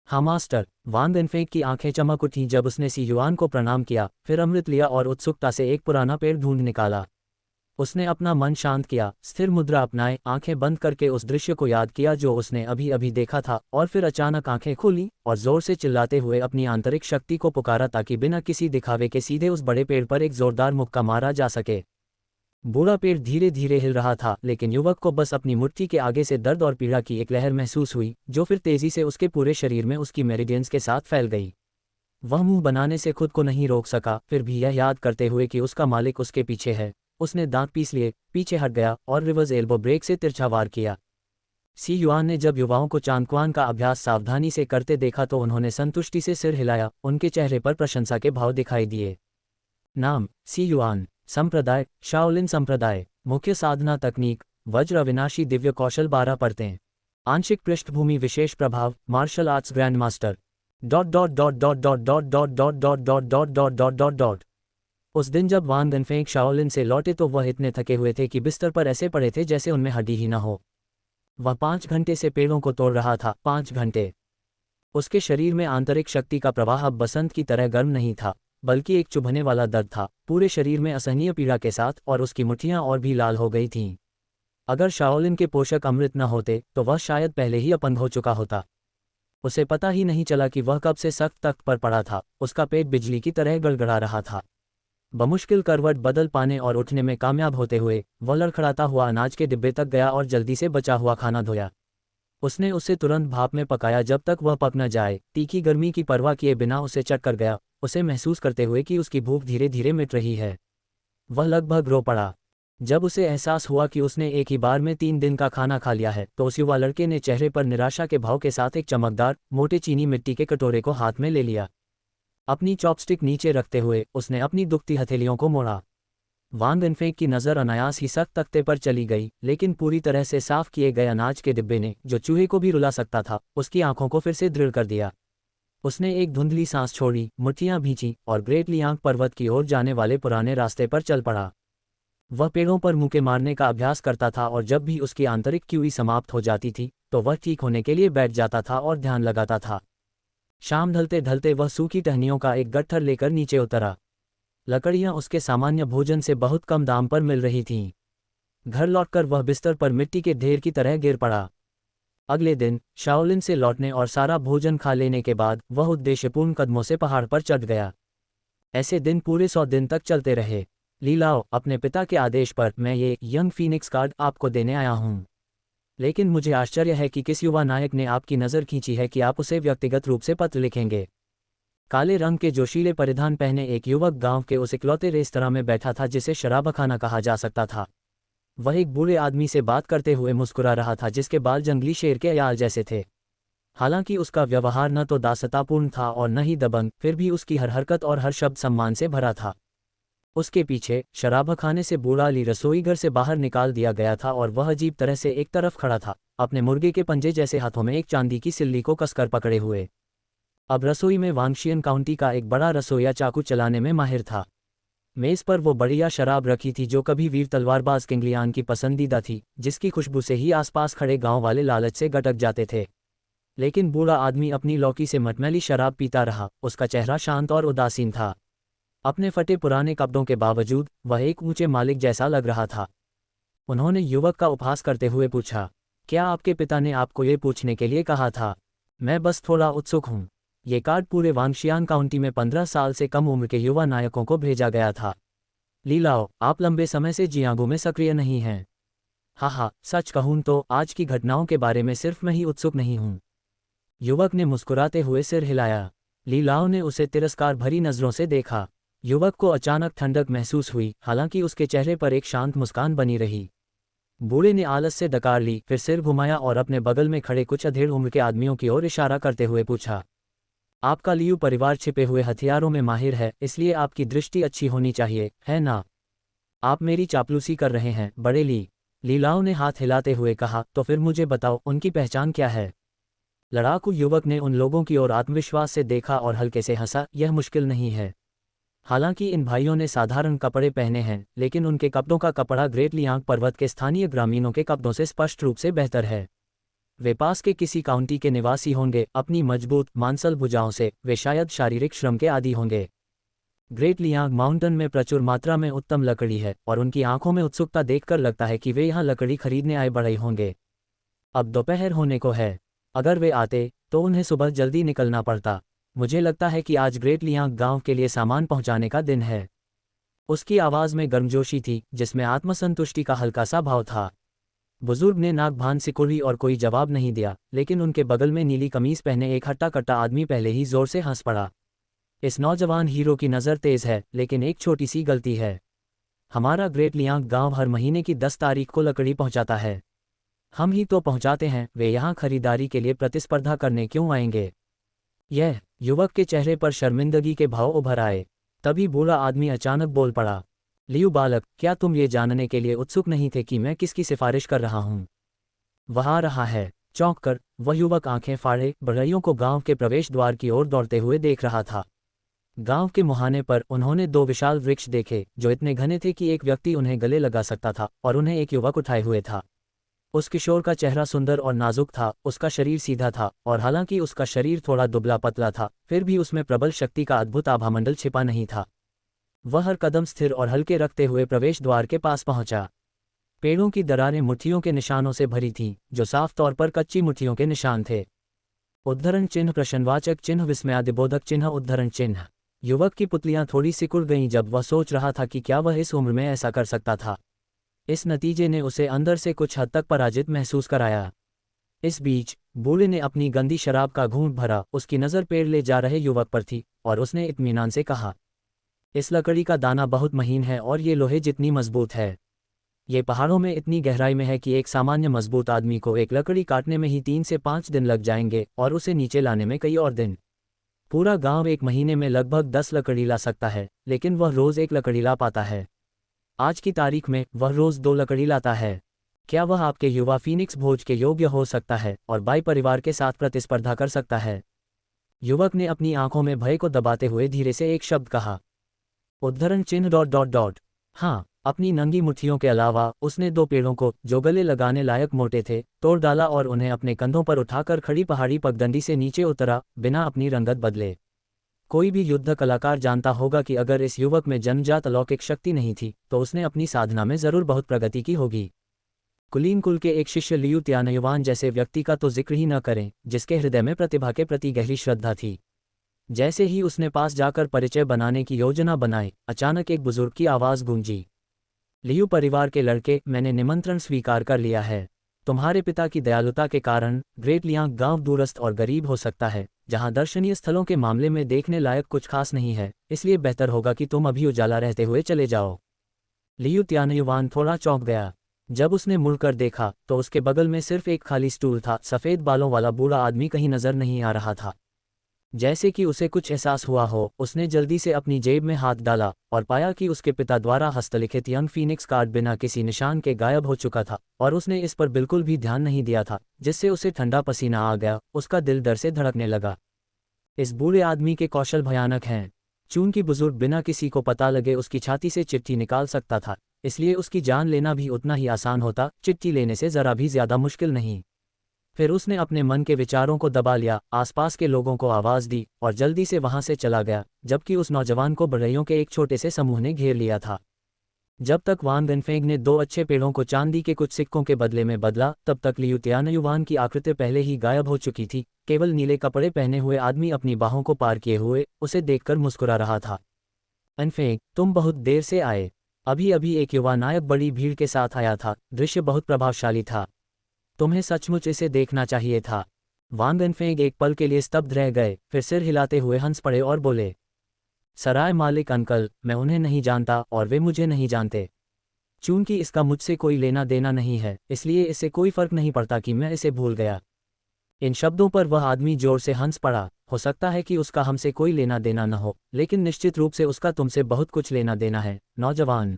हाँ मास्टर। वान वेनफेंग की आंखें चमक उठीं जब उसने सी युआन को प्रणाम किया, फिर अमृत लिया और उत्सुकता से एक पुराना पेड़ ढूंढ निकाला। उसने अपना मन शांत किया, स्थिर मुद्रा अपनाए, आंखें बंद करके उस दृश्य को याद किया जो उसने अभी अभी देखा था, और फिर अचानक आंखें खोली और जोर से चिल्लाते हुए अपनी आंतरिक शक्ति को पुकारा ताकि बिना किसी दिखावे के सीधे उस बड़े पेड़ पर एक जोरदार मुक्का मारा जा सके। बूढ़ा पेड़ धीरे धीरे हिल रहा था, लेकिन युवक को बस अपनी मुट्ठी के आगे से दर्द और पीड़ा की एक लहर महसूस हुई, जो फिर तेजी से उसके पूरे शरीर में उसकी मेरिडियंस के साथ फैल गई। वह मुंह बनाने से खुद को नहीं रोक सका, फिर भी यह याद करते हुए कि उसका मालिक उसके पीछे है। उसने दांत पीस लिए, पीछे हट गया और रिवर्स एल्बो ब्रेक से तिरछा वार किया। सी युआन ने जब युवाओं को चांगक्वान का अभ्यास सावधानी से करते देखा तो उन्होंने संतुष्टि से सिर हिलाया, उनके चेहरे पर प्रशंसा के भाव दिखाई दिए। नाम, सी युआन। संप्रदाय, शाओलिन संप्रदाय। मुख्य साधना तकनीक, वज्र अविनाशी दिव्य कौशल 12 परतें। आंशिक पृष्ठभूमि विशेष प्रभाव, मार्शल आर्ट्स ग्रैंड मास्टर। उस दिन जब वान वेनफेंग शाओलिन से लौटे तो वह इतने थके हुए थे कि बिस्तर पर ऐसे पड़े थे जैसे उनमें हड्डी ही न हो। वह 5 घंटे से पेड़ों को तोड़ रहा था, 5 घंटे। उसके शरीर में आंतरिक शक्ति का प्रवाह अब बसंत की तरह गर्म नहीं था, बल्कि एक चुभने वाला दर्द था, पूरे शरीर में असहनीय पीड़ा के साथ, और उसकी मुट्ठियां और भी लाल हो गई थीं। अगर शाओलिन के पोषक अमृत न होते तो वह शायद पहले ही अपंग हो चुका होता। उसे पता ही नहीं चला कि वह कब से सख्त तख्त पर पड़ा था। उसका पेट बिजली की तरह गड़गड़ा रहा था। बमुश्किल करवट बदल पाने और उठने में कामयाब होते हुए वह लड़खड़ाता हुआ अनाज के डिब्बे तक गया और जल्दी से बचा हुआ खाना धोया। उसने उसे तुरंत भाप में पकाया जब तक वह पक न जाए। तीखी गर्मी की परवाह किए बिना उसे चट कर गया, उसे महसूस करते हुए कि उसकी भूख धीरे धीरे मिट रही है। वह लगभग रो पड़ा। जब उसे एहसास हुआ कि उसने एक ही बार में 3 दिन का खाना खा लिया है तो उस युवा लड़के ने चेहरे पर निराशा के भाव के साथ एक चमकदार मोटे चीनी मिट्टी के कटोरे को हाथ में ले लिया। अपनी चॉपस्टिक नीचे रखते हुए उसने अपनी दुखती हथेलियों को मोड़ा। वांग इनफेंग की नज़र अनायास ही सख्त तख्ते पर चली गई, लेकिन पूरी तरह से साफ किए गए अनाज के डिब्बे ने, जो चूहे को भी रुला सकता था, उसकी आंखों को फिर से दृढ़ कर दिया। उसने एक धुंधली सांस छोड़ी, मुट्ठियां भींची और ग्रेट लियांग पर्वत की ओर जाने वाले पुराने रास्ते पर चल पड़ा। वह पेड़ों पर मुक्के मारने का अभ्यास करता था और जब भी उसकी आंतरिक क्यूई समाप्त हो जाती थी तो वह ठीक होने के लिए बैठ जाता था और ध्यान लगाता था। शाम ढलते ढलते वह सूखी टहनियों का एक गट्ठर लेकर नीचे उतरा। लकड़ियां उसके सामान्य भोजन से बहुत कम दाम पर मिल रही थीं। घर लौटकर वह बिस्तर पर मिट्टी के ढेर की तरह गिर पड़ा। अगले दिन शाओलिन से लौटने और सारा भोजन खा लेने के बाद वह उद्देश्यपूर्ण कदमों से पहाड़ पर चढ़ गया। ऐसे दिन पूरे 100 दिन तक चलते रहे। लीलाओ, अपने पिता के आदेश पर मैं ये यंग फीनिक्स कार्ड आपको देने आया हूँ। लेकिन मुझे आश्चर्य है कि किस युवा नायक ने आपकी नज़र खींची है कि आप उसे व्यक्तिगत रूप से पत्र लिखेंगे। काले रंग के जोशीले परिधान पहने एक युवक गांव के उस इकलौते रेस्तरां में बैठा था जिसे शराबखाना कहा जा सकता था। वह एक बूढ़े आदमी से बात करते हुए मुस्कुरा रहा था जिसके बाल जंगली शेर के याल जैसे थे। हालांकि उसका व्यवहार न तो दासतापूर्ण था और न ही दबंग, फिर भी उसकी हर हरकत और हर शब्द सम्मान से भरा था। उसके पीछे शराबखाने से बूढ़ा अली रसोई घर से बाहर निकाल दिया गया था और वह अजीब तरह से एक तरफ खड़ा था, अपने मुर्गे के पंजे जैसे हाथों में एक चांदी की सिल्ली को कसकर पकड़े हुए। अब रसोई में वांगशियन काउंटी का एक बड़ा रसोइया चाकू चलाने में माहिर था। मेज़ पर वो बढ़िया शराब रखी थी जो कभी वीर तलवारबाज किंगलियान की पसंदीदा थी, जिसकी खुशबू से ही आसपास खड़े गांव वाले लालच से गटक जाते थे। लेकिन बूढ़ा आदमी अपनी लौकी से मटमैली शराब पीता रहा। उसका चेहरा शांत और उदासीन था। अपने फटे पुराने कपड़ों के बावजूद वह एक ऊंचे मालिक जैसा लग रहा था। उन्होंने युवक का उपहास करते हुए पूछा, क्या आपके पिता ने आपको ये पूछने के लिए कहा था? मैं बस थोड़ा उत्सुक हूँ। ये कार्ड पूरे वांगशियान काउंटी में 15 साल से कम उम्र के युवा नायकों को भेजा गया था। लीलाओ, आप लंबे समय से जियांगो में सक्रिय नहीं हैं। हाँ, सच कहूँ तो आज की घटनाओं के बारे में सिर्फ मैं ही उत्सुक नहीं हूँ। युवक ने मुस्कुराते हुए सिर हिलाया। लीलाओ ने उसे तिरस्कार भरी नज़रों से देखा। युवक को अचानक ठंडक महसूस हुई, हालांकि उसके चेहरे पर एक शांत मुस्कान बनी रही। बूढ़े ने आलस से डकार ली, फिर सिर घुमाया और अपने बगल में खड़े कुछ अधेड़ उम्र के आदमियों की ओर इशारा करते हुए पूछा, आपका लियू परिवार छिपे हुए हथियारों में माहिर है, इसलिए आपकी दृष्टि अच्छी होनी चाहिए, है ना? आप मेरी चापलूसी कर रहे हैं, बड़े ली। लीलाओ ने हाथ हिलाते हुए कहा, तो फिर मुझे बताओ, उनकी पहचान क्या है? लड़ाकू युवक ने उन लोगों की ओर आत्मविश्वास से देखा और हल्के से हंसा, यह मुश्किल नहीं है। हालांकि इन भाइयों ने साधारण कपड़े पहने हैं, लेकिन उनके कपड़ों का कपड़ा ग्रेट लियांग पर्वत के स्थानीय ग्रामीणों के कपड़ों से स्पष्ट रूप से बेहतर है। वे पास के किसी काउंटी के निवासी होंगे। अपनी मजबूत मांसल भुजाओं से वे शायद शारीरिक श्रम के आदी होंगे। ग्रेट लियांग माउंटेन में प्रचुर मात्रा में उत्तम लकड़ी है और उनकी आंखों में उत्सुकता देखकर लगता है कि वे यहाँ लकड़ी खरीदने आए बढ़े होंगे। अब दोपहर होने को है। अगर वे आते तो उन्हें सुबह जल्दी निकलना पड़ता। मुझे लगता है कि आज ग्रेट लियांग गांव के लिए सामान पहुंचाने का दिन है। उसकी आवाज़ में गर्मजोशी थी जिसमें आत्मसंतुष्टि का हल्का सा भाव था। बुजुर्ग ने नाक भान सिकुड़ी और कोई जवाब नहीं दिया, लेकिन उनके बगल में नीली कमीज पहने एक हट्टा कट्टा आदमी पहले ही जोर से हंस पड़ा। इस नौजवान हीरो की नज़र तेज है, लेकिन एक छोटी सी गलती है। हमारा ग्रेट लियांग गांव हर महीने की 10 तारीख को लकड़ी पहुंचाता है। हम ही तो पहुंचाते हैं, वे यहाँ खरीदारी के लिए प्रतिस्पर्धा करने क्यों आएंगे? यह युवक के चेहरे पर शर्मिंदगी के भाव उभर आए। तभी बूढ़ा आदमी अचानक बोल पड़ा, लियू बालक, क्या तुम ये जानने के लिए उत्सुक नहीं थे कि मैं किसकी सिफारिश कर रहा हूँ? वह आ रहा है। चौंक कर वह युवक आंखें फाड़े बढ़इयों को गांव के प्रवेश द्वार की ओर दौड़ते हुए देख रहा था। गांव के मुहाने पर उन्होंने 2 विशाल वृक्ष देखे जो इतने घने थे कि एक व्यक्ति उन्हें गले लगा सकता था, और उन्हें एक युवक उठाए हुए था। उस किशोर का चेहरा सुंदर और नाजुक था, उसका शरीर सीधा था, और हालांकि उसका शरीर थोड़ा दुबला पतला था, फिर भी उसमें प्रबल शक्ति का अद्भुत आभामंडल छिपा नहीं था। वह हर कदम स्थिर और हल्के रखते हुए प्रवेश द्वार के पास पहुंचा। पेड़ों की दरारें मुट्ठियों के निशानों से भरी थीं, जो साफ तौर पर कच्ची मुट्ठियों के निशान थे। उद्धरण चिन्ह, प्रश्नवाचक चिन्ह, विस्मयादिबोधक चिन्ह, उद्धरण चिन्ह। युवक की पुतलियां थोड़ी सिकुड़ गईं जब वह सोच रहा था कि क्या वह इस उम्र में ऐसा कर सकता था। इस नतीजे ने उसे अंदर से कुछ हद तक पराजित महसूस कराया। इस बीच बूढ़े ने अपनी गंदी शराब का घूंट भरा। उसकी नज़र पेड़ ले जा रहे युवक पर थी और उसने इत्मीनान से कहा, इस लकड़ी का दाना बहुत महीन है और ये लोहे जितनी मजबूत है। ये पहाड़ों में इतनी गहराई में है कि एक सामान्य मजबूत आदमी को एक लकड़ी काटने में ही 3 से 5 दिन लग जाएंगे और उसे नीचे लाने में कई और दिन। पूरा गांव एक महीने में लगभग 10 लकड़ी ला सकता है, लेकिन वह रोज़ 1 लकड़ी ला पाता है। आज की तारीख में वह रोज़ 2 लकड़ी लाता है। क्या वह आपके युवा फीनिक्स भोज के योग्य हो सकता है और बाई परिवार के साथ प्रतिस्पर्धा कर सकता है? युवक ने अपनी आंखों में भय को दबाते हुए धीरे से एक शब्द कहा, उद्धरण चिन्ह ... हाँ। अपनी नंगी मुट्ठियों के अलावा उसने 2 पेड़ों को, जो गले लगाने लायक मोटे थे, तोड़ डाला और उन्हें अपने कंधों पर उठाकर खड़ी पहाड़ी पगडंडी से नीचे उतरा, बिना अपनी रंगत बदले। कोई भी युद्ध कलाकार जानता होगा कि अगर इस युवक में जन्मजात अलौकिक शक्ति नहीं थी तो उसने अपनी साधना में जरूर बहुत प्रगति की होगी। कुलीन कुल के एक शिष्य लियू त्यानयुवान जैसे व्यक्ति का तो जिक्र ही न करें, जिसके हृदय में प्रतिभा के प्रति गहरी श्रद्धा थी। जैसे ही उसने पास जाकर परिचय बनाने की योजना बनाई, अचानक एक बुजुर्ग की आवाज़ गूंजी, लियू परिवार के लड़के, मैंने निमंत्रण स्वीकार कर लिया है। तुम्हारे पिता की दयालुता के कारण ग्रेट लियांग गांव दूरस्थ और गरीब हो सकता है, जहां दर्शनीय स्थलों के मामले में देखने लायक कुछ खास नहीं है, इसलिए बेहतर होगा कि तुम अभी उजाला रहते हुए चले जाओ। लियू त्यानयुवान थोड़ा चौंक गया। जब उसने मुड़कर देखा तो उसके बगल में सिर्फ एक खाली स्टूल था। सफ़ेद बालों वाला बूढ़ा आदमी कहीं नजर नहीं आ रहा था। जैसे कि उसे कुछ एहसास हुआ हो, उसने जल्दी से अपनी जेब में हाथ डाला और पाया कि उसके पिता द्वारा हस्तलिखित यंग फीनिक्स कार्ड बिना किसी निशान के गायब हो चुका था, और उसने इस पर बिल्कुल भी ध्यान नहीं दिया था, जिससे उसे ठंडा पसीना आ गया। उसका दिल डर से धड़कने लगा। इस बूढ़े आदमी के कौशल भयानक हैं। चूंकि बुजुर्ग बिना किसी को पता लगे उसकी छाती से चिट्ठी निकाल सकता था, इसलिए उसकी जान लेना भी उतना ही आसान होता, चिट्ठी लेने से जरा भी ज्यादा मुश्किल नहीं। फिर उसने अपने मन के विचारों को दबा लिया, आसपास के लोगों को आवाज़ दी और जल्दी से वहां से चला गया, जबकि उस नौजवान को बढ़इयों के एक छोटे से समूह ने घेर लिया था। जब तक वान गनफेंग ने 2 अच्छे पेड़ों को चांदी के कुछ सिक्कों के बदले में बदला, तब तक लियू त्यानयुवान की आकृति पहले ही गायब हो चुकी थी। केवल नीले कपड़े पहने हुए आदमी अपनी बाहों को पार किए हुए उसे देखकर मुस्कुरा रहा था। गनफेंग, तुम बहुत देर से आए। अभी अभी एक युवा नायक बड़ी भीड़ के साथ आया था। दृश्य बहुत प्रभावशाली था। तुम्हें सचमुच इसे देखना चाहिए था। वान गनफेंग एक पल के लिए स्तब्ध रह गए, फिर सिर हिलाते हुए हंस पड़े और बोले, सराय मालिक अंकल, मैं उन्हें नहीं जानता और वे मुझे नहीं जानते। चूंकि इसका मुझसे कोई लेना देना नहीं है, इसलिए इससे कोई फर्क नहीं पड़ता कि मैं इसे भूल गया। इन शब्दों पर वह आदमी जोर से हंस पड़ा। हो सकता है कि उसका हमसे कोई लेना देना न हो, लेकिन निश्चित रूप से उसका तुमसे बहुत कुछ लेना देना है, नौजवान।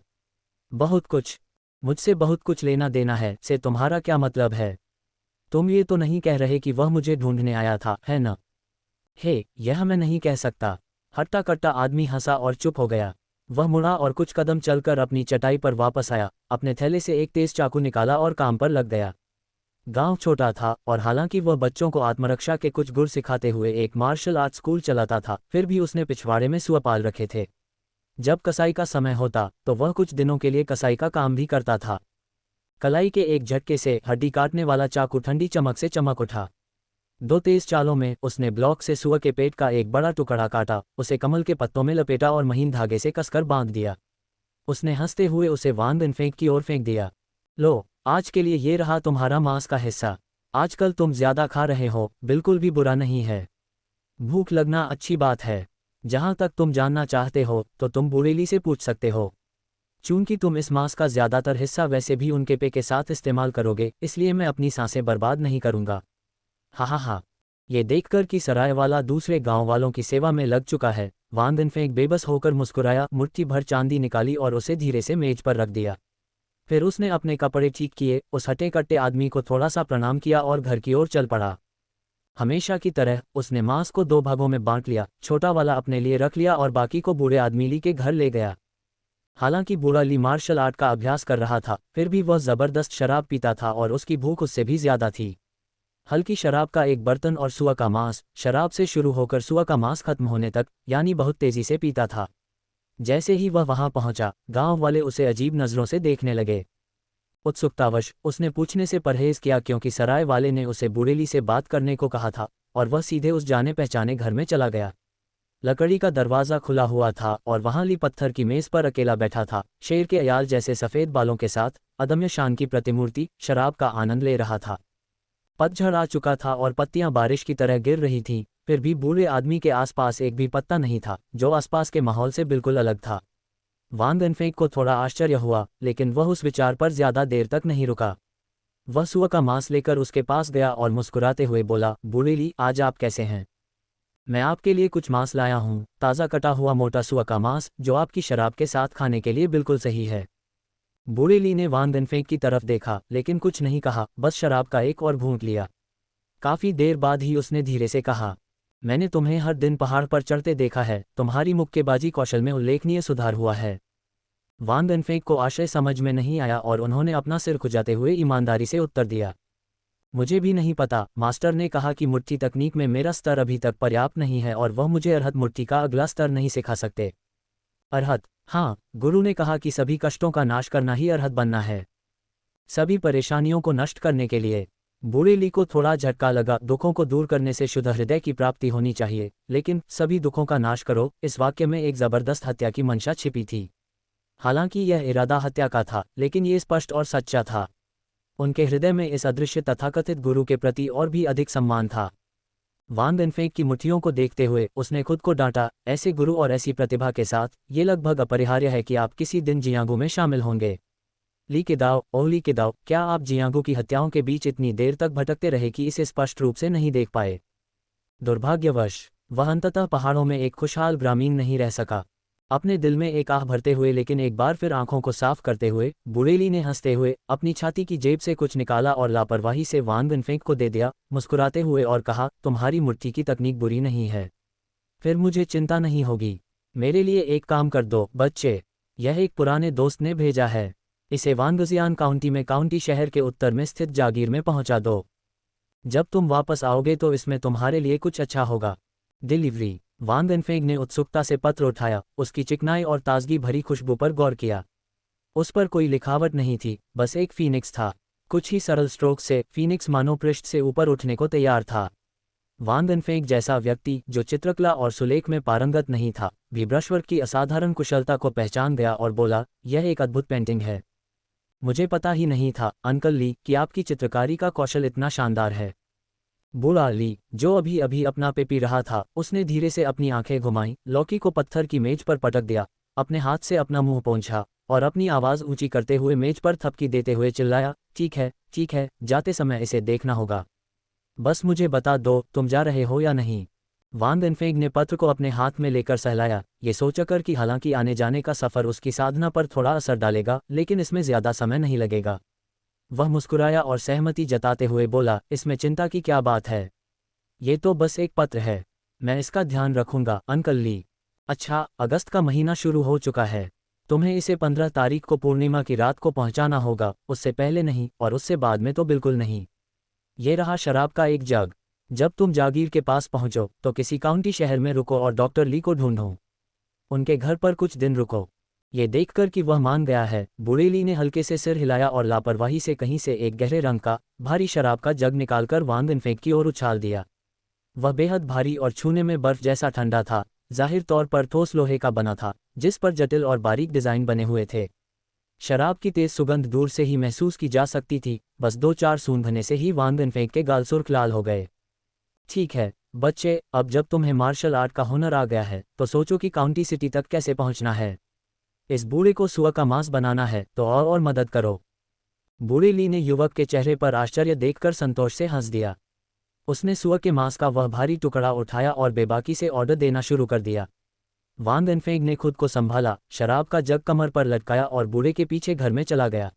बहुत कुछ? मुझसे बहुत कुछ लेना देना है से तुम्हारा क्या मतलब है? तुम ये तो नहीं कह रहे कि वह मुझे ढूंढने आया था, है न? हे, यह मैं नहीं कह सकता। हट्टा कट्टा आदमी हंसा और चुप हो गया। वह मुड़ा और कुछ कदम चलकर अपनी चटाई पर वापस आया, अपने थैले से एक तेज चाकू निकाला और काम पर लग गया। गांव छोटा था और हालांकि वह बच्चों को आत्मरक्षा के कुछ गुर सिखाते हुए एक मार्शल आर्ट स्कूल चलाता था, फिर भी उसने पिछवाड़े में सुअर पाल रखे थे। जब कसाई का समय होता तो वह कुछ दिनों के लिए कसाई का काम भी करता था। कलाई के एक झटके से हड्डी काटने वाला चाकू ठंडी चमक से चमक उठा। 2 तेज चालों में उसने ब्लॉक से सुअर के पेट का एक बड़ा टुकड़ा काटा, उसे कमल के पत्तों में लपेटा और महीन धागे से कसकर बांध दिया। उसने हंसते हुए उसे वान गनफेंग की ओर फेंक दिया। लो, आज के लिए ये रहा तुम्हारा मांस का हिस्सा। आजकल तुम ज्यादा खा रहे हो, बिल्कुल भी बुरा नहीं है। भूख लगना अच्छी बात है। जहां तक तुम जानना चाहते हो तो तुम बुरेली से पूछ सकते हो। चूंकि तुम इस मांस का ज्यादातर हिस्सा वैसे भी उनके पे के साथ इस्तेमाल करोगे, इसलिए मैं अपनी सांसें बर्बाद नहीं करूंगा। हा। ये देखकर कि सराय वाला दूसरे गांव वालों की सेवा में लग चुका है, वान गनफेंग बेबस होकर मुस्कुराया, मुट्ठी भर चांदी निकाली और उसे धीरे से मेज पर रख दिया। फिर उसने अपने कपड़े ठीक किए, उस हटे कट्टे आदमी को थोड़ा सा प्रणाम किया और घर की ओर चल पड़ा। हमेशा की तरह उसने मांस को 2 भागों में बांट लिया, छोटा वाला अपने लिए रख लिया और बाकी को बूढ़े आदमी ली के घर ले गया। हालांकि बूढ़ा ली मार्शल आर्ट का अभ्यास कर रहा था, फिर भी वह जबरदस्त शराब पीता था और उसकी भूख उससे भी ज्यादा थी। हल्की शराब का एक बर्तन और सुअर का मांस, शराब से शुरू होकर सुअर का मांस खत्म होने तक, यानी बहुत तेजी से पीता था। जैसे ही वह वहां पहुंचा, गांव वाले उसे अजीब नजरों से देखने लगे। उत्सुकतावश उसने पूछने से परहेज किया क्योंकि सराय वाले ने उसे बुड़ेली से बात करने को कहा था, और वह सीधे उस जाने पहचाने घर में चला गया। लकड़ी का दरवाज़ा खुला हुआ था और वहां ली पत्थर की मेज पर अकेला बैठा था, शेर के अयाल जैसे सफ़ेद बालों के साथ, अदम्य शान की प्रतिमूर्ति, शराब का आनंद ले रहा था। पतझड़ आ चुका था और पत्तियां बारिश की तरह गिर रही थीं, फिर भी बूढ़े आदमी के आसपास एक भी पत्ता नहीं था, जो आसपास के माहौल से बिल्कुल अलग था। वान गनफेंग को थोड़ा आश्चर्य हुआ, लेकिन वह उस विचार पर ज्यादा देर तक नहीं रुका। वह सुअर का मांस लेकर उसके पास गया और मुस्कुराते हुए बोला, बूढ़ेली, आज आप कैसे हैं? मैं आपके लिए कुछ मांस लाया हूँ, ताज़ा कटा हुआ मोटा सुअर का मांस, जो आपकी शराब के साथ खाने के लिए बिल्कुल सही है। बूढ़ेली ने वान गनफेंग की तरफ देखा, लेकिन कुछ नहीं कहा, बस शराब का एक और घूंट लिया। काफी देर बाद ही उसने धीरे से कहा, मैंने तुम्हें हर दिन पहाड़ पर चढ़ते देखा है, तुम्हारी मुक्केबाजी कौशल में उल्लेखनीय सुधार हुआ है। वान गनफेंग को आशय समझ में नहीं आया और उन्होंने अपना सिर खुजाते हुए ईमानदारी से उत्तर दिया, मुझे भी नहीं पता। मास्टर ने कहा कि मुट्ठी तकनीक में मेरा स्तर अभी तक पर्याप्त नहीं है और वह मुझे अरहत मुट्ठी का अगला स्तर नहीं सिखा सकते। अरहत? हाँ, गुरु ने कहा कि सभी कष्टों का नाश करना ही अरहत बनना है, सभी परेशानियों को नष्ट करने के लिए। बूढ़ेली को थोड़ा झटका लगा, दुखों को दूर करने से शुद्ध हृदय की प्राप्ति होनी चाहिए, लेकिन सभी दुखों का नाश करो, इस वाक्य में एक जबरदस्त हत्या की मंशा छिपी थी। हालांकि यह इरादा हत्या का था, लेकिन ये स्पष्ट और सच्चा था। उनके हृदय में इस अदृश्य तथाकथित गुरु के प्रति और भी अधिक सम्मान था। वान गनफेंग की मुट्ठियों को देखते हुए उसने खुद को डांटा, ऐसे गुरु और ऐसी प्रतिभा के साथ ये लगभग अपरिहार्य है कि आप किसी दिन जियांगू में शामिल होंगे। ली केदाव, ओह ली केदाव, क्या आप जियांगू की हत्याओं के बीच इतनी देर तक भटकते रहे कि इसे स्पष्ट रूप से नहीं देख पाए? दुर्भाग्यवश वह अंततः पहाड़ों में एक खुशहाल ग्रामीण नहीं रह सका। अपने दिल में एक आह भरते हुए लेकिन एक बार फिर आंखों को साफ करते हुए, बूढ़ेली ने हंसते हुए अपनी छाती की जेब से कुछ निकाला और लापरवाही से वान गनफेंग को दे दिया, मुस्कुराते हुए और कहा, तुम्हारी मुट्ठी की तकनीक बुरी नहीं है, फिर मुझे चिंता नहीं होगी। मेरे लिए एक काम कर दो बच्चे, यह एक पुराने दोस्त ने भेजा है, इसे वानगजियान काउंटी में काउंटी शहर के उत्तर में स्थित जागीर में पहुंचा दो। जब तुम वापस आओगे तो इसमें तुम्हारे लिए कुछ अच्छा होगा। डिलीवरी। वान गनफेंग ने उत्सुकता से पत्र उठाया, उसकी चिकनाई और ताजगी भरी खुशबू पर गौर किया। उस पर कोई लिखावट नहीं थी, बस एक फीनिक्स था। कुछ ही सरल स्ट्रोक से फीनिक्स मानो पृष्ठ से ऊपर उठने को तैयार था। वान गनफेंग जैसा व्यक्ति जो चित्रकला और सुलेख में पारंगत नहीं था, भी ब्रशवर्क की असाधारण कुशलता को पहचान गया और बोला, यह एक अद्भुत पेंटिंग है। मुझे पता ही नहीं था अंकल ली कि आपकी चित्रकारी का कौशल इतना शानदार है। बूढ़ा ली, जो अभी अभी अपना पे पी रहा था, उसने धीरे से अपनी आंखें घुमाईं, लौकी को पत्थर की मेज पर पटक दिया, अपने हाथ से अपना मुंह पोंछा और अपनी आवाज़ ऊंची करते हुए मेज पर थपकी देते हुए चिल्लाया, ठीक है, जाते समय इसे देखना होगा। बस मुझे बता दो, तुम जा रहे हो या नहीं? वान गनफेंग ने पत्र को अपने हाथ में लेकर सहलाया, ये सोचकर कि हालांकि आने जाने का सफ़र उसकी साधना पर थोड़ा असर डालेगा, लेकिन इसमें ज़्यादा समय नहीं लगेगा। वह मुस्कुराया और सहमति जताते हुए बोला, इसमें चिंता की क्या बात है? ये तो बस एक पत्र है, मैं इसका ध्यान रखूंगा अंकल ली। अच्छा, अगस्त का महीना शुरू हो चुका है, तुम्हें इसे 15 तारीख को पूर्णिमा की रात को पहुंचाना होगा, उससे पहले नहीं और उससे बाद में तो बिल्कुल नहीं। ये रहा शराब का एक जग। जब तुम जागीर के पास पहुंचो तो किसी काउंटी शहर में रुको और डॉक्टर ली को ढूंढो, उनके घर पर कुछ दिन रुको। ये देखकर कि वह मान गया है, बूढ़ेली ने हल्के से सिर हिलाया और लापरवाही से कहीं से एक गहरे रंग का भारी शराब का जग निकालकर वान गनफेंग की ओर उछाल दिया। वह बेहद भारी और छूने में बर्फ जैसा ठंडा था, जाहिर तौर पर ठोस लोहे का बना था, जिस पर जटिल और बारीक डिजाइन बने हुए थे। शराब की तेज सुगंध दूर से ही महसूस की जा सकती थी, बस 2-4 सूंघने से ही वान गनफेंग के गाल सुर्ख लाल हो गए। ठीक है बच्चे, अब जब तुम्हें मार्शल आर्ट का हुनर आ गया है तो सोचो कि काउंटी सिटी तक कैसे पहुंचना है। इस बूढ़े को सुअर का मांस बनाना है तो और मदद करो। बूढ़े ली ने युवक के चेहरे पर आश्चर्य देखकर संतोष से हंस दिया। उसने सुअर के मांस का वह भारी टुकड़ा उठाया और बेबाकी से ऑर्डर देना शुरू कर दिया। वान गनफेंग ने खुद को संभाला, शराब का जग कमर पर लटकाया और बूढ़े के पीछे घर में चला गया।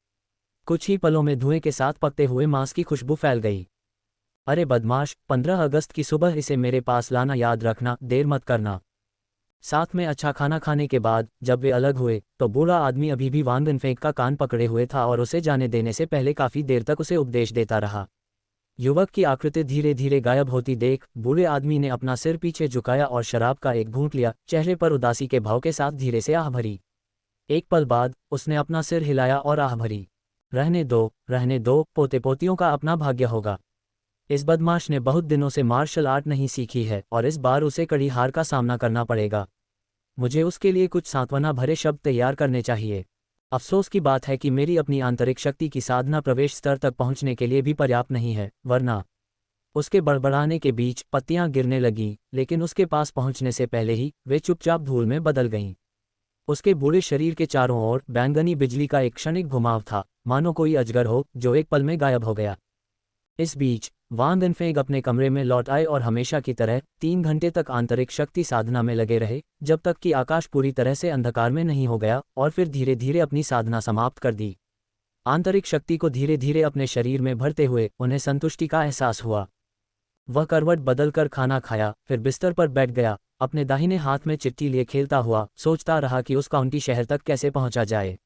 कुछ ही पलों में धुएं के साथ पकते हुए मांस की खुशबू फैल गई। अरे बदमाश, 15 अगस्त की सुबह इसे मेरे पास लाना याद रखना, देर मत करना। साथ में अच्छा खाना खाने के बाद जब वे अलग हुए तो बूढ़ा आदमी अभी भी वान गनफेंग का कान पकड़े हुए था और उसे जाने देने से पहले काफी देर तक उसे उपदेश देता रहा। युवक की आकृति धीरे धीरे गायब होती देख बूढ़े आदमी ने अपना सिर पीछे झुकाया और शराब का एक घूंट लिया, चेहरे पर उदासी के भाव के साथ धीरे से आह भरी। एक पल बाद उसने अपना सिर हिलाया और आह भरी। रहने दो, पोते पोतियों का अपना भाग्य होगा। इस बदमाश ने बहुत दिनों से मार्शल आर्ट नहीं सीखी है और इस बार उसे कड़ी हार का सामना करना पड़ेगा। मुझे उसके लिए कुछ सांत्वना भरे शब्द तैयार करने चाहिए। अफसोस की बात है कि मेरी अपनी आंतरिक शक्ति की साधना प्रवेश स्तर तक पहुंचने के लिए भी पर्याप्त नहीं है, वरना। उसके बड़बड़ाने के बीच पत्तियां गिरने लगीं, लेकिन उसके पास पहुंचने से पहले ही वे चुपचाप धूल में बदल गईं। उसके बूढ़े शरीर के चारों ओर बैंगनी बिजली का एक क्षणिक घुमाव था, मानो कोई अजगर हो जो एक पल में गायब हो गया। इस बीच वान दिनफेंग अपने कमरे में लौट आए और हमेशा की तरह 3 घंटे तक आंतरिक शक्ति साधना में लगे रहे, जब तक कि आकाश पूरी तरह से अंधकार में नहीं हो गया, और फिर धीरे धीरे अपनी साधना समाप्त कर दी। आंतरिक शक्ति को धीरे धीरे अपने शरीर में भरते हुए उन्हें संतुष्टि का एहसास हुआ। वह करवट बदलकर खाना खाया, फिर बिस्तर पर बैठ गया, अपने दाहिने हाथ में चिट्ठी लिए खेलता हुआ सोचता रहा कि उस काउंटी शहर तक कैसे पहुंचा जाए।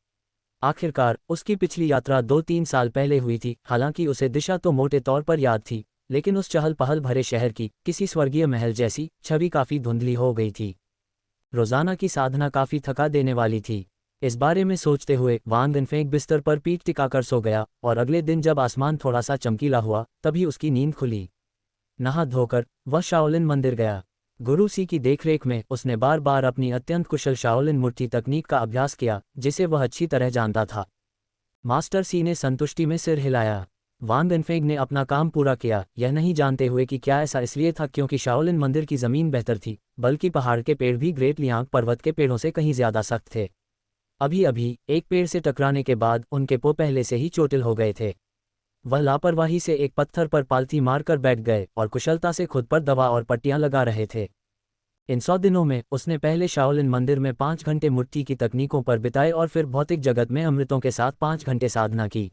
आखिरकार उसकी पिछली यात्रा 2-3 साल पहले हुई थी। हालांकि उसे दिशा तो मोटे तौर पर याद थी, लेकिन उस चहल पहल भरे शहर की किसी स्वर्गीय महल जैसी छवि काफ़ी धुंधली हो गई थी। रोजाना की साधना काफ़ी थका देने वाली थी। इस बारे में सोचते हुए वान दिनफेंग बिस्तर पर पीठ टिकाकर सो गया, और अगले दिन जब आसमान थोड़ा सा चमकीला हुआ तभी उसकी नींद खुली। नहा धोकर वह शाओलिन मंदिर गया। गुरु सी की देखरेख में उसने बार बार अपनी अत्यंत कुशल शाओलिन मूर्ति तकनीक का अभ्यास किया, जिसे वह अच्छी तरह जानता था। मास्टर सी ने संतुष्टि में सिर हिलाया। वान दिनफेंग ने अपना काम पूरा किया, यह नहीं जानते हुए कि क्या ऐसा इसलिए था क्योंकि शाओलिन मंदिर की जमीन बेहतर थी, बल्कि पहाड़ के पेड़ भी ग्रेट लियांग पर्वत के पेड़ों से कहीं ज्यादा सख्त थे। अभी अभी एक पेड़ से टकराने के बाद उनके पो पहले से ही चोटिल हो गए थे। वह लापरवाही से एक पत्थर पर पालथी मारकर बैठ गए और कुशलता से खुद पर दवा और पट्टियां लगा रहे थे। इन 100 दिनों में उसने पहले शाओलिन मंदिर में 5 घंटे मूर्ति की तकनीकों पर बिताए और फिर भौतिक जगत में अमृतों के साथ 5 घंटे साधना की।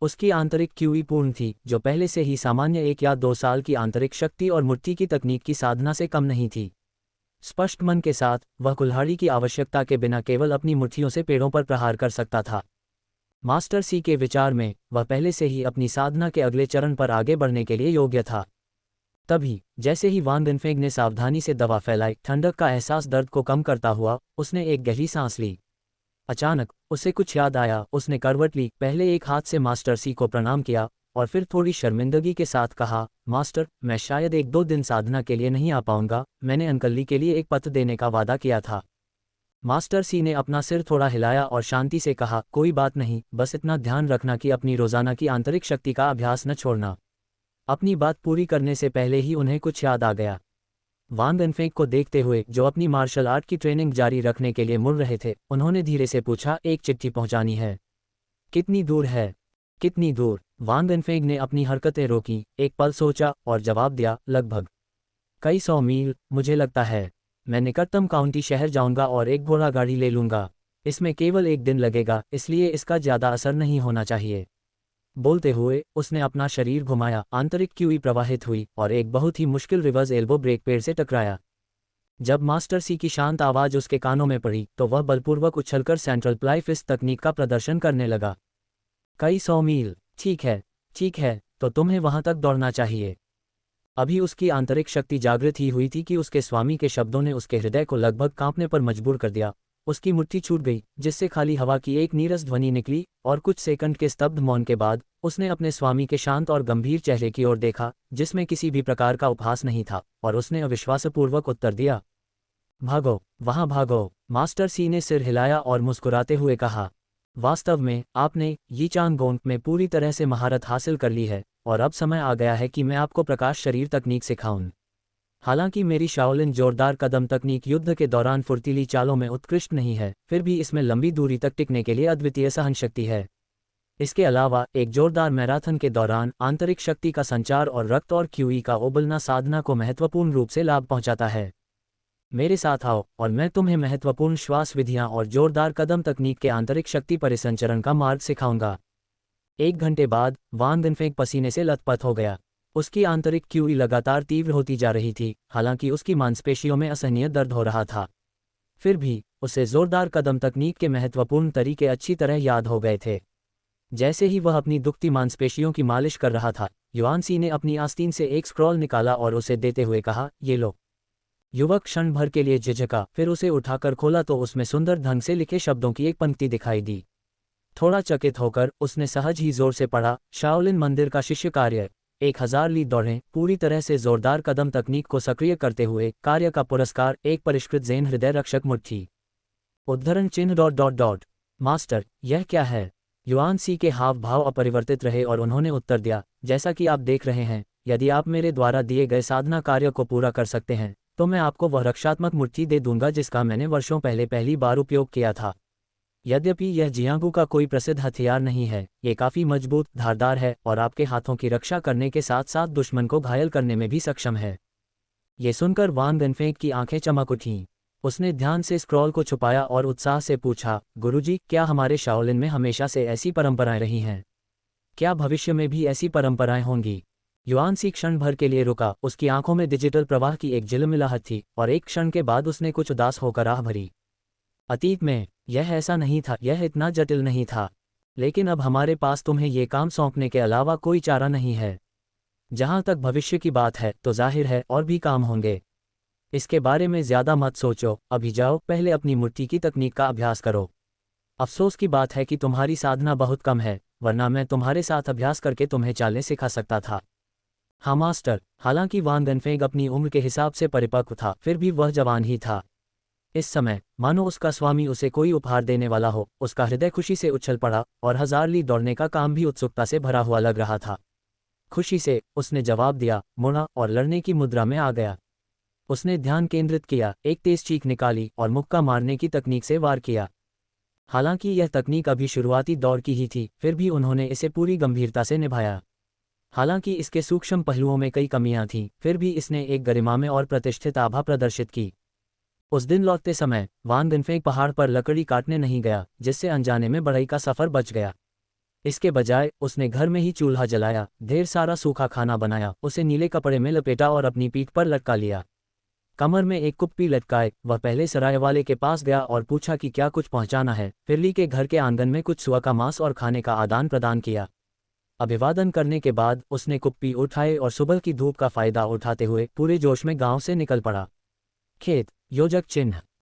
उसकी आंतरिक क्यूई पूर्ण थी, जो पहले से ही सामान्य 1 या 2 साल की आंतरिक शक्ति और मूर्ति की तकनीक की साधना से कम नहीं थी। स्पष्ट मन के साथ वह कुल्हाड़ी की आवश्यकता के बिना केवल अपनी मुट्ठियों से पेड़ों पर प्रहार कर सकता था। मास्टर सी के विचार में वह पहले से ही अपनी साधना के अगले चरण पर आगे बढ़ने के लिए योग्य था। तभी जैसे ही वान दिनफेंग ने सावधानी से दवा फैलाई, ठंडक का एहसास दर्द को कम करता हुआ उसने एक गहरी सांस ली। अचानक उसे कुछ याद आया। उसने करवट ली, पहले एक हाथ से मास्टर सी को प्रणाम किया और फिर थोड़ी शर्मिंदगी के साथ कहा, मास्टर, मैं शायद 1-2 दिन साधना के लिए नहीं आ पाऊंगा। मैंने अंकली के लिए एक पत्र देने का वादा किया था। मास्टर सी ने अपना सिर थोड़ा हिलाया और शांति से कहा, कोई बात नहीं, बस इतना ध्यान रखना कि अपनी रोजाना की आंतरिक शक्ति का अभ्यास न छोड़ना। अपनी बात पूरी करने से पहले ही उन्हें कुछ याद आ गया। वान दिनफेंग को देखते हुए, जो अपनी मार्शल आर्ट की ट्रेनिंग जारी रखने के लिए मुड़ रहे थे, उन्होंने धीरे से पूछा, एक चिट्ठी पहुंचानी है। कितनी दूर है? कितनी दूर? वान दिनफेंग ने अपनी हरकतें रोकी, एक पल सोचा और जवाब दिया, लगभग कई 100 मील, मुझे लगता है। मैं निकटतम काउंटी शहर जाऊंगा और एक घोड़ा गाड़ी ले लूंगा। इसमें केवल 1 दिन लगेगा, इसलिए इसका ज्यादा असर नहीं होना चाहिए। बोलते हुए उसने अपना शरीर घुमाया, आंतरिक क्यूई प्रवाहित हुई और एक बहुत ही मुश्किल रिवर्स एल्बो ब्रेक पेड़ से टकराया। जब मास्टर सी की शांत आवाज उसके कानों में पड़ी तो वह बलपूर्वक उछलकर सेंट्रल प्लाई फिस्ट तकनीक का प्रदर्शन करने लगा। कई 100 मील, ठीक है, तो तुम्हें वहां तक दौड़ना चाहिए। अभी उसकी आंतरिक शक्ति जागृत ही हुई थी कि उसके स्वामी के शब्दों ने उसके हृदय को लगभग कांपने पर मजबूर कर दिया। उसकी मुट्ठी छूट गई, जिससे खाली हवा की एक नीरस ध्वनि निकली, और कुछ सेकंड के स्तब्ध मौन के बाद उसने अपने स्वामी के शांत और गंभीर चेहरे की ओर देखा, जिसमें किसी भी प्रकार का उपहास नहीं था, और उसने अविश्वासपूर्वक उत्तर दिया, भागो, वहां भागो। मास्टर सी ने सिर हिलाया और मुस्कुराते हुए कहा, वास्तव में आपने यी चांग गोंग में पूरी तरह से महारत हासिल कर ली है, और अब समय आ गया है कि मैं आपको प्रकाश शरीर तकनीक सिखाऊं। हालांकि मेरी शाओलिन जोरदार कदम तकनीक युद्ध के दौरान फुर्तीली चालों में उत्कृष्ट नहीं है, फिर भी इसमें लंबी दूरी तक टिकने के लिए अद्वितीय सहनशक्ति है। इसके अलावा एक जोरदार मैराथन के दौरान आंतरिक शक्ति का संचार और रक्त और क्यूई का उबलना साधना को महत्वपूर्ण रूप से लाभ पहुंचाता है। मेरे साथ आओ और मैं तुम्हें महत्वपूर्ण श्वास विधियां और जोरदार कदम तकनीक के आंतरिक शक्ति परिसंचरण का मार्ग सिखाऊंगा। 1 घंटे बाद वान दिनफेंग पसीने से लथपथ हो गया। उसकी आंतरिक क्यूई लगातार तीव्र होती जा रही थी, हालांकि उसकी मांसपेशियों में असहनीय दर्द हो रहा था। फिर भी उसे जोरदार कदम तकनीक के महत्वपूर्ण तरीके अच्छी तरह याद हो गए थे। जैसे ही वह अपनी दुखती मांसपेशियों की मालिश कर रहा था, युआन सी ने अपनी आस्तीन से एक स्क्रॉल निकाला और उसे देते हुए कहा, ये लो। युवक क्षण भर के लिए झिझका, फिर उसे उठाकर खोला तो उसमें सुंदर ढंग से लिखे शब्दों की एक पंक्ति दिखाई दी। थोड़ा चकित होकर उसने सहज ही जोर से पढ़ा, शाओलिन मंदिर का शिष्य कार्य, 1000 लीड दौड़ें, पूरी तरह से जोरदार कदम तकनीक को सक्रिय करते हुए, कार्य का पुरस्कार, एक परिष्कृत ज़ेन हृदय रक्षक मुट्ठी। उद्धरण चिन्ह ... मास्टर, यह क्या है? युआन सी के हाव भाव अपरिवर्तित रहे और उन्होंने उत्तर दिया, जैसा कि आप देख रहे हैं, यदि आप मेरे द्वारा दिए गए साधना कार्य को पूरा कर सकते हैं, तो मैं आपको वह रक्षात्मक मुट्ठी दे दूंगा जिसका मैंने वर्षों पहले पहली बार उपयोग किया था। यद्यपि यह जियांगू का कोई प्रसिद्ध हथियार नहीं है, ये काफ़ी मजबूत, धारदार है और आपके हाथों की रक्षा करने के साथ साथ दुश्मन को घायल करने में भी सक्षम है। ये सुनकर वान गनफेंग की आंखें चमक उठीं। उसने ध्यान से स्क्रॉल को छुपाया और उत्साह से पूछा, गुरुजी, क्या हमारे शाओलिन में हमेशा से ऐसी परंपराएं रही हैं? क्या भविष्य में भी ऐसी परंपराएं होंगी? युआन सी क्षण भर के लिए रुका, उसकी आंखों में डिजिटल प्रवाह की एक झिलमिलाहट थी और एक क्षण के बाद उसने कुछ उदास होकर आह भरी। अतीत में यह ऐसा नहीं था, यह इतना जटिल नहीं था, लेकिन अब हमारे पास तुम्हें ये काम सौंपने के अलावा कोई चारा नहीं है। जहां तक भविष्य की बात है तो जाहिर है और भी काम होंगे। इसके बारे में ज़्यादा मत सोचो, अभी जाओ, पहले अपनी मुट्ठी की तकनीक का अभ्यास करो। अफसोस की बात है कि तुम्हारी साधना बहुत कम है, वरना मैं तुम्हारे साथ अभ्यास करके तुम्हें चालें सिखा सकता था। हाँ मास्टर। हालांकि वान गनफेंग अपनी उम्र के हिसाब से परिपक्व था, फिर भी वह जवान ही था। इस समय मानो उसका स्वामी उसे कोई उपहार देने वाला हो, उसका हृदय खुशी से उछल पड़ा और 1000 लीड दौड़ने का काम भी उत्सुकता से भरा हुआ लग रहा था। खुशी से उसने जवाब दिया, मुड़ा और लड़ने की मुद्रा में आ गया। उसने ध्यान केंद्रित किया, एक तेज चीख निकाली और मुक्का मारने की तकनीक से वार किया। हालांकि यह तकनीक अभी शुरुआती दौर की ही थी, फिर भी उन्होंने इसे पूरी गंभीरता से निभाया। हालांकि इसके सूक्ष्म पहलुओं में कई कमियां थीं, फिर भी इसने एक गरिमामय और प्रतिष्ठित आभा प्रदर्शित की। उस दिन लौटते समय वान गनफेंग पहाड़ पर लकड़ी काटने नहीं गया, जिससे अनजाने में बढ़ई का सफर बच गया। इसके बजाय उसने घर में ही चूल्हा जलाया, ढेर सारा सूखा खाना बनाया, उसे नीले कपड़े में लपेटा और अपनी पीठ पर लटका लिया। कमर में एक कुप्पी लटकाए वह पहले सराय वाले के पास गया और पूछा कि क्या कुछ पहुंचाना है। फिर ली के घर के आंगन में कुछ सुअर का मांस और खाने का आदान प्रदान किया। अभिवादन करने के बाद उसने कुप्पी उठाए और सुबह की धूप का फायदा उठाते हुए पूरे जोश में गांव से निकल पड़ा। खेत, योजक चिन्ह।